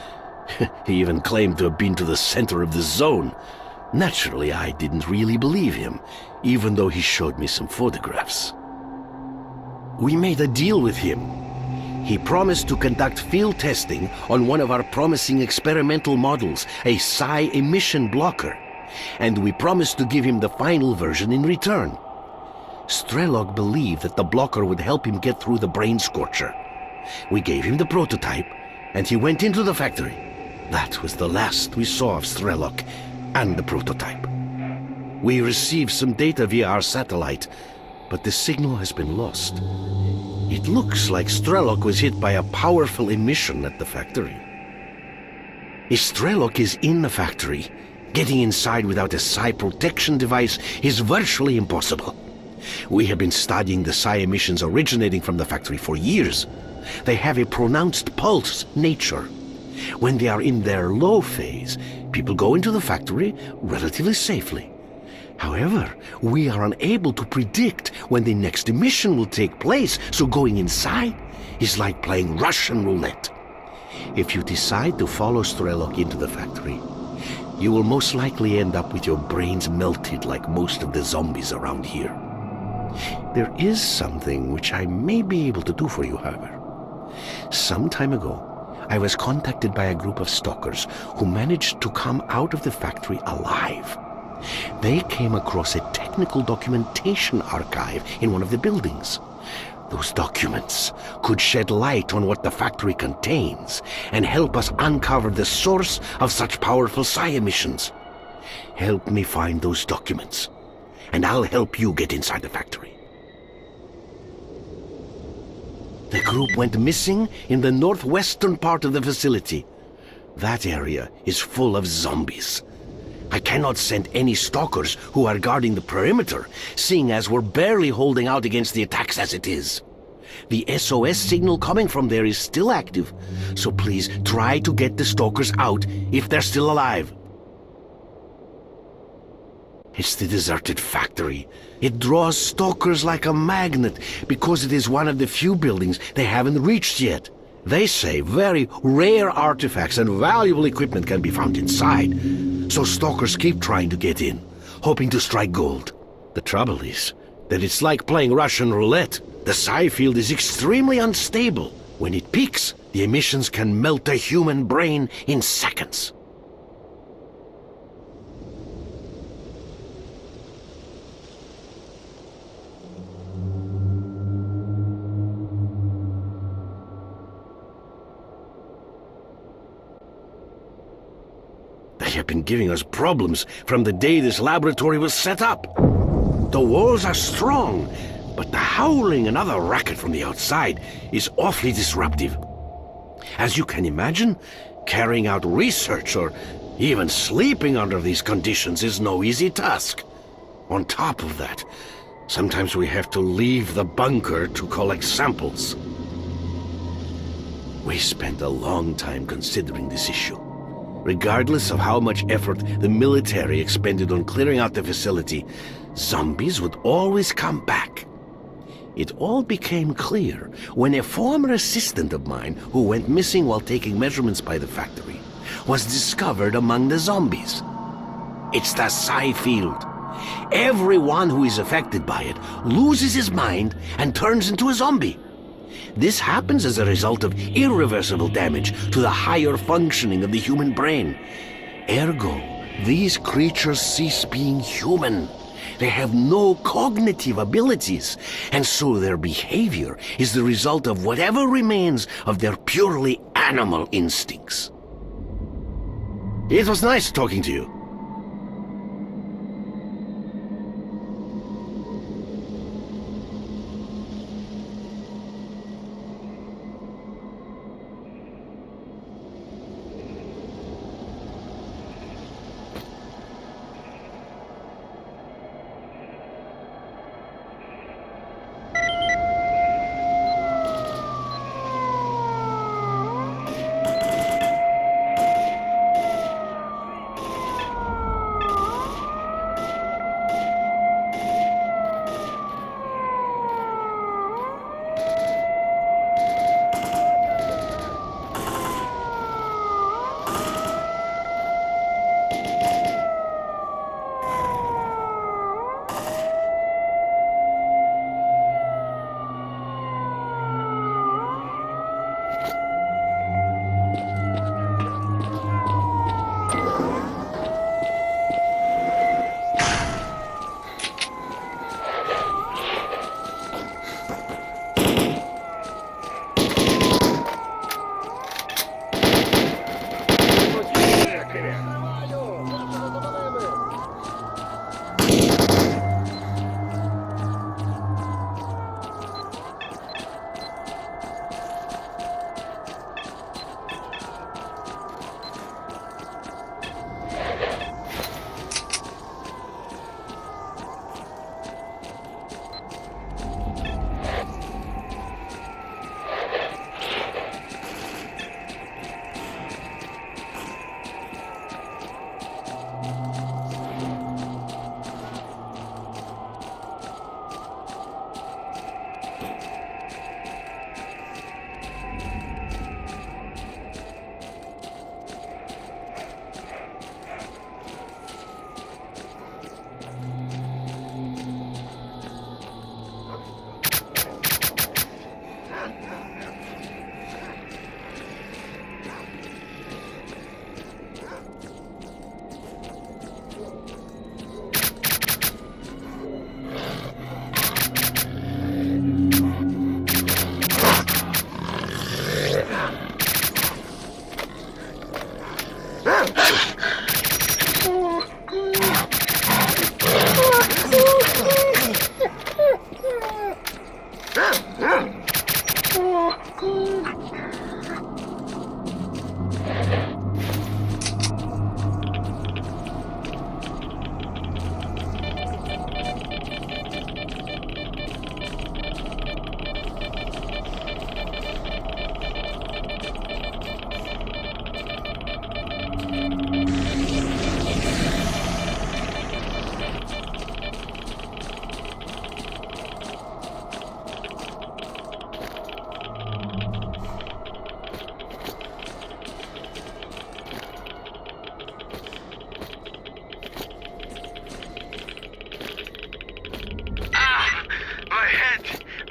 He even claimed to have been to the center of the zone. Naturally, I didn't really believe him, even though he showed me some photographs. We made a deal with him. He promised to conduct field testing on one of our promising experimental models, a psi emission blocker. And we promised to give him the final version in return. Strelok believed that the blocker would help him get through the brain scorcher. We gave him the prototype, and he went into the factory. That was the last we saw of Strelok. and the prototype. We received some data via our satellite, but the signal has been lost. It looks like Strelok was hit by a powerful emission at the factory. If Strelok is in the factory, getting inside without a psi protection device is virtually impossible. We have been studying the psi emissions originating from the factory for years. They have a pronounced pulse nature. When they are in their low phase, people go into the factory relatively safely. However, we are unable to predict when the next emission will take place, so going inside is like playing Russian roulette. If you decide to follow Strelok into the factory, you will most likely end up with your brains melted like most of the zombies around here. There is something which I may be able to do for you, however. Some time ago, I was contacted by a group of stalkers who managed to come out of the factory alive. They came across a technical documentation archive in one of the buildings. Those documents could shed light on what the factory contains and help us uncover the source of such powerful psi emissions. Help me find those documents, and I'll help you get inside the factory. The group went missing in the northwestern part of the facility. That area is full of zombies. I cannot send any stalkers who are guarding the perimeter, seeing as we're barely holding out against the attacks as it is. The SOS signal coming from there is still active, so please try to get the stalkers out if they're still alive. It's the deserted factory. It draws stalkers like a magnet because it is one of the few buildings they haven't reached yet. They say very rare artifacts and valuable equipment can be found inside, so stalkers keep trying to get in, hoping to strike gold. The trouble is that it's like playing Russian roulette. The psi field is extremely unstable. When it peaks, the emissions can melt a human brain in seconds. They have been giving us problems from the day this laboratory was set up. The walls are strong, but the howling and other racket from the outside is awfully disruptive. As you can imagine, carrying out research or even sleeping under these conditions is no easy task. On top of that, sometimes we have to leave the bunker to collect samples. We spent a long time considering this issue. Regardless of how much effort the military expended on clearing out the facility, zombies would always come back. It all became clear when a former assistant of mine who went missing while taking measurements by the factory was discovered among the zombies. It's the psi field. Everyone who is affected by it loses his mind and turns into a zombie. This happens as a result of irreversible damage to the higher functioning of the human brain. Ergo, these creatures cease being human. They have no cognitive abilities, and so their behavior is the result of whatever remains of their purely animal instincts. It was nice talking to you.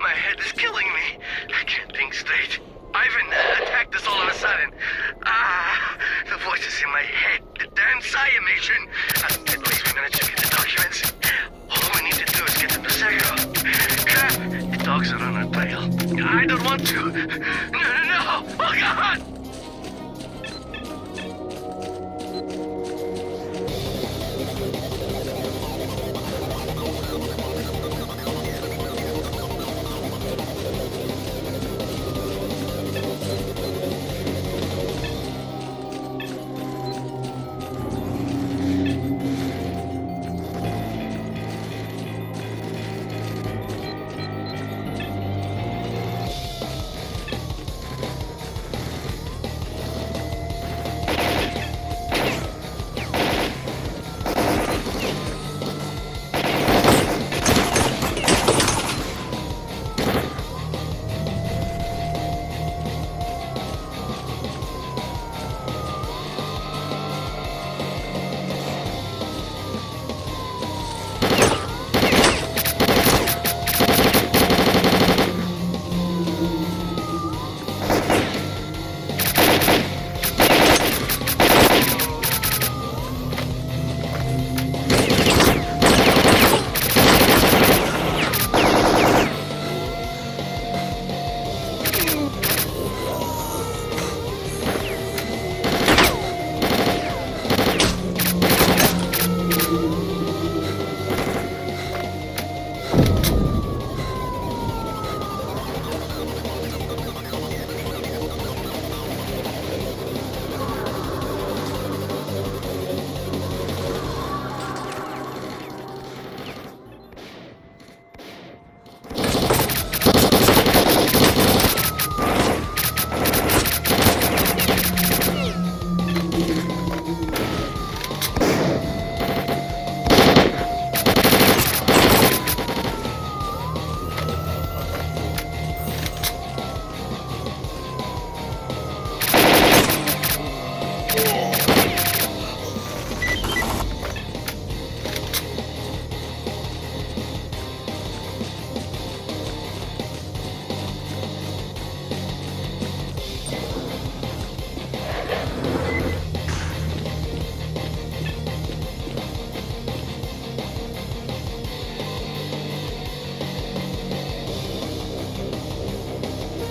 My head is killing me. I can't think straight. Ivan attacked us all of a sudden. The voices in my head. The damn psi emission. At least we managed to get the documents. All we need to do is get them to Sekiro. Crap! The dogs are on our trail. I don't want to. No! Oh, God!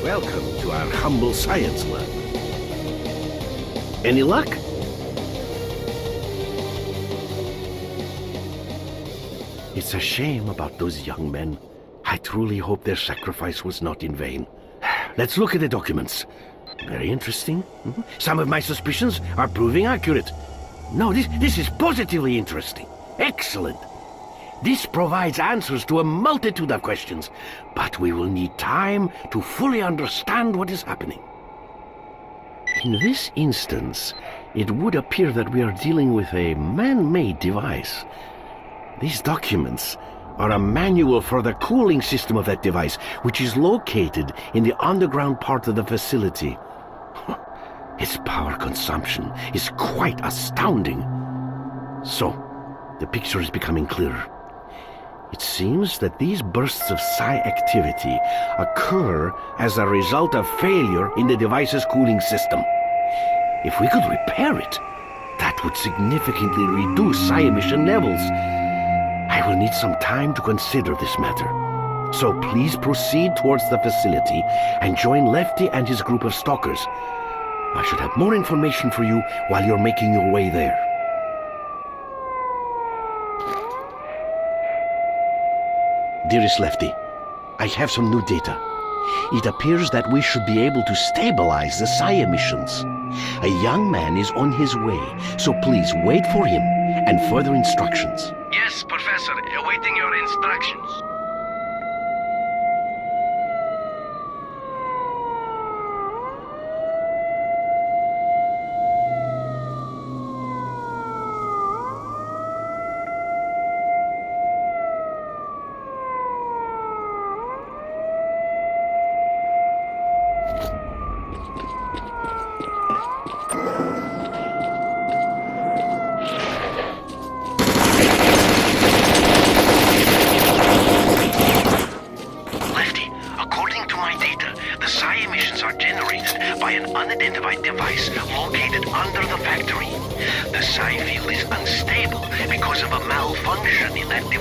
Welcome to our humble science lab. Any luck? It's a shame about those young men. I truly hope their sacrifice was not in vain. Let's look at the documents. Very interesting. Some of my suspicions are proving accurate. No, this is positively interesting. Excellent. This provides answers to a multitude of questions, but we will need time to fully understand what is happening. In this instance, it would appear that we are dealing with a man-made device. These documents are a manual for the cooling system of that device, which is located in the underground part of the facility. Its power consumption is quite astounding. So, the picture is becoming clearer. It seems that these bursts of psi activity occur as a result of failure in the device's cooling system. If we could repair it, that would significantly reduce psi emission levels. I will need some time to consider this matter. So please proceed towards the facility and join Lefty and his group of stalkers. I should have more information for you while you're making your way there. Dearest Lefty, I have some new data. It appears that we should be able to stabilize the psi emissions. A young man is on his way, so please wait for him and further instructions. Yes, Professor, awaiting your instructions.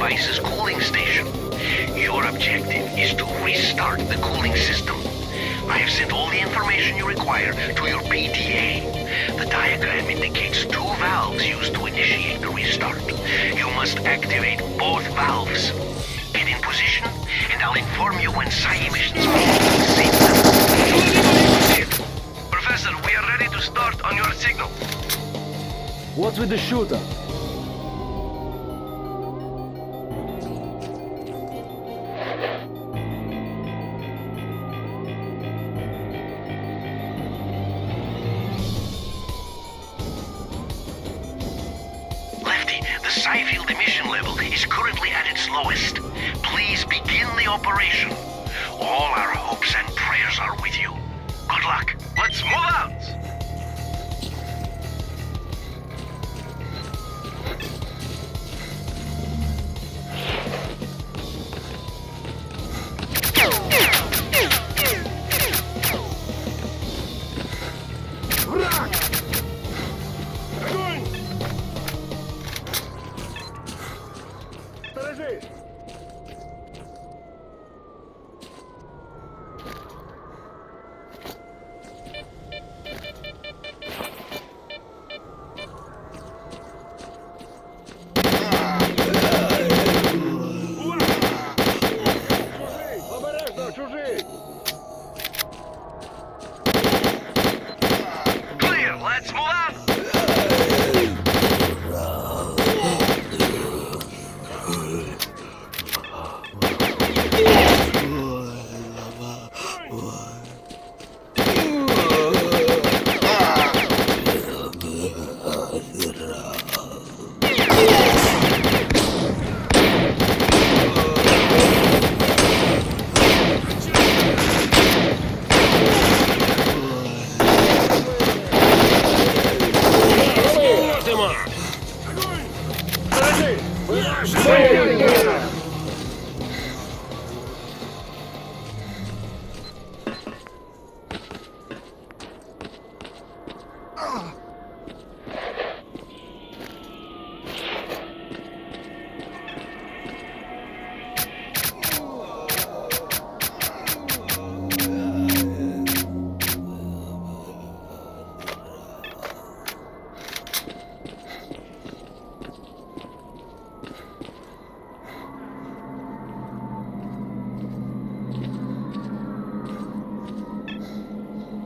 device's cooling station. Your objective is to restart the cooling system. I have sent all the information you require to your PDA. The diagram indicates 2 valves used to initiate the restart. You must activate both valves. Get in position, and I'll inform you when psi emissions begin. Professor, we are ready to start on your signal. What's with the shooter? The psi field emission level is currently at its lowest. Please begin the operation. All our hopes and prayers are with you. Good luck. Let's move out!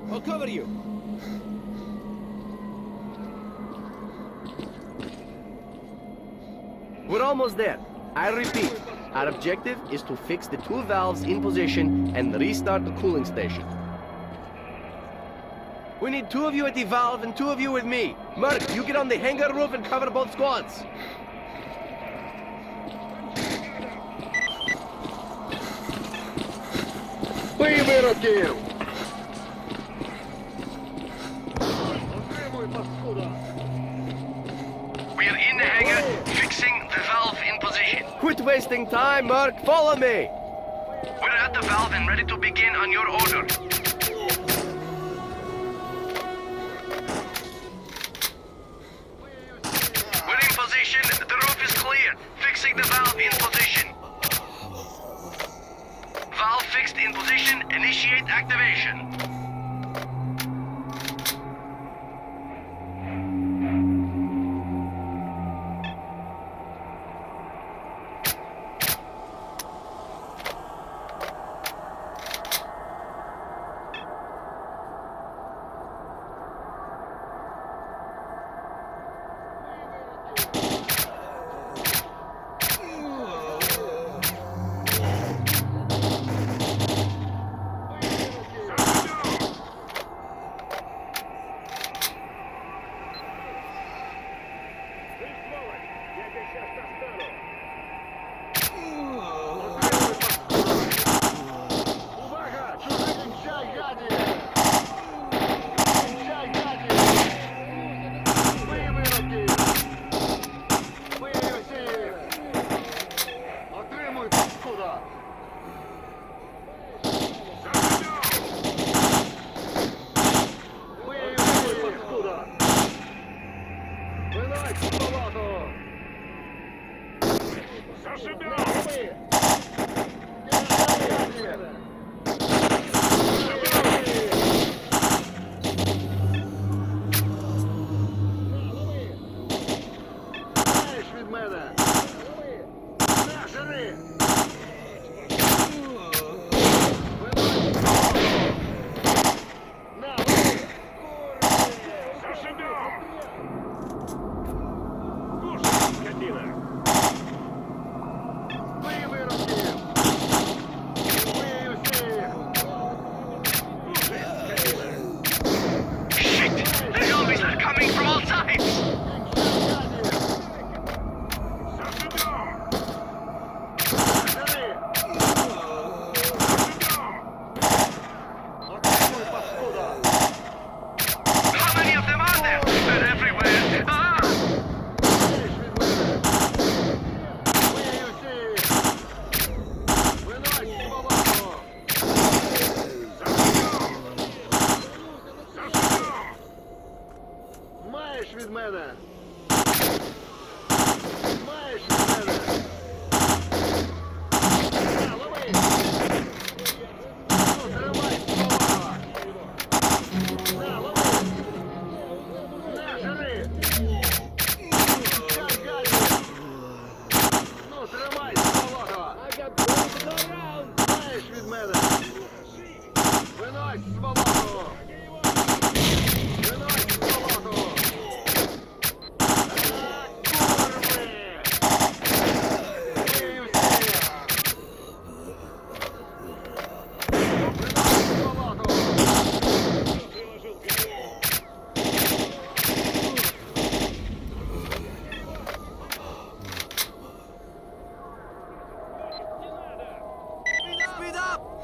I'll cover you. We're almost there. I repeat, our objective is to fix the 2 valves in position and restart the cooling station. We need 2 of you at the valve and 2 of you with me. Merc, you get on the hangar roof and cover both squads. We are in the hangar, fixing the valve in position. Quit wasting time, Merc. Follow me. We're at the valve and ready to begin on your order. We're in position. The roof is clear. Fixing the valve in position. Valve fixed in position. Initiate activation.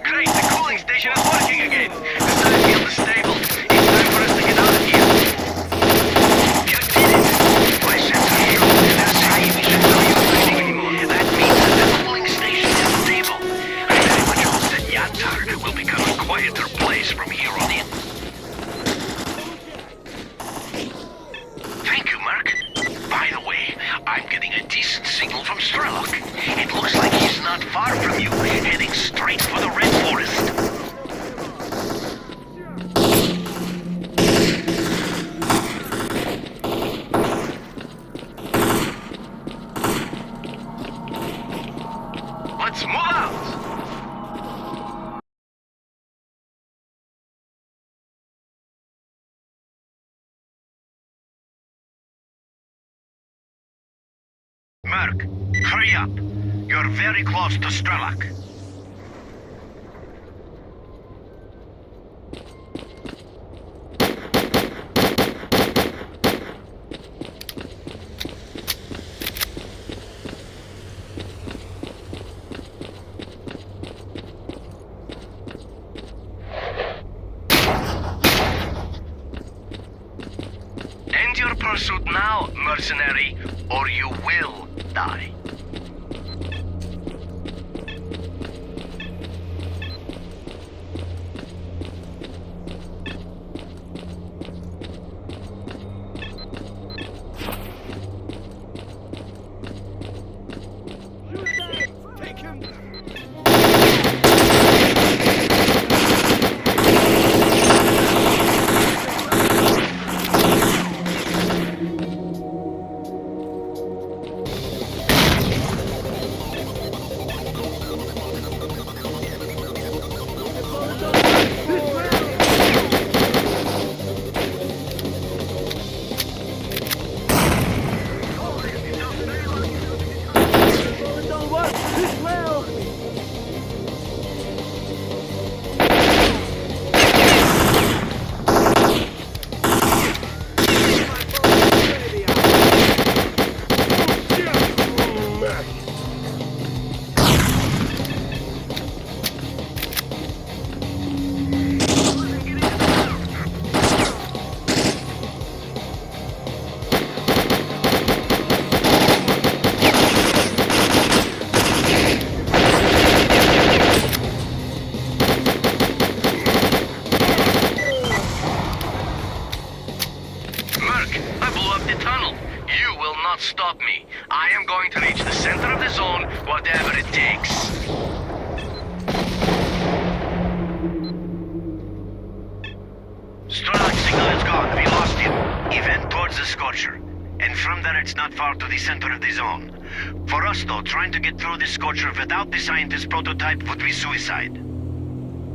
Great, the cooling station is working again. The time field is stable. It's time for us to get out of here. You did it! My sensors show that there's high emission value anymore. That means that the cooling station is stable. I very much hope that S.T.A.L.K.E.R will become a quieter place from here on in. Thank you, Merc. By the way, I'm getting a decent signal from Strelok. It looks like he's not far from you, heading straight for the Red Forest. Let's move out! Merc, hurry up. You're very close to Strelok. End your pursuit now, mercenary, or you will die. Stop me. I am going to reach the center of the zone, whatever it takes. Strelok signal is gone. We lost him. Event towards the Scorcher. And from there it's not far to the center of the zone. For us though, trying to get through the Scorcher without the scientist prototype would be suicide.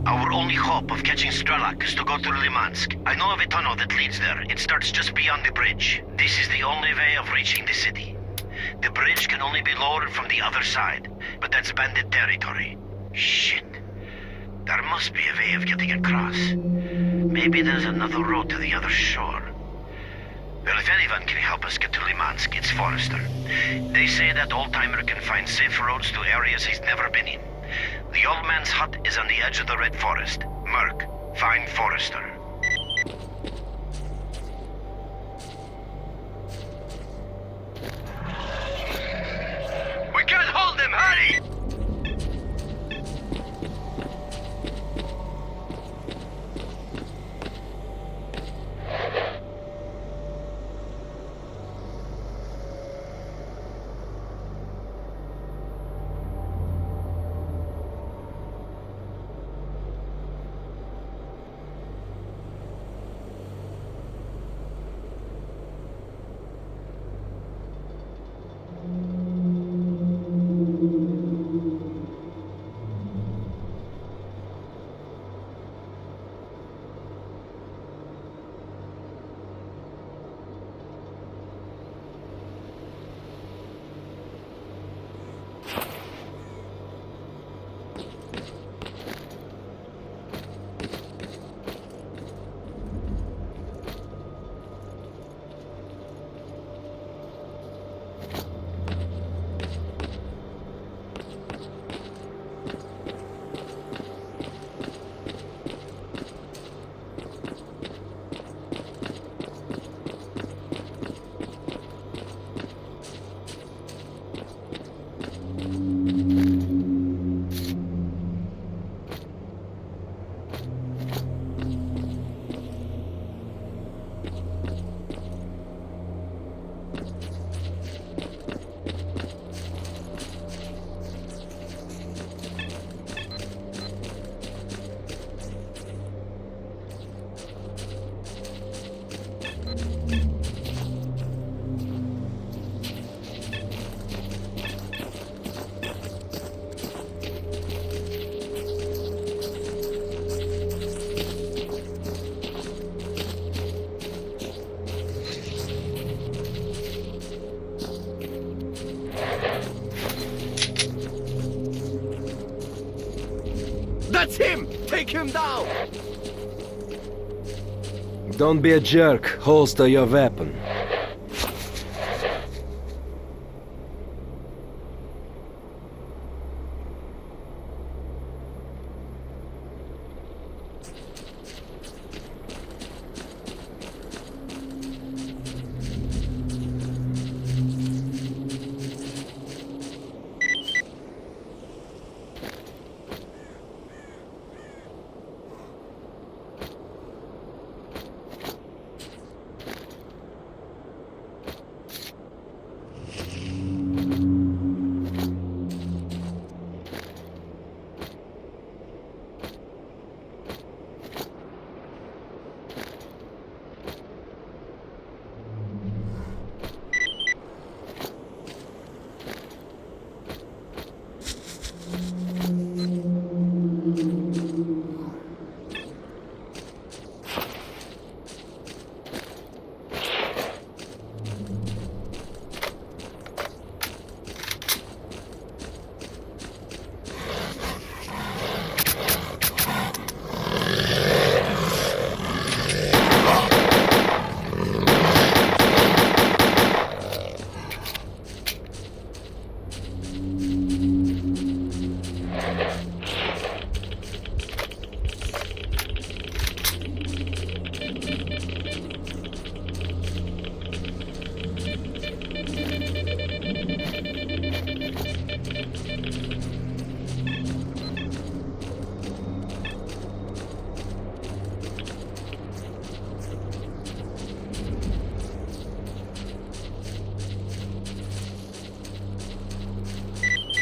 Our only hope of catching Strelok is to go through Limansk. I know of a tunnel that leads there. It starts just beyond the bridge. This is the only way of reaching the city. The bridge can only be lowered from the other side, but that's bandit territory. Shit. There must be a way of getting across. Maybe there's another road to the other shore. Well, if anyone can help us get to Limansk, it's Forrester. They say that old-timer can find safe roads to areas he's never been in. The old man's hut is on the edge of the Red Forest. Merc, find Forrester. We can't hold him! Hurry! That's him! Take him down! Don't be a jerk. Holster your weapon.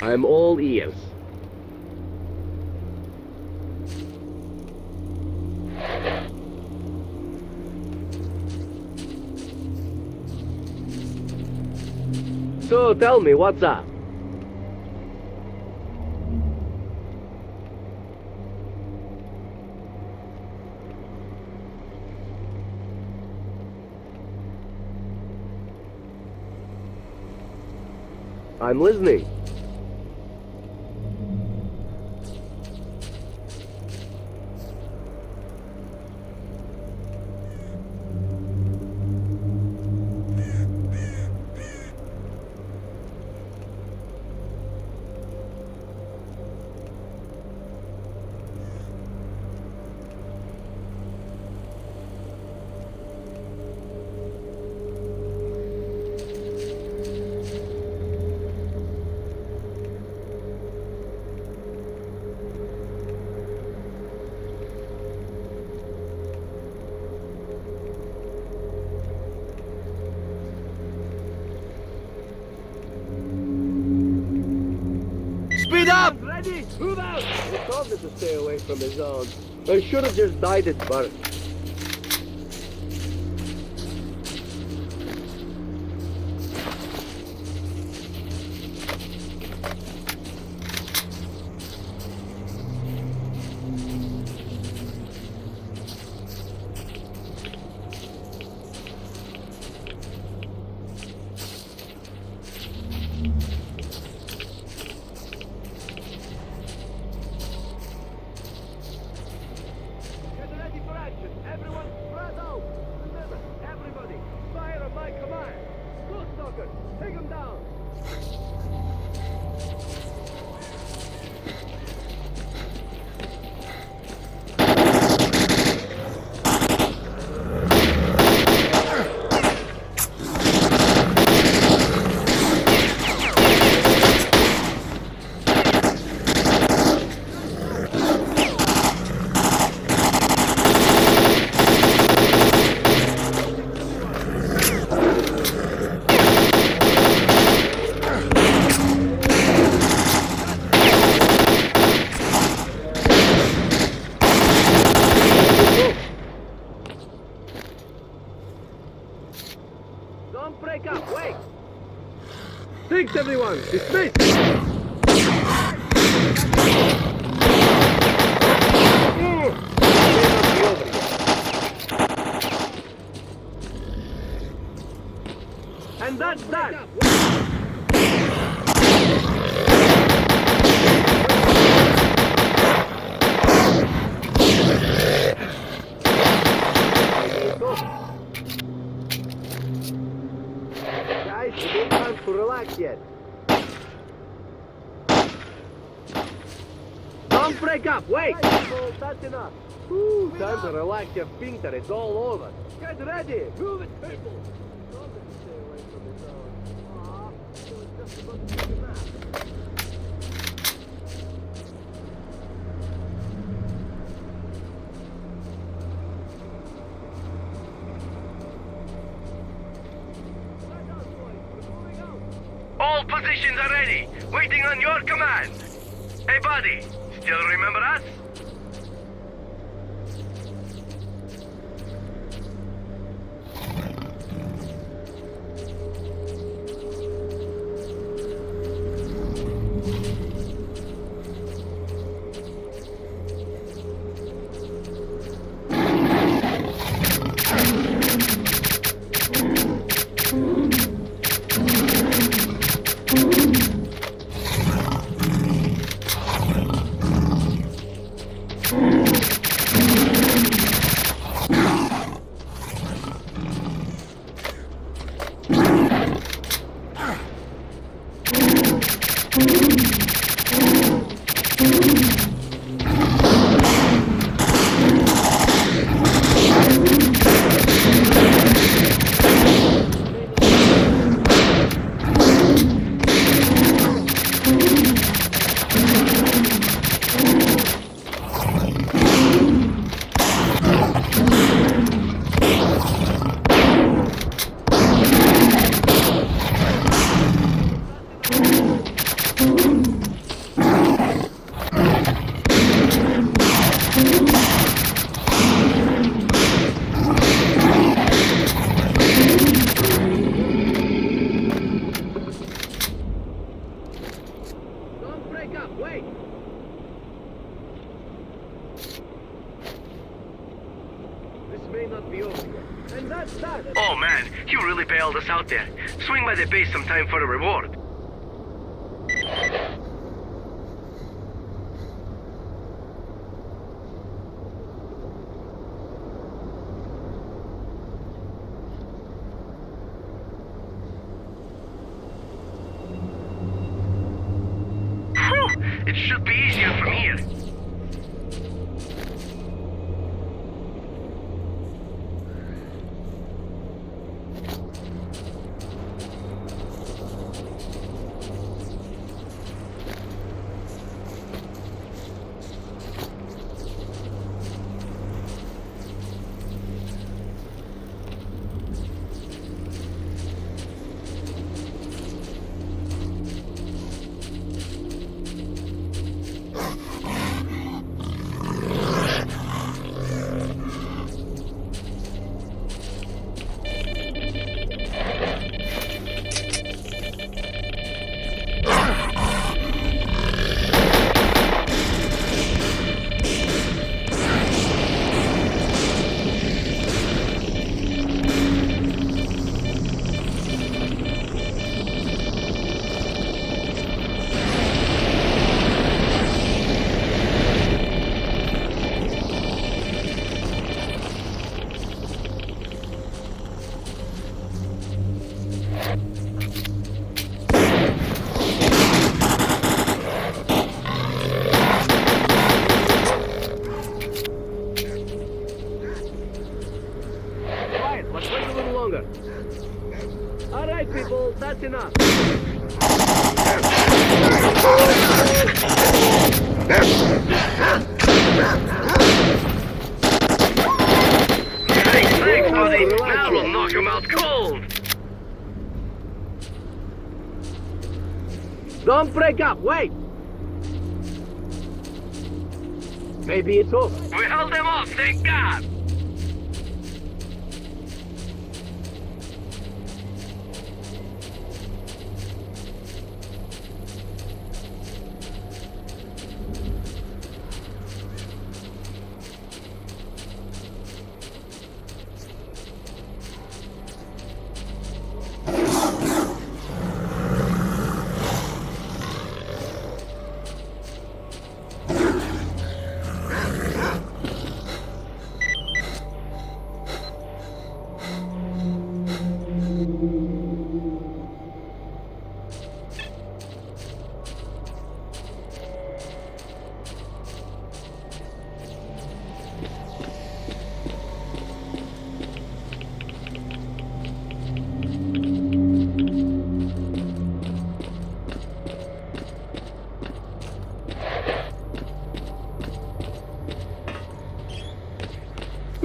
I'm all ears. So tell me, what's up? I'm listening. Speed up! Ready? Move out! He told me to stay away from his own. I should have just died at birth. Don't break up, wait! Thanks, everyone! Dismiss! And that's that! Don't break up, wait! People, that's enough. Ooh, time to relax your sphincter, it's all over. Get ready! Move it, people! Stay away from the zone. Aw, it was just about to take a nap. All positions are ready, waiting on your command. Hey, buddy, still remember us? Oh man, you really bailed us out there. Swing by the base sometime for a reward. Whew, it should be easier from here. Alright, people, that's enough. Thanks, buddy. Now we'll knock him out cold. Don't break up, wait! Maybe it's over. We held them off, thank God.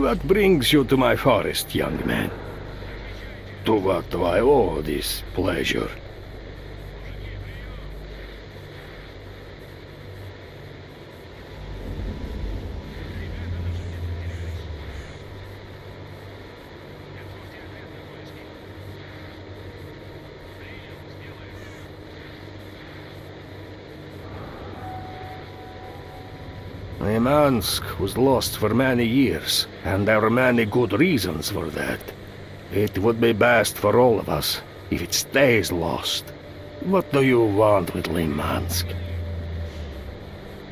What brings you to my forest, young man? To what do I owe this pleasure? Limansk was lost for many years, and there are many good reasons for that. It would be best for all of us if it stays lost. What do you want with Limansk?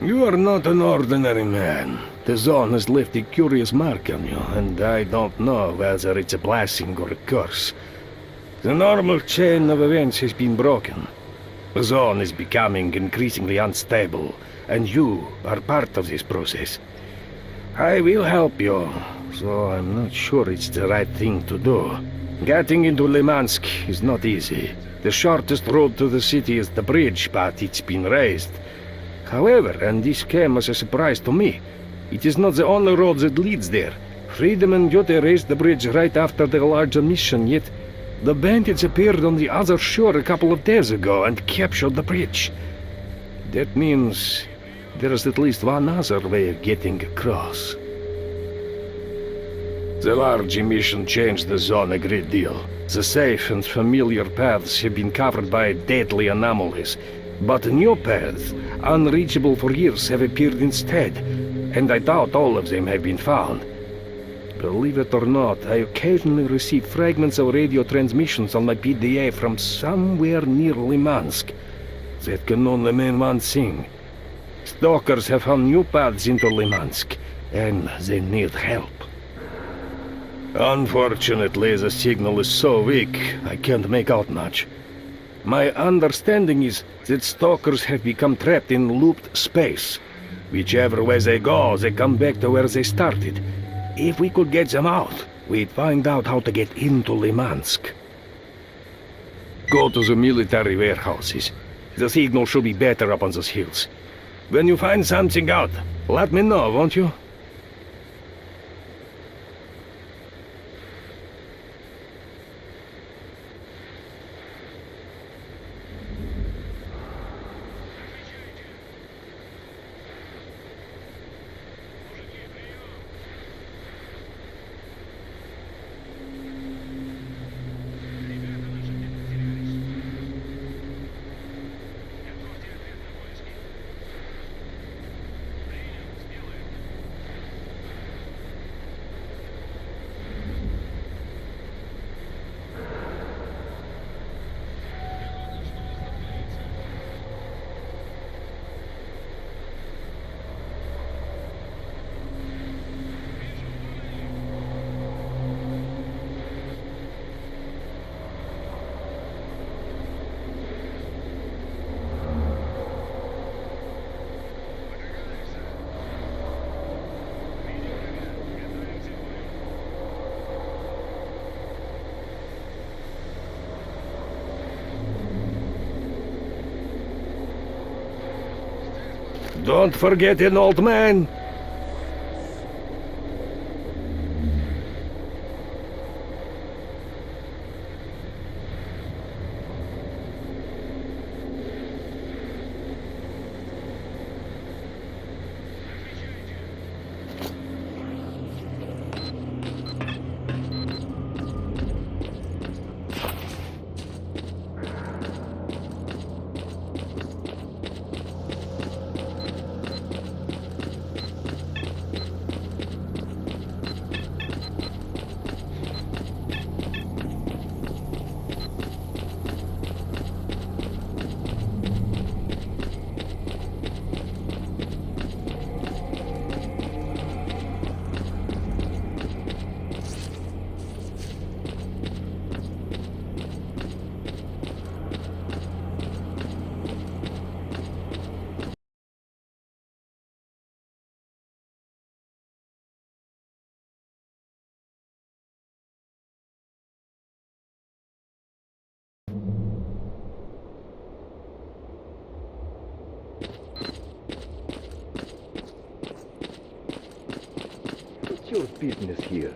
You are not an ordinary man. The zone has left a curious mark on you, and I don't know whether it's a blessing or a curse. The normal chain of events has been broken. The zone is becoming increasingly unstable, and you are part of this process. I will help you, so I'm not sure it's the right thing to do. Getting into Limansk is not easy. The shortest road to the city is the bridge, but it's been raised. However, and this came as a surprise to me, it is not the only road that leads there. Freedom and Duty raised the bridge right after the larger mission, yet the bandits appeared on the other shore a couple of days ago and captured the bridge. That means there is at least one other way of getting across. The large emission changed the zone a great deal. The safe and familiar paths have been covered by deadly anomalies, but new paths, unreachable for years, have appeared instead, and I doubt all of them have been found. Believe it or not, I occasionally receive fragments of radio transmissions on my PDA from somewhere near Limansk. That can only mean one thing. Stalkers have found new paths into Limansk, and they need help. Unfortunately, the signal is so weak, I can't make out much. My understanding is that stalkers have become trapped in looped space. Whichever way they go, they come back to where they started. If we could get them out, we'd find out how to get into Limansk. Go to the military warehouses. The signal should be better up on those hills. When you find something out, let me know, won't you? Don't forget an old man. What's your business here?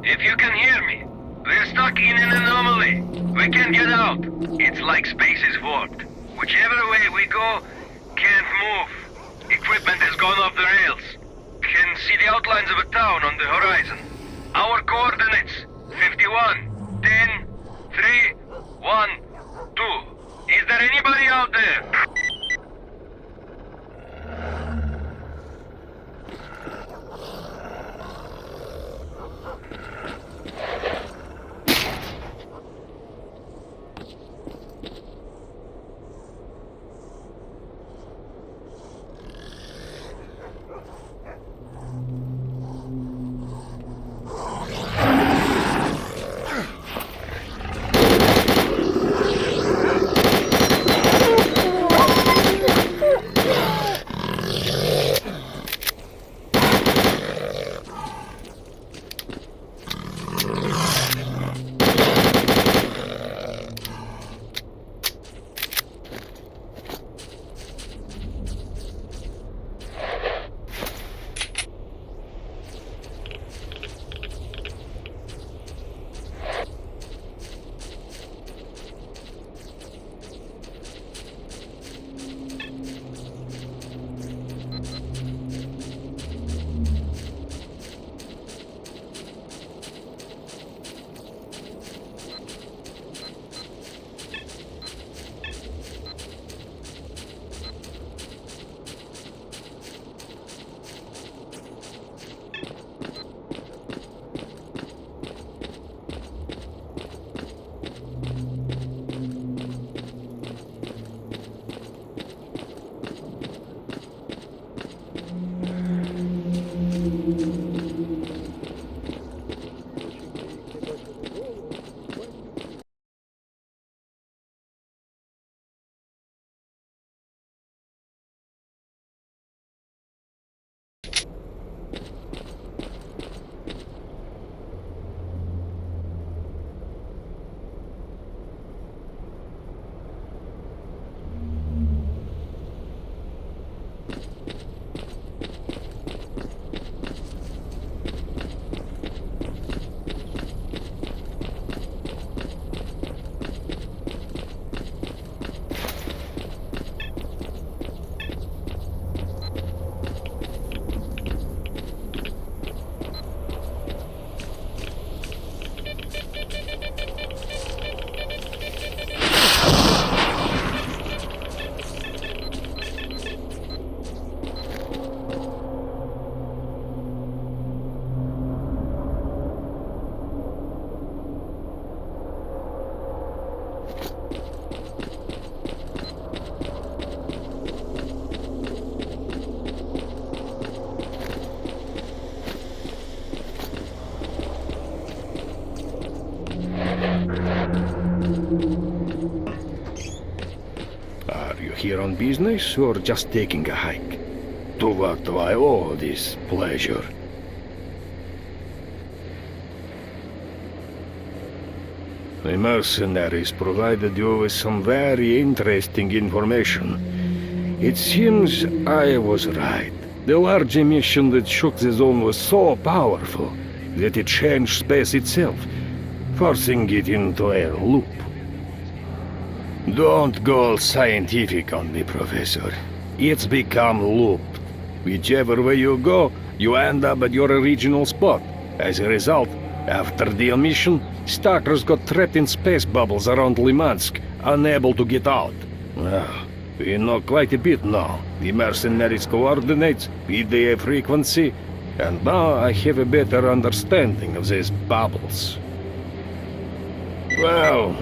If you can hear me, we're stuck in an anomaly. We can't get out. It's like space is warped. Whichever way we go, can't move. Equipment has gone off the rails. Can see the outlines of a town on the horizon. Our coordinates, 51, 10, 3, 1, 2. Is there anybody out there? Are you here on business or just taking a hike? To what do I owe this pleasure? The mercenaries provided you with some very interesting information. It seems I was right. The large emission that shook the zone was so powerful that it changed space itself, forcing it into a loop. Don't go all scientific on me, Professor. It's become looped. Whichever way you go, you end up at your original spot. As a result, after the emission, stalkers got trapped in space bubbles around Limansk, unable to get out. Well, we know quite a bit now. The mercenaries' coordinates, PDA frequency, and now I have a better understanding of these bubbles. Well,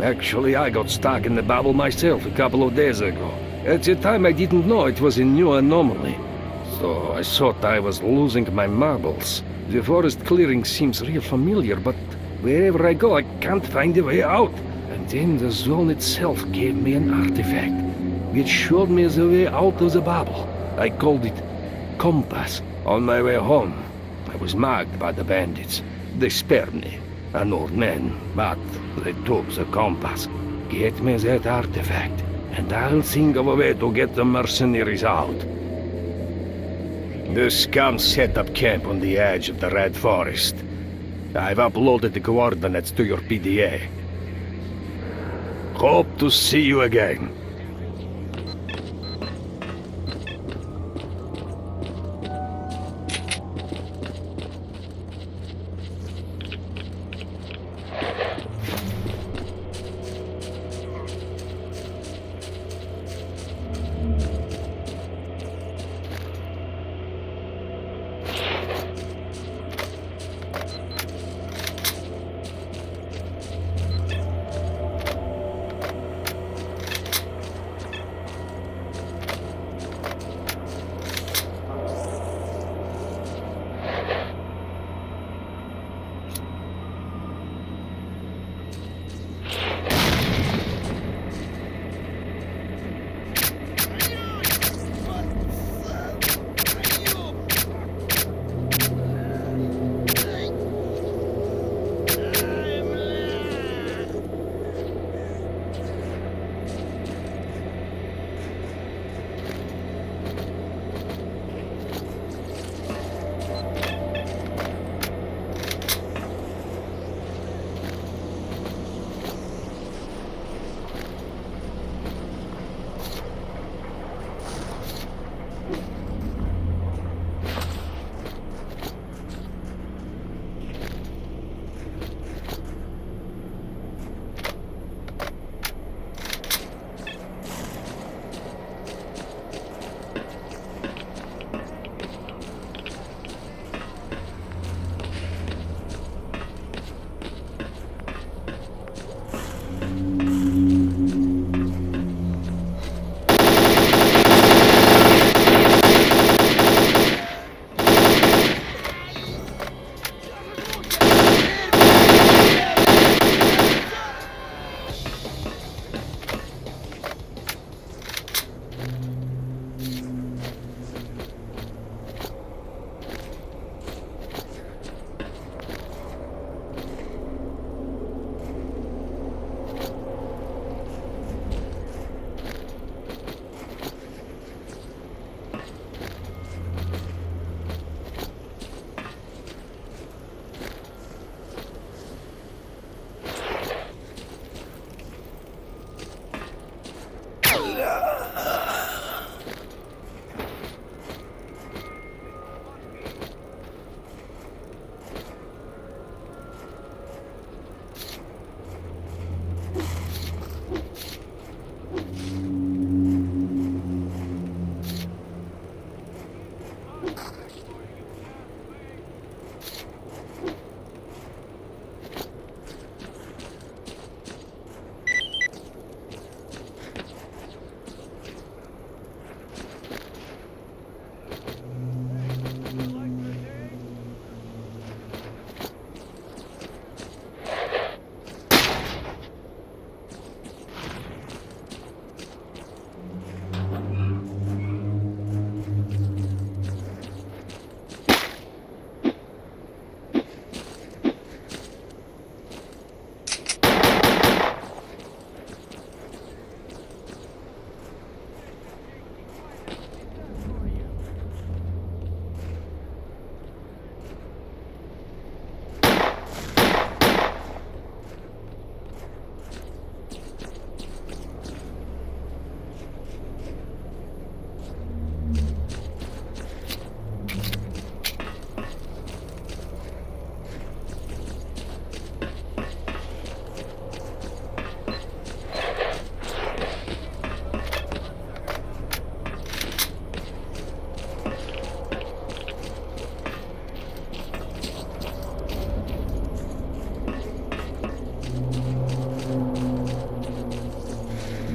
actually I got stuck in the bubble myself a couple of days ago. At the time I didn't know it was a new anomaly, so I thought I was losing my marbles. The forest clearing seems real familiar, but wherever I go I can't find a way out. And then the zone itself gave me an artifact, which showed me the way out of the bubble. I called it Compass. On my way home, I was mugged by the bandits. They spared me, an old man, but they took the compass. Get me that artifact, and I'll think of a way to get the mercenaries out. The scum set up camp on the edge of the Red Forest. I've uploaded the coordinates to your PDA. Hope to see you again.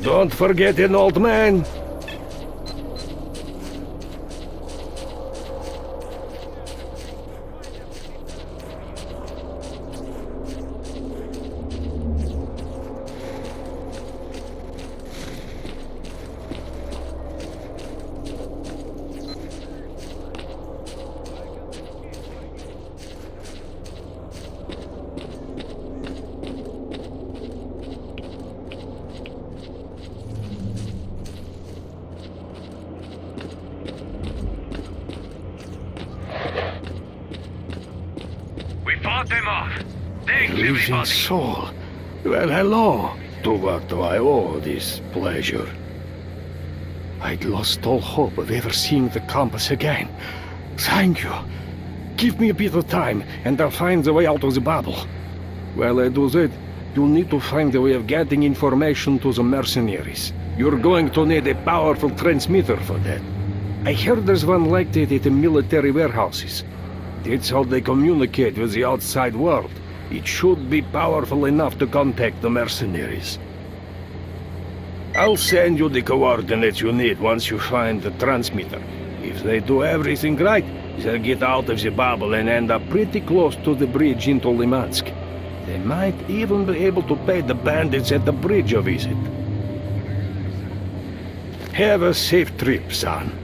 Don't forget an old man. Them off. Thanks, Living everybody. soul. Well, hello. To what do I owe this pleasure? I'd lost all hope of ever seeing the compass again. Thank you. Give me a bit of time, and I'll find the way out of the bubble. While I do that, you'll need to find a way of getting information to the mercenaries. You're going to need a powerful transmitter for that. I heard there's one like that at the military warehouses. That's how they communicate with the outside world. It should be powerful enough to contact the mercenaries. I'll send you the coordinates you need once you find the transmitter. If they do everything right, they'll get out of the bubble and end up pretty close to the bridge into Limansk. They might even be able to pay the bandits at the bridge a visit. Have a safe trip, son.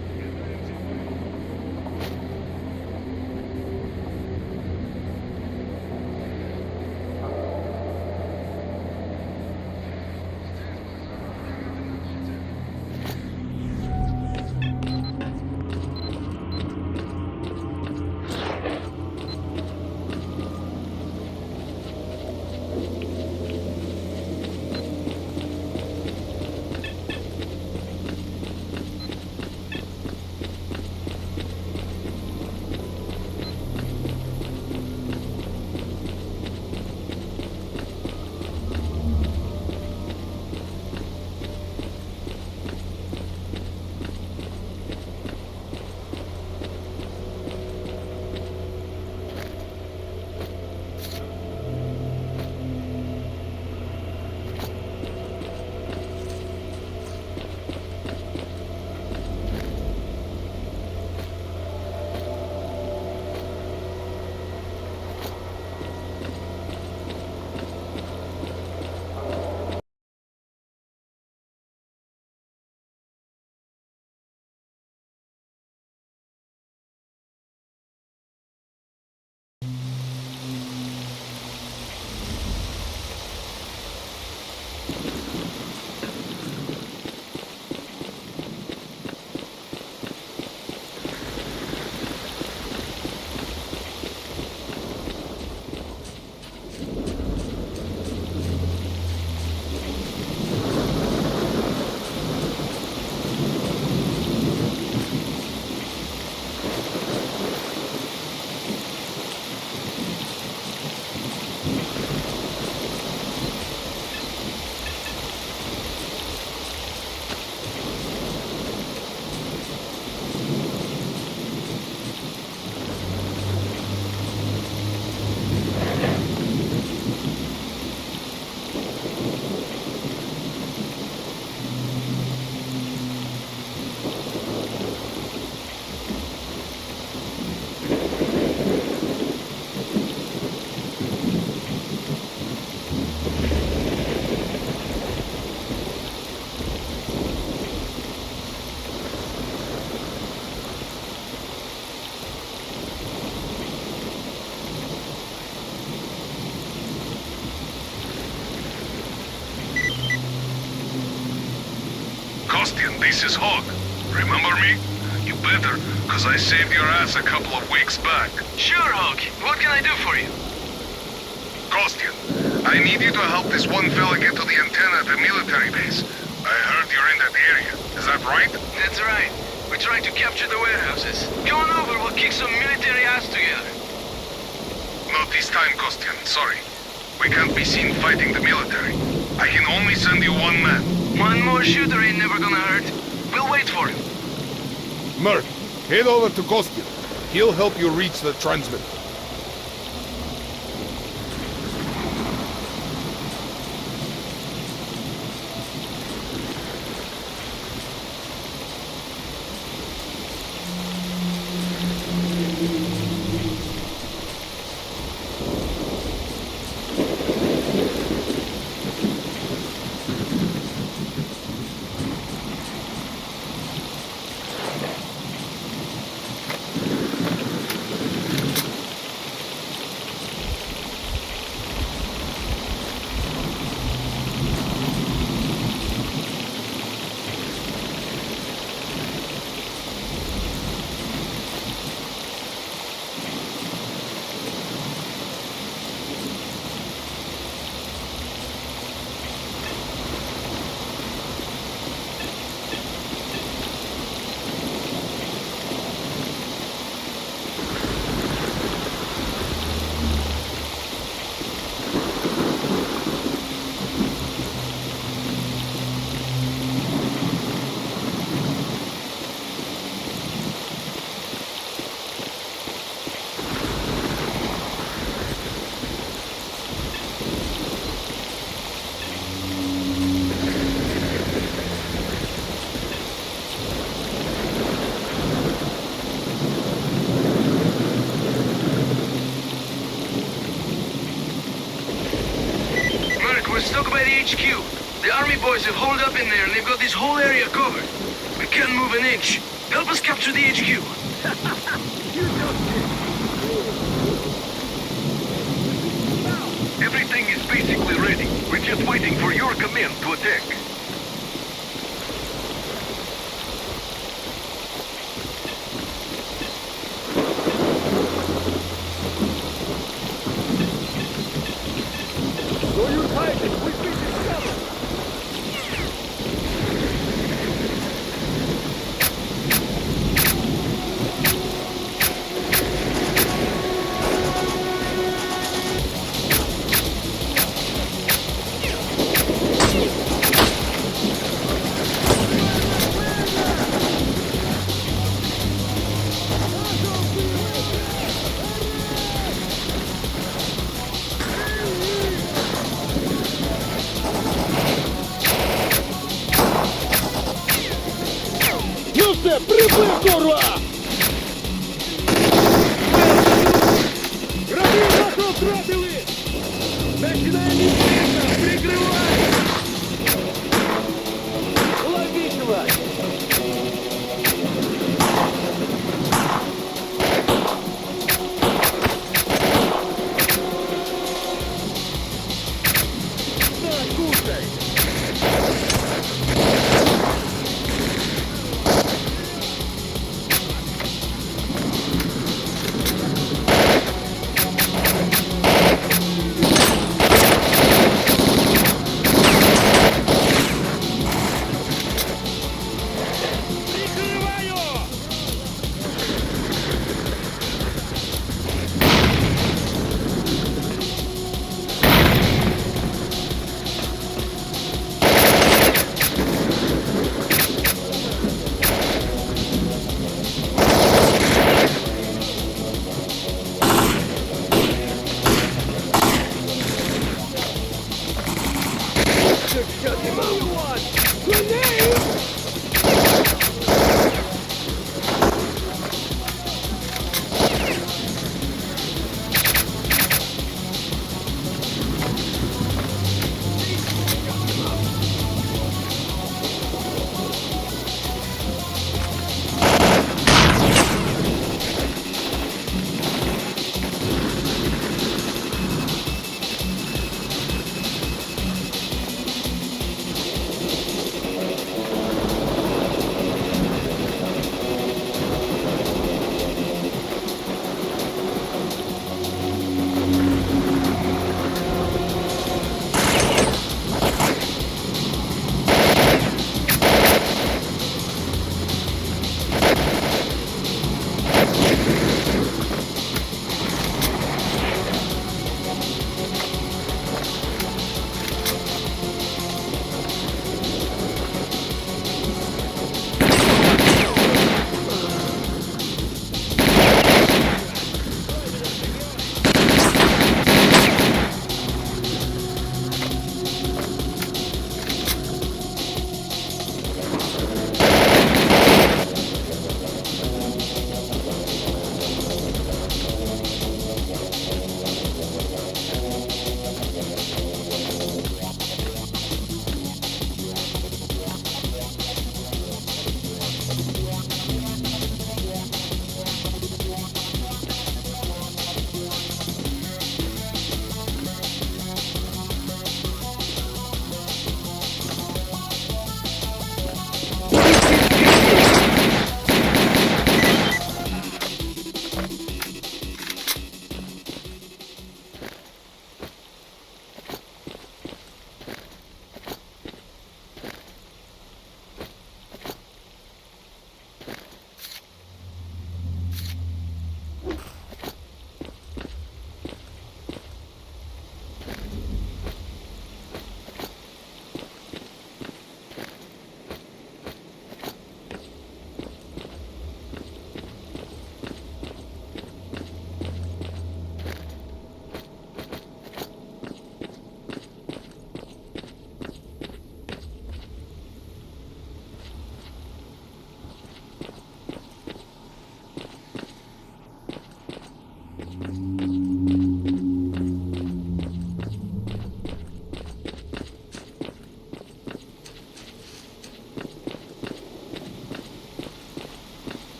This is Hawk. Remember me? You better, cause I saved your ass a couple of weeks back. Sure, Hawk. What can I do for you? Kostian, I need you to help this one fella get to the antenna at the military base. I heard you're in that area. Is that right? That's right. We're trying to capture the warehouses. Come on over, we'll kick some military ass together. Not this time, Kostian. Sorry. We can't be seen fighting the military. I can only send you one man. One more shooter ain't never gonna hurt. We'll wait for him. Merc, head over to Kostian. He'll help you reach the transmitter. we're stuck by the HQ. The army boys have holed up in there and they've got this whole area covered. We can't move an inch. Help us capture the HQ. Everything is basically ready. We're just waiting for your command to attack. Show your hiding. We've been discovered. Прибыв, курва! Враги нас отбросили! Начинаем инферно! Прикрывай! Ловите! На, кушай!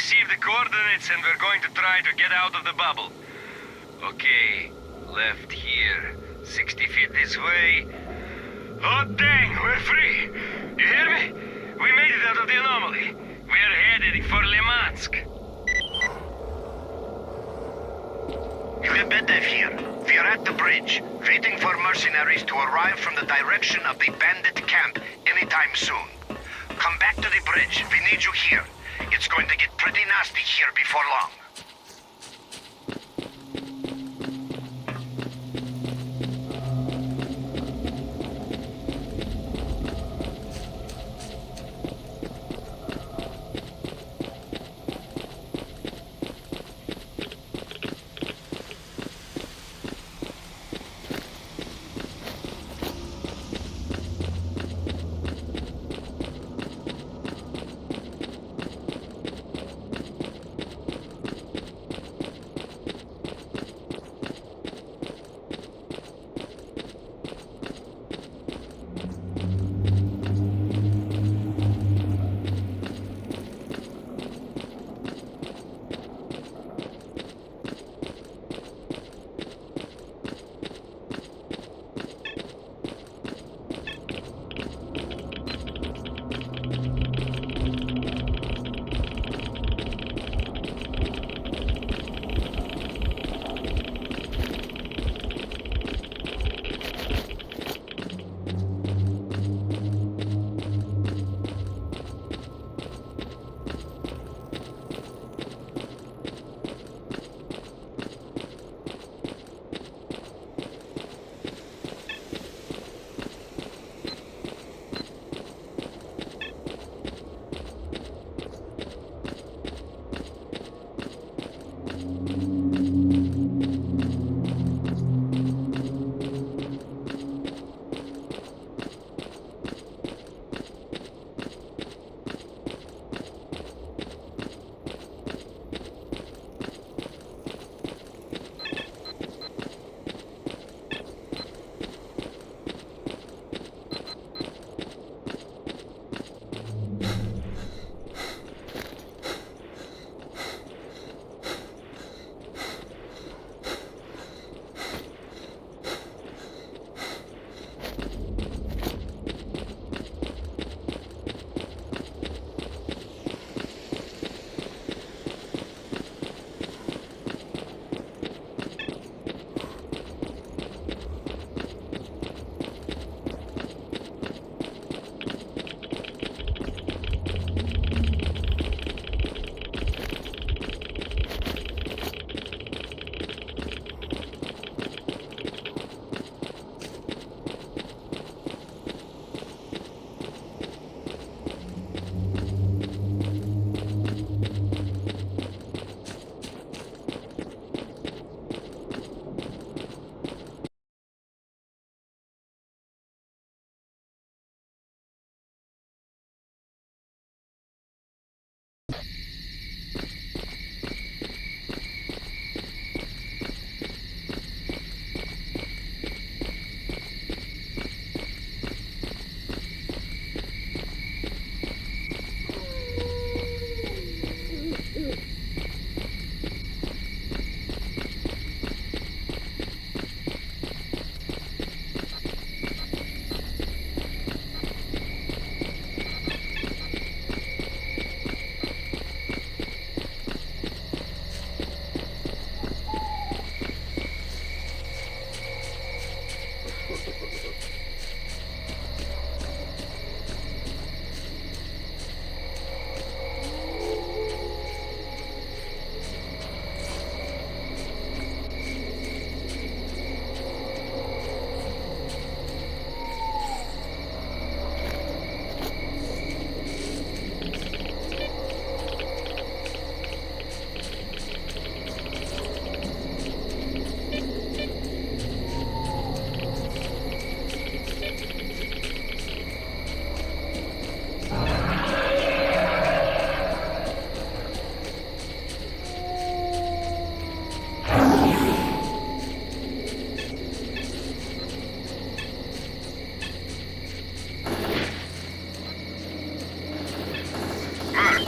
received the coordinates and we're going to try to get out of the bubble. Okay, left here. 60 feet this way. Oh dang, we're free! You hear me? We made it out of the anomaly. We're headed for Limansk. Lebedev here. We're at the bridge, waiting for mercenaries to arrive from the direction of the bandit camp anytime soon. Come back to the bridge. We need you here. It's going to get pretty nasty here before long.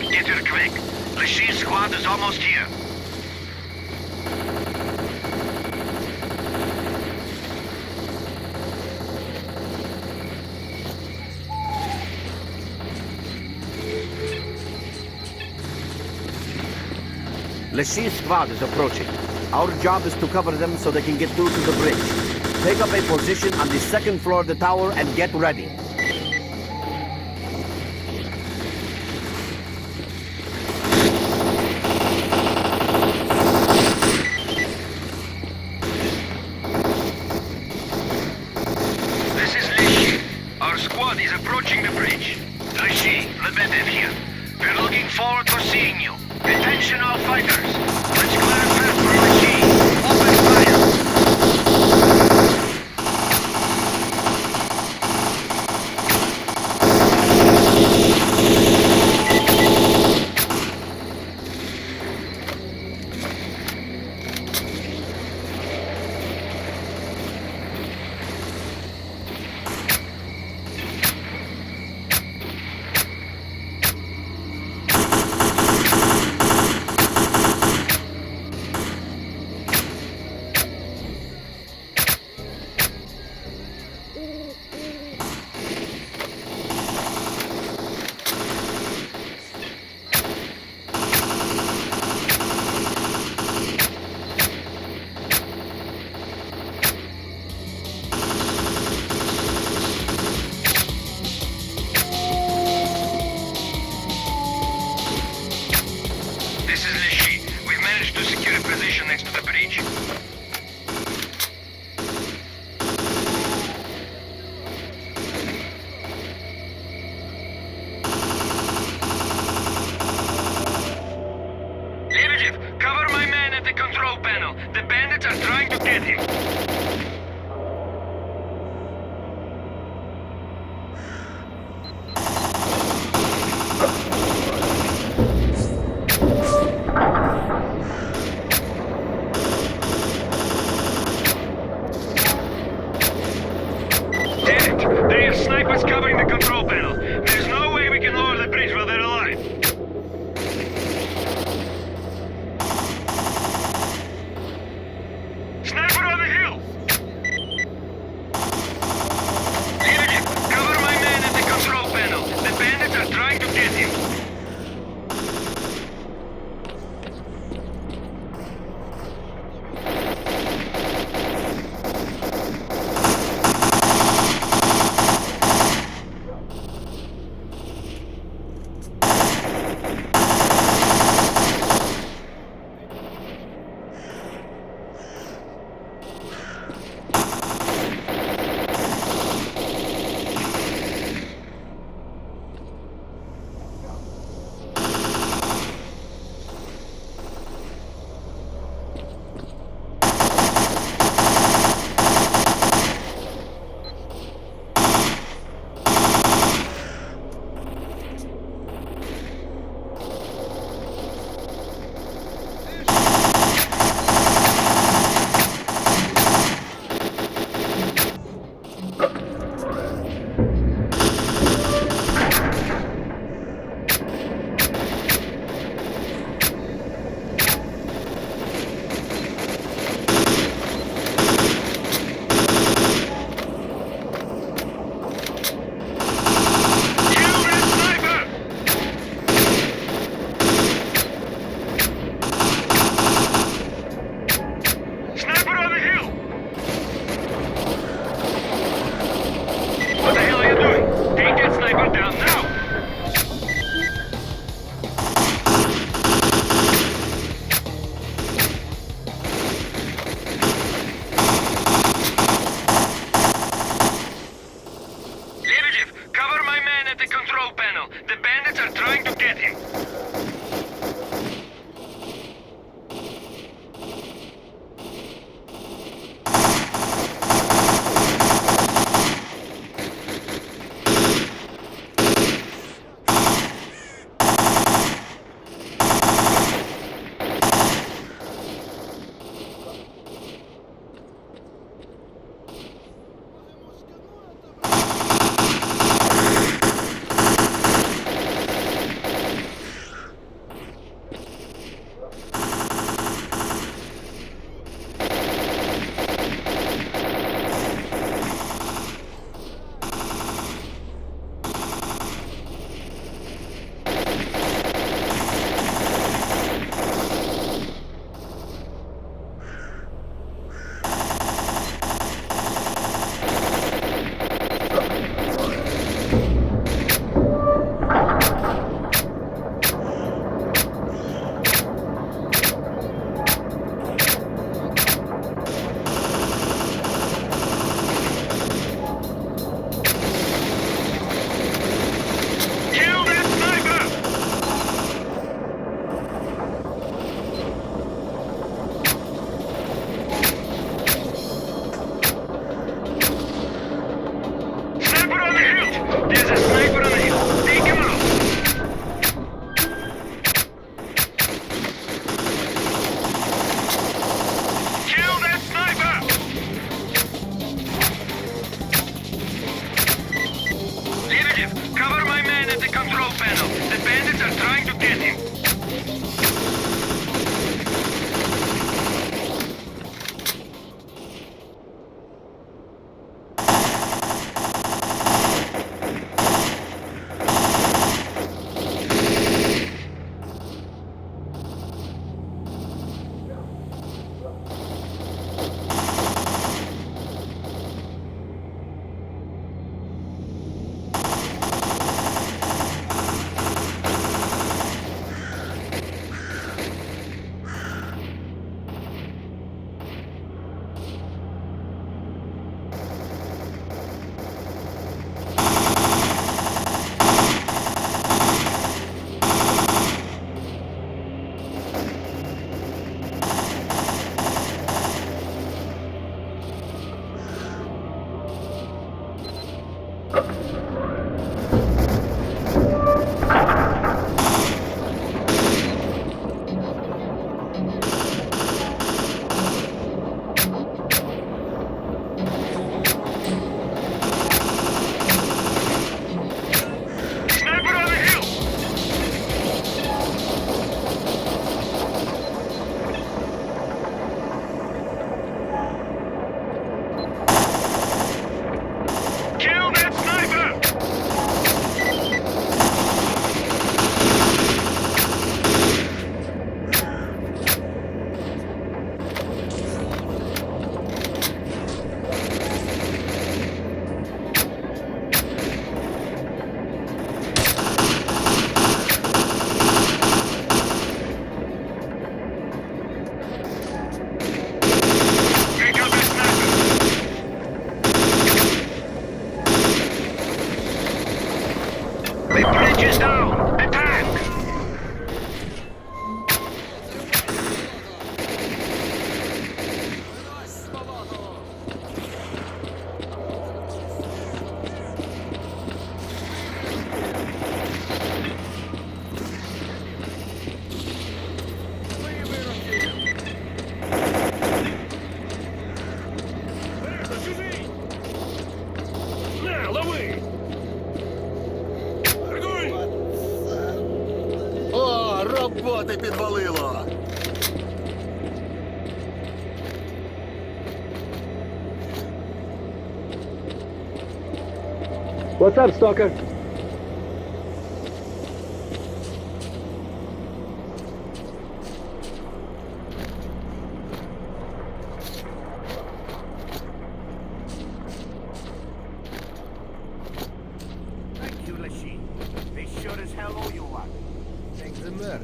Get here quick. Lachey's squad is almost here. Lachey's squad is approaching. Our job is to cover them so they can get through to the bridge. Take up a position on the second floor of the tower and get ready. This is Lachey. Our squad is approaching the bridge. Lachey, Lebedev here. We're looking forward to seeing you. Attention all fighters. Let's clear a path for Lachey. Open fire. This is Lachey. We've managed to secure a position next to the bridge. Lebedev, cover my man at the control panel. The bandits are trying to get him. They have snipers covering the control panel. There's no way we can lower the bridge while they're alive. Sniper on the hill! Lebedev, cover my man at the control panel. The bandits are trying to get him. Вот і підвалило! What's up, Stalker? Thank you, Lachine. They sure as hell owe you one. Thank the merc.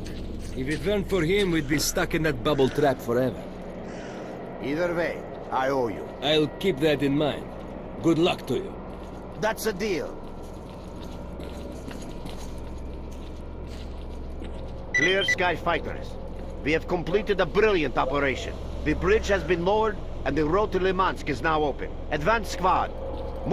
If it weren't for him, we'd be stuck in that bubble trap forever. Either way, I owe you. I'll keep that in mind. Good luck to you. That's a deal. Clear sky fighters. We have completed a brilliant operation. The bridge has been lowered, and the road to Limansk is now open. Advance squad.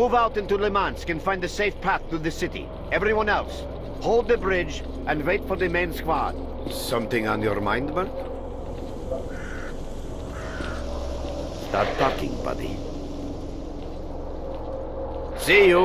Move out into Limansk and find a safe path to the city. Everyone else, hold the bridge and wait for the main squad. Something on your mind, Merc? Start talking, buddy. See you.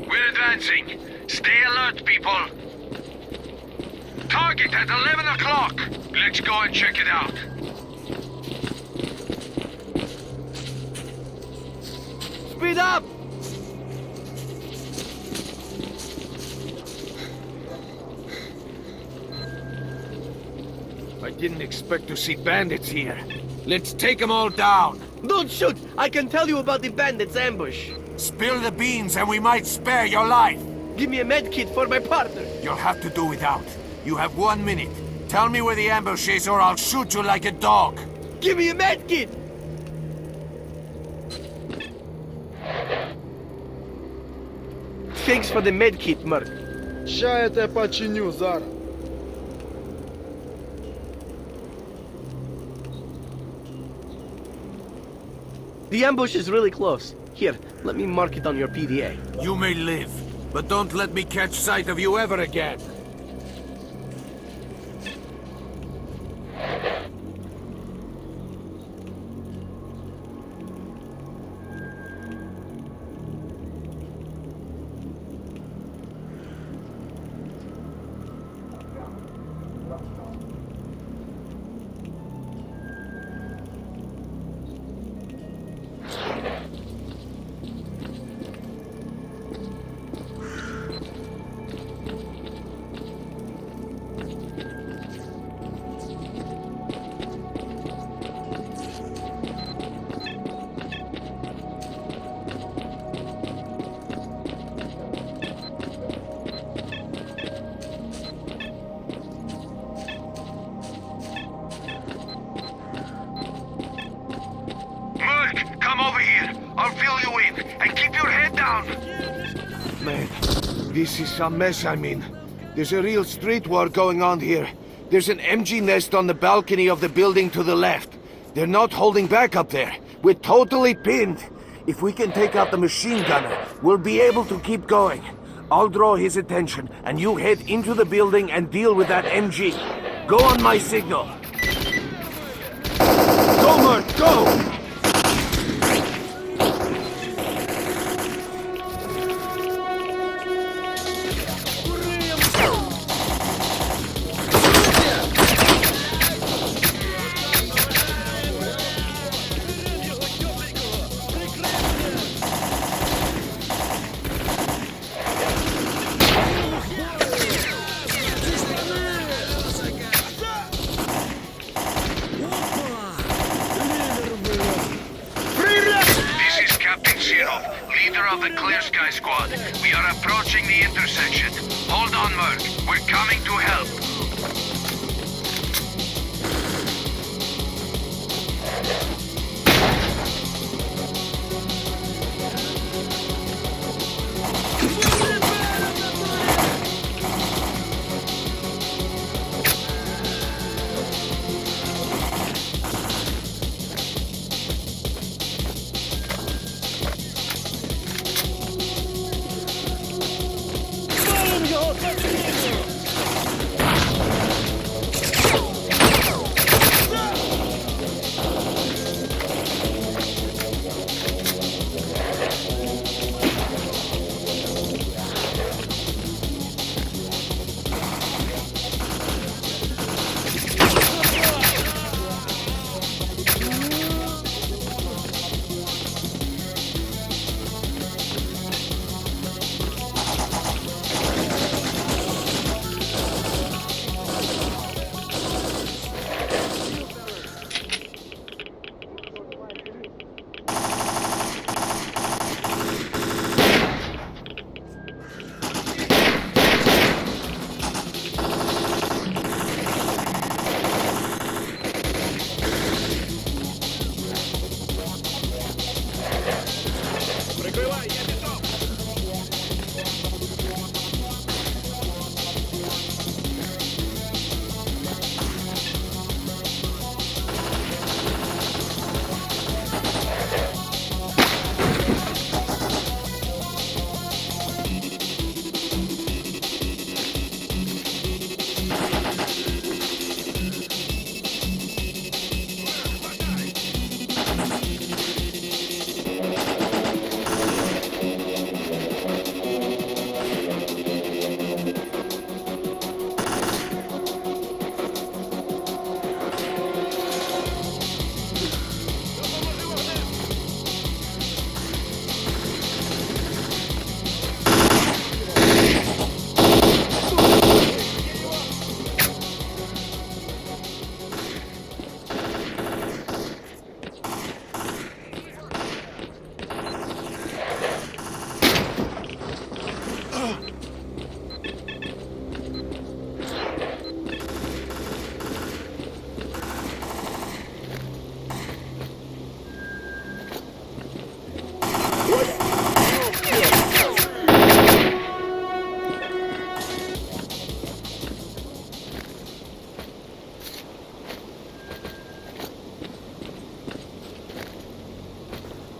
We're advancing. Stay alert, people. Target at 11 o'clock. Let's go and check it out. Speed up! I didn't expect to see bandits here. Let's take them all down. Don't shoot! I can tell you about the bandits' ambush. Spill the beans and we might spare your life. Give me a med kit for my partner. You'll have to do without. You have 1 minute. Tell me where the ambush is or I'll shoot you like a dog. Give me a med kit! Thanks for the med kit, Merc. Ща я тебе починю зараз. The ambush is really close. Here, let me mark it on your PDA. You may live, but don't let me catch sight of you ever again. Come over here. I'll fill you in. And keep your head down. Man, this is a mess, I mean. There's a real street war going on here. There's an MG nest on the balcony of the building to the left. They're not holding back up there. We're totally pinned. If we can take out the machine gunner, we'll be able to keep going. I'll draw his attention, and you head into the building and deal with that MG. Go on my signal. Go, Merc, go! the Clear Sky Squad. We are approaching the intersection. Hold on, Merc. We're coming to help.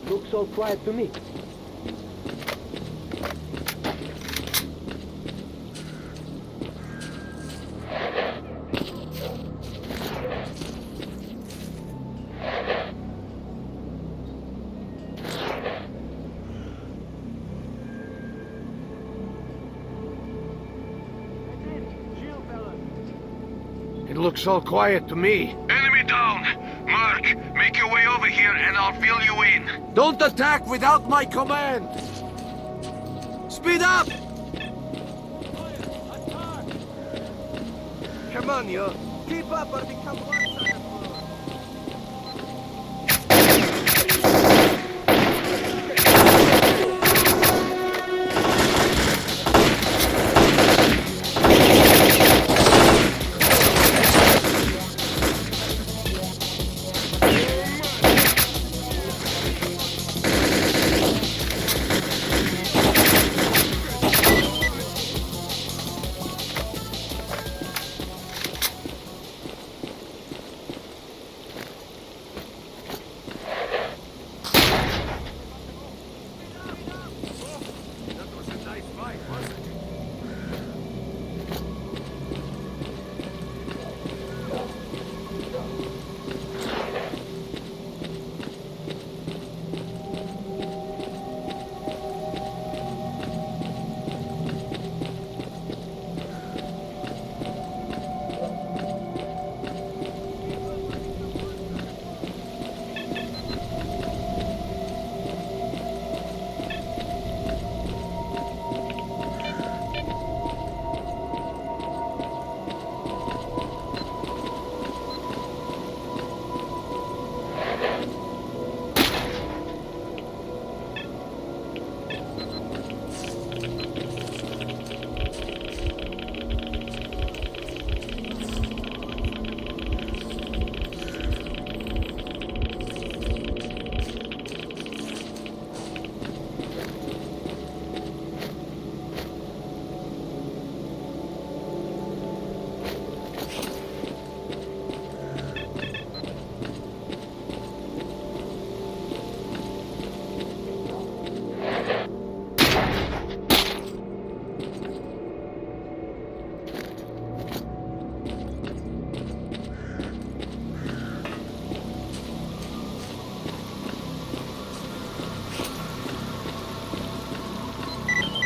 Looks all quiet to me. It looks all quiet to me. Enemy down! Merc, make your way over here and I'll fill you in. Don't attack without my command! Speed up! Come on, you. Keep up or become one-sided.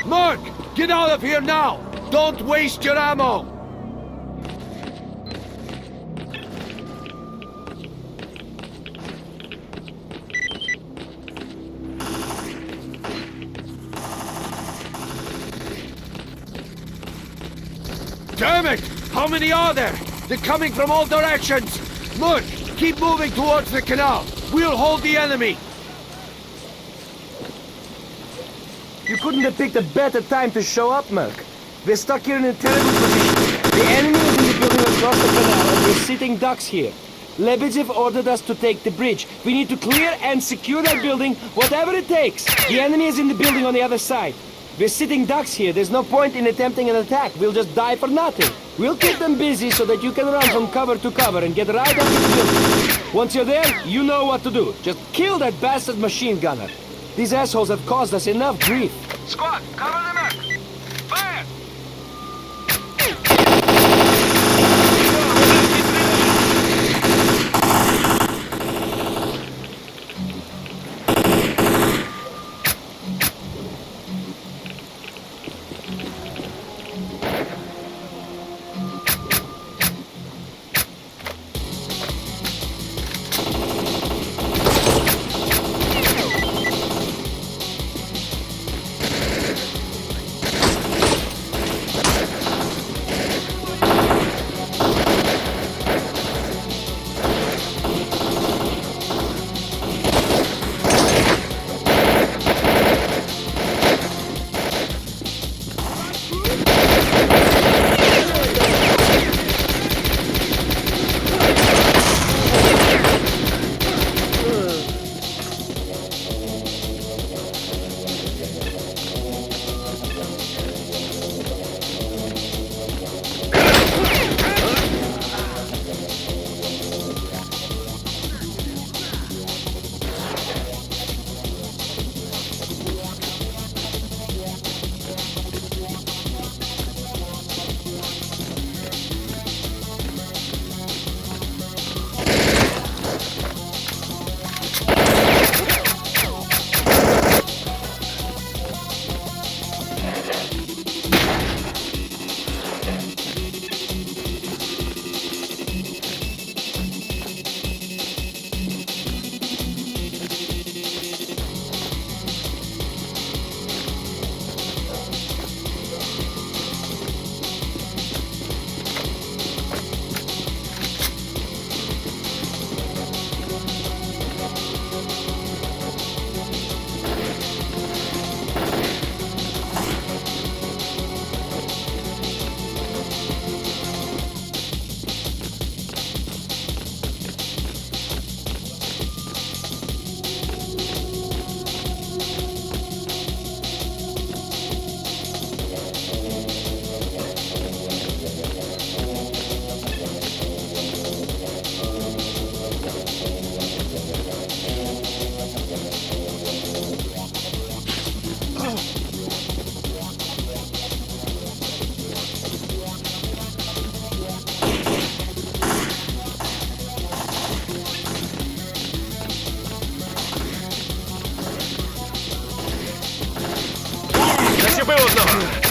Mark, get out of here now! Don't waste your ammo! Damn it! How many are there? They're coming from all directions! Look! Keep moving towards the canal! We'll hold the enemy! You couldn't have picked a better time to show up, Merc. We're stuck here in a terrible position. The enemy is in the building across the canal, and we're sitting ducks here. Lebedev ordered us to take the bridge. We need to clear and secure that building, whatever it takes. The enemy is in the building on the other side. We're sitting ducks here. There's no point in attempting an attack. We'll just die for nothing. We'll keep them busy so that you can run from cover to cover and get right up to the building. Once you're there, you know what to do. Just kill that bastard machine gunner. These assholes have caused us enough grief. Squad, cover the Merc! Fire! Зачепив одного!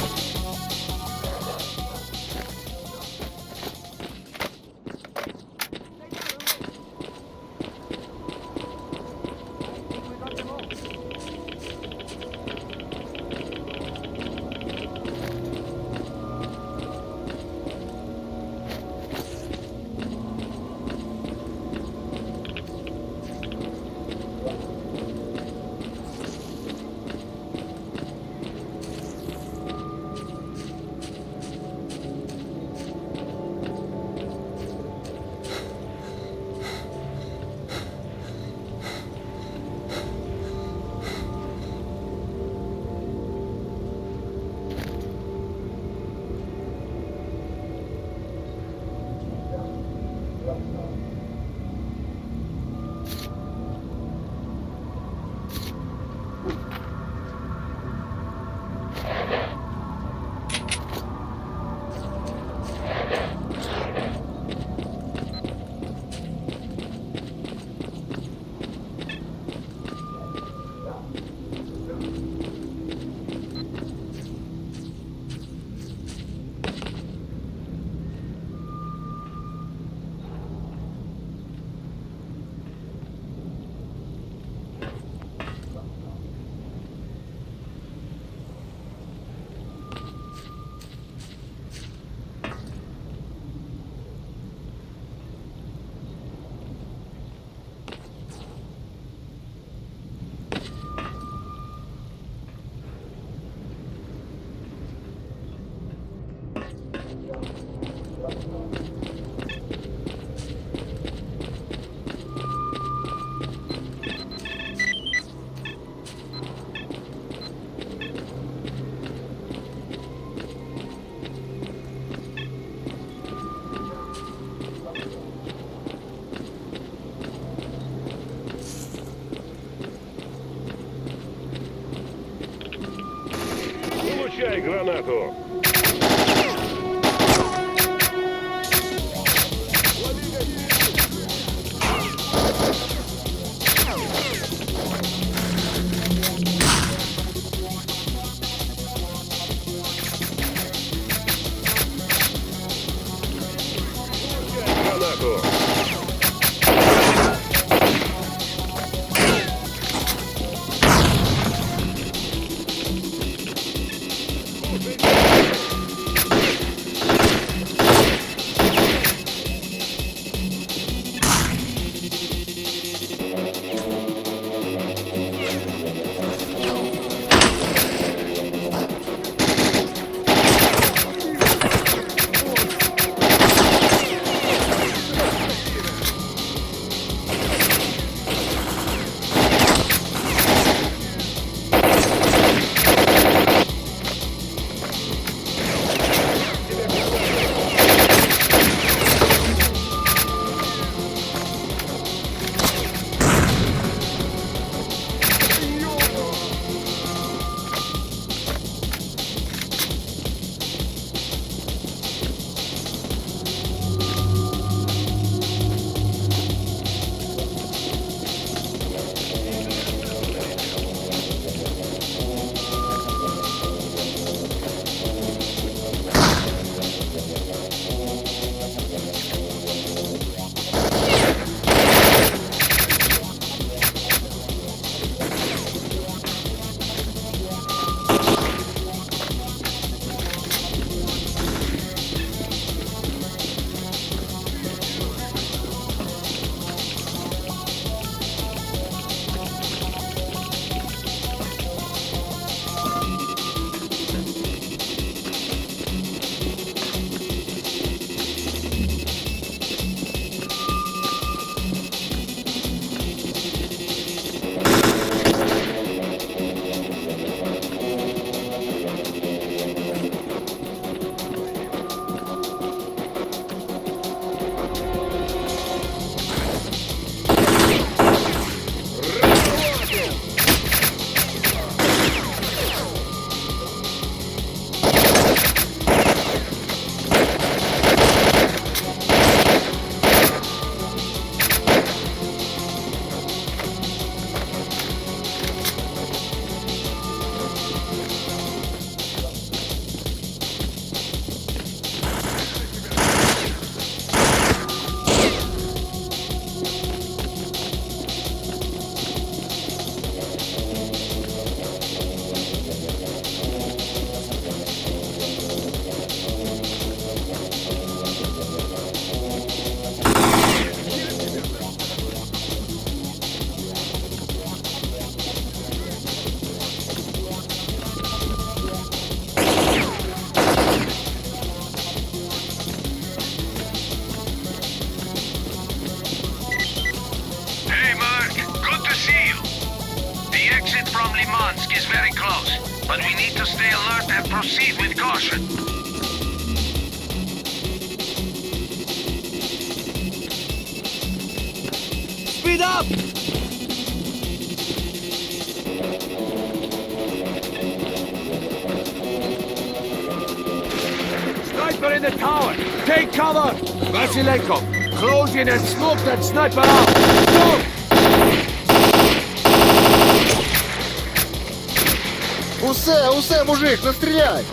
Дай гранату! Гранату! from Limansk is very close, but we need to stay alert and proceed with caution. Speed up! Sniper in the tower! Take cover! Vasilenko, close in and smoke that sniper out! Go! Усе, мужик, настріляй!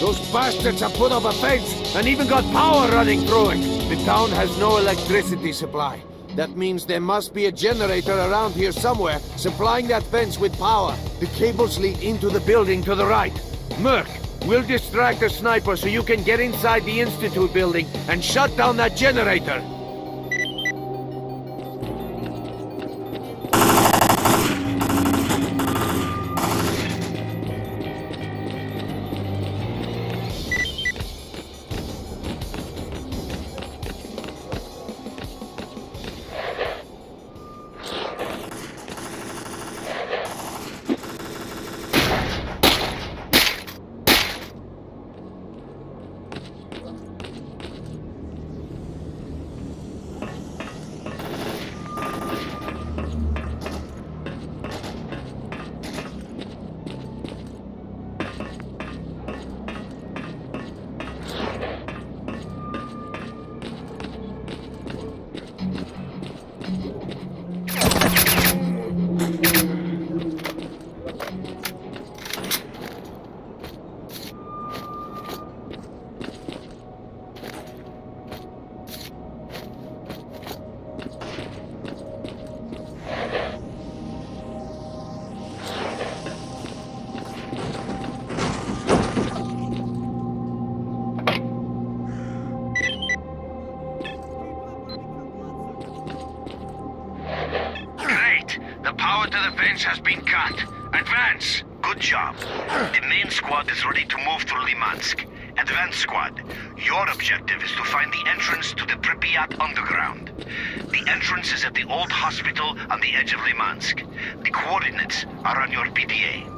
Those bastards have put up a fence and even got power running through it. The town has no electricity supply. That means there must be a generator around here somewhere supplying that fence with power. The cables lead into the building to the right. Merc, We'll distract the sniper so you can get inside the Institute building and shut down that generator. Has been cut. Advance! Good job. The main squad is ready to move through Limansk. Advance squad, your objective is to find the entrance to the Pripyat underground. The entrance is at the old hospital on the edge of Limansk. The coordinates are on your PDA.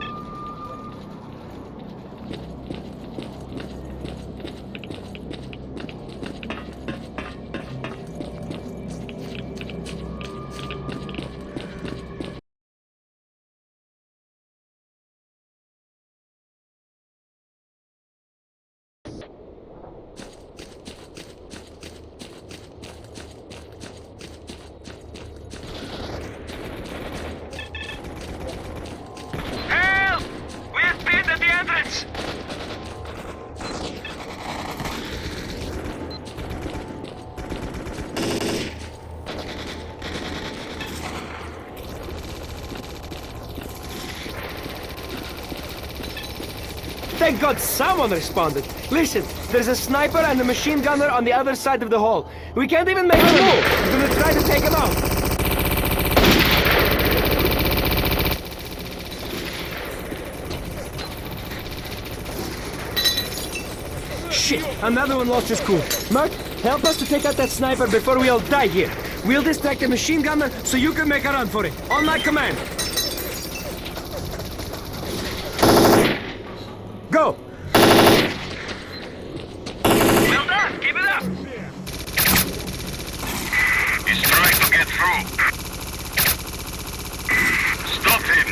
Thank God someone responded. Listen, there's a sniper and a machine gunner on the other side of the hall. We can't even make a move. We're gonna try to take him out. Shit, another one lost his cool. Mark, help us to take out that sniper before we all die here. We'll distract the machine gunner so you can make a run for it. On my command. Go! Well done! Keep it up! He's trying to get through. Stop him!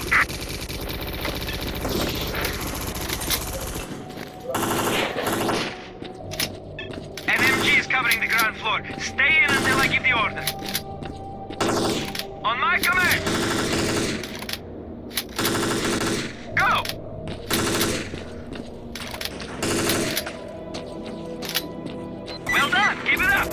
MMG is covering the ground floor. Stay in until I give the order. On my command! Go! Well done! Keep it up!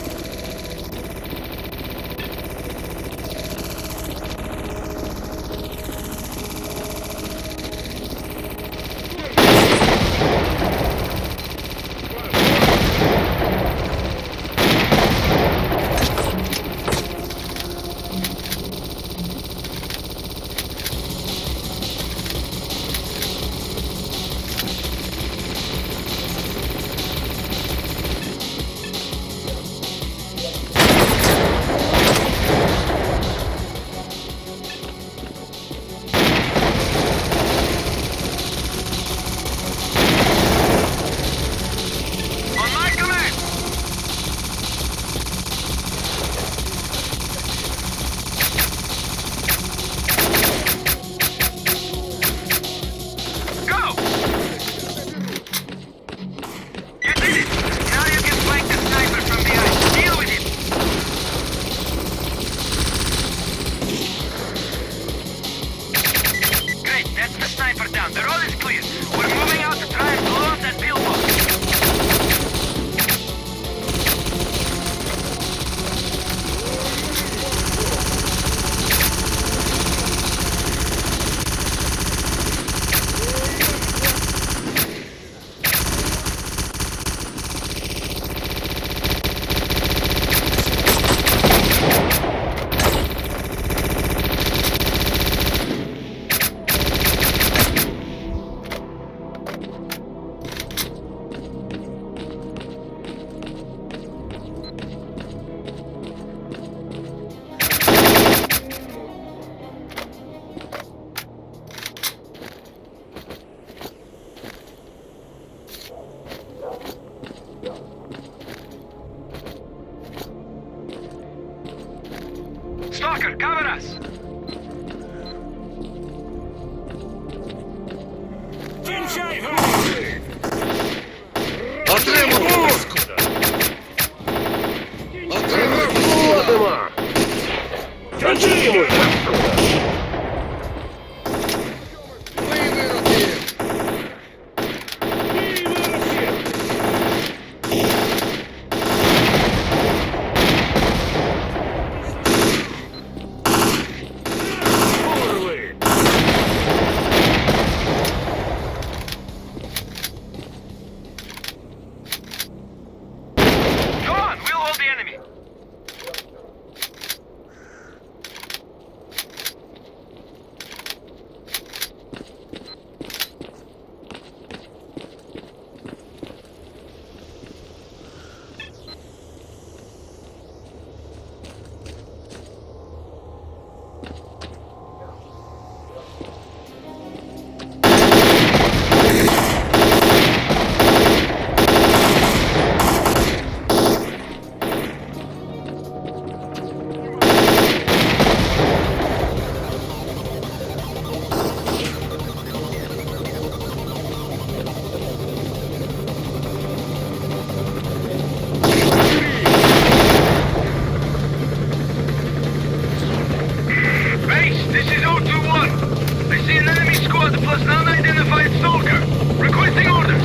plus unidentified stalker. Requesting orders.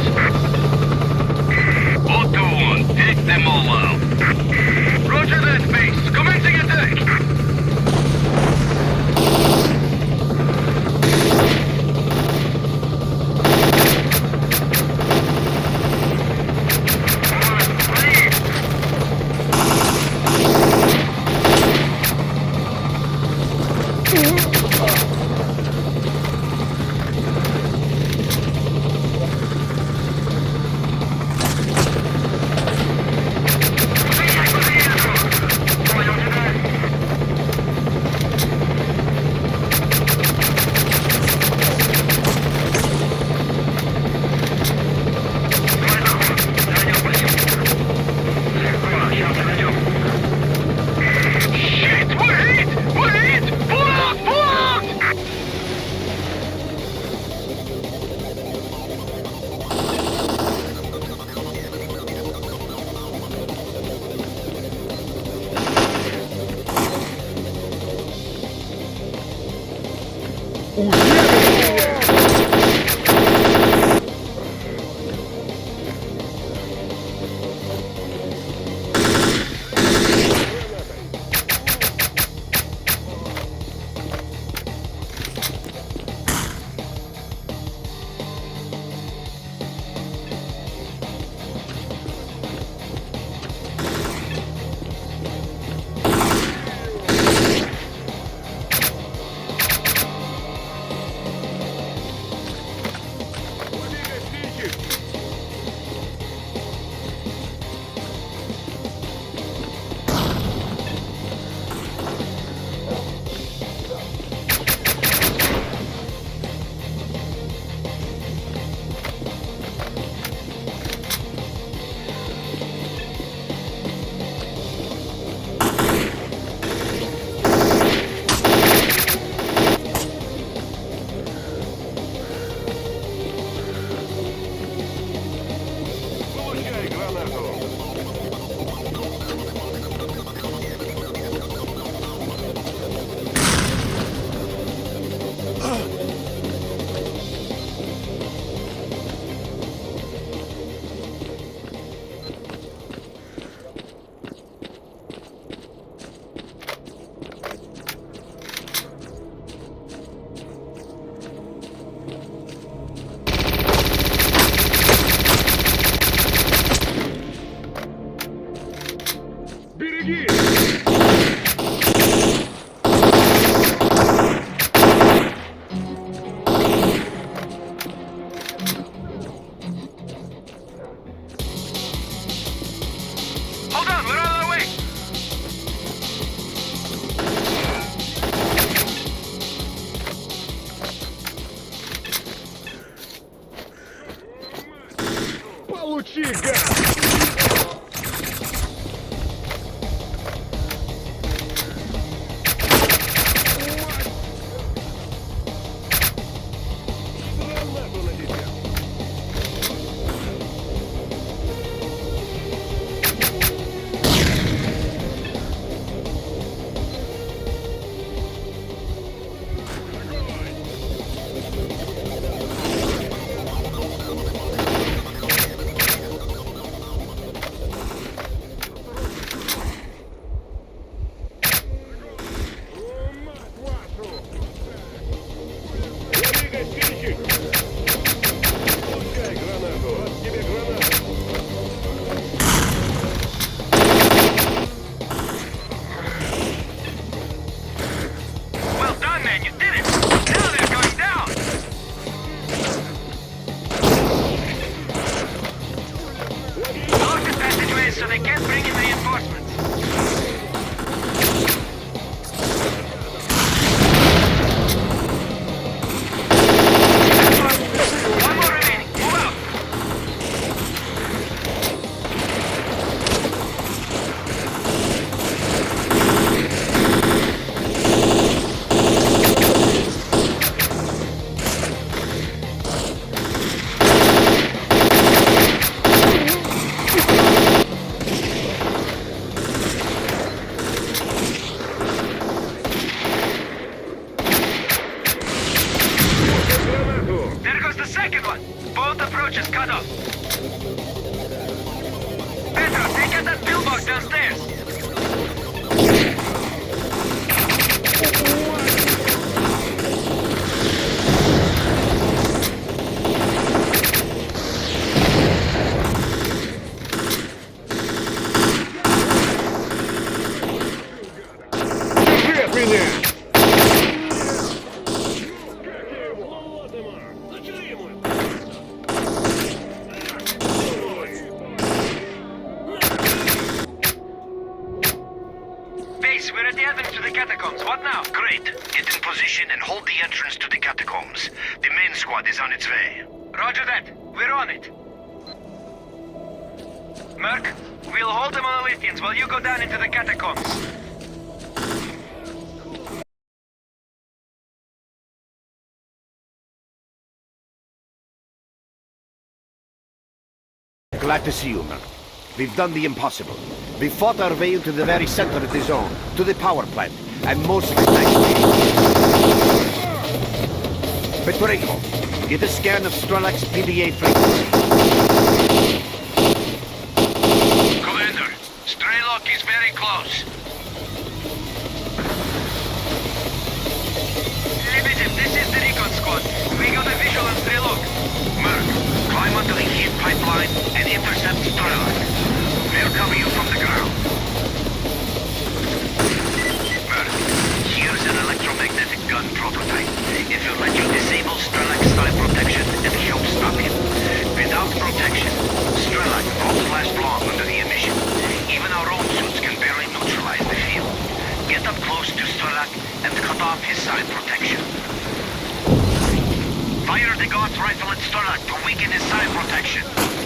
021, take them all out. Roger that, base. Commencing attack. the second one! Both approaches cut off. Pedro, take out that pillbox downstairs! We're at the entrance to the catacombs. What now? Great. Get in position and hold the entrance to the catacombs. The main squad is on its way. Roger that. We're on it. Merc, we'll hold the monolithians while you go down into the catacombs. Glad to see you, Merc. We've done the impossible. We fought our way into the very center of the zone, to the power plant, and mostly thanks to you. Petrenko, get a scan of Strelok's PDA frequency. Commander, Strelok is very close. Lebedev, this is the recon squad. We got a visual on Strelok. Merc, climb onto the heat pipeline and intercept Strelok. They'll cover you from the ground. Merc, here's an electromagnetic gun prototype. It will let you disable Strelok's style protection and help stop him. Without protection, Strelok won't last long under the emission. Even our own suits can barely neutralize the field. Get up close to Strelok and cut off his side protection. Fire the Gauss rifle at Strelok to weaken his side protection.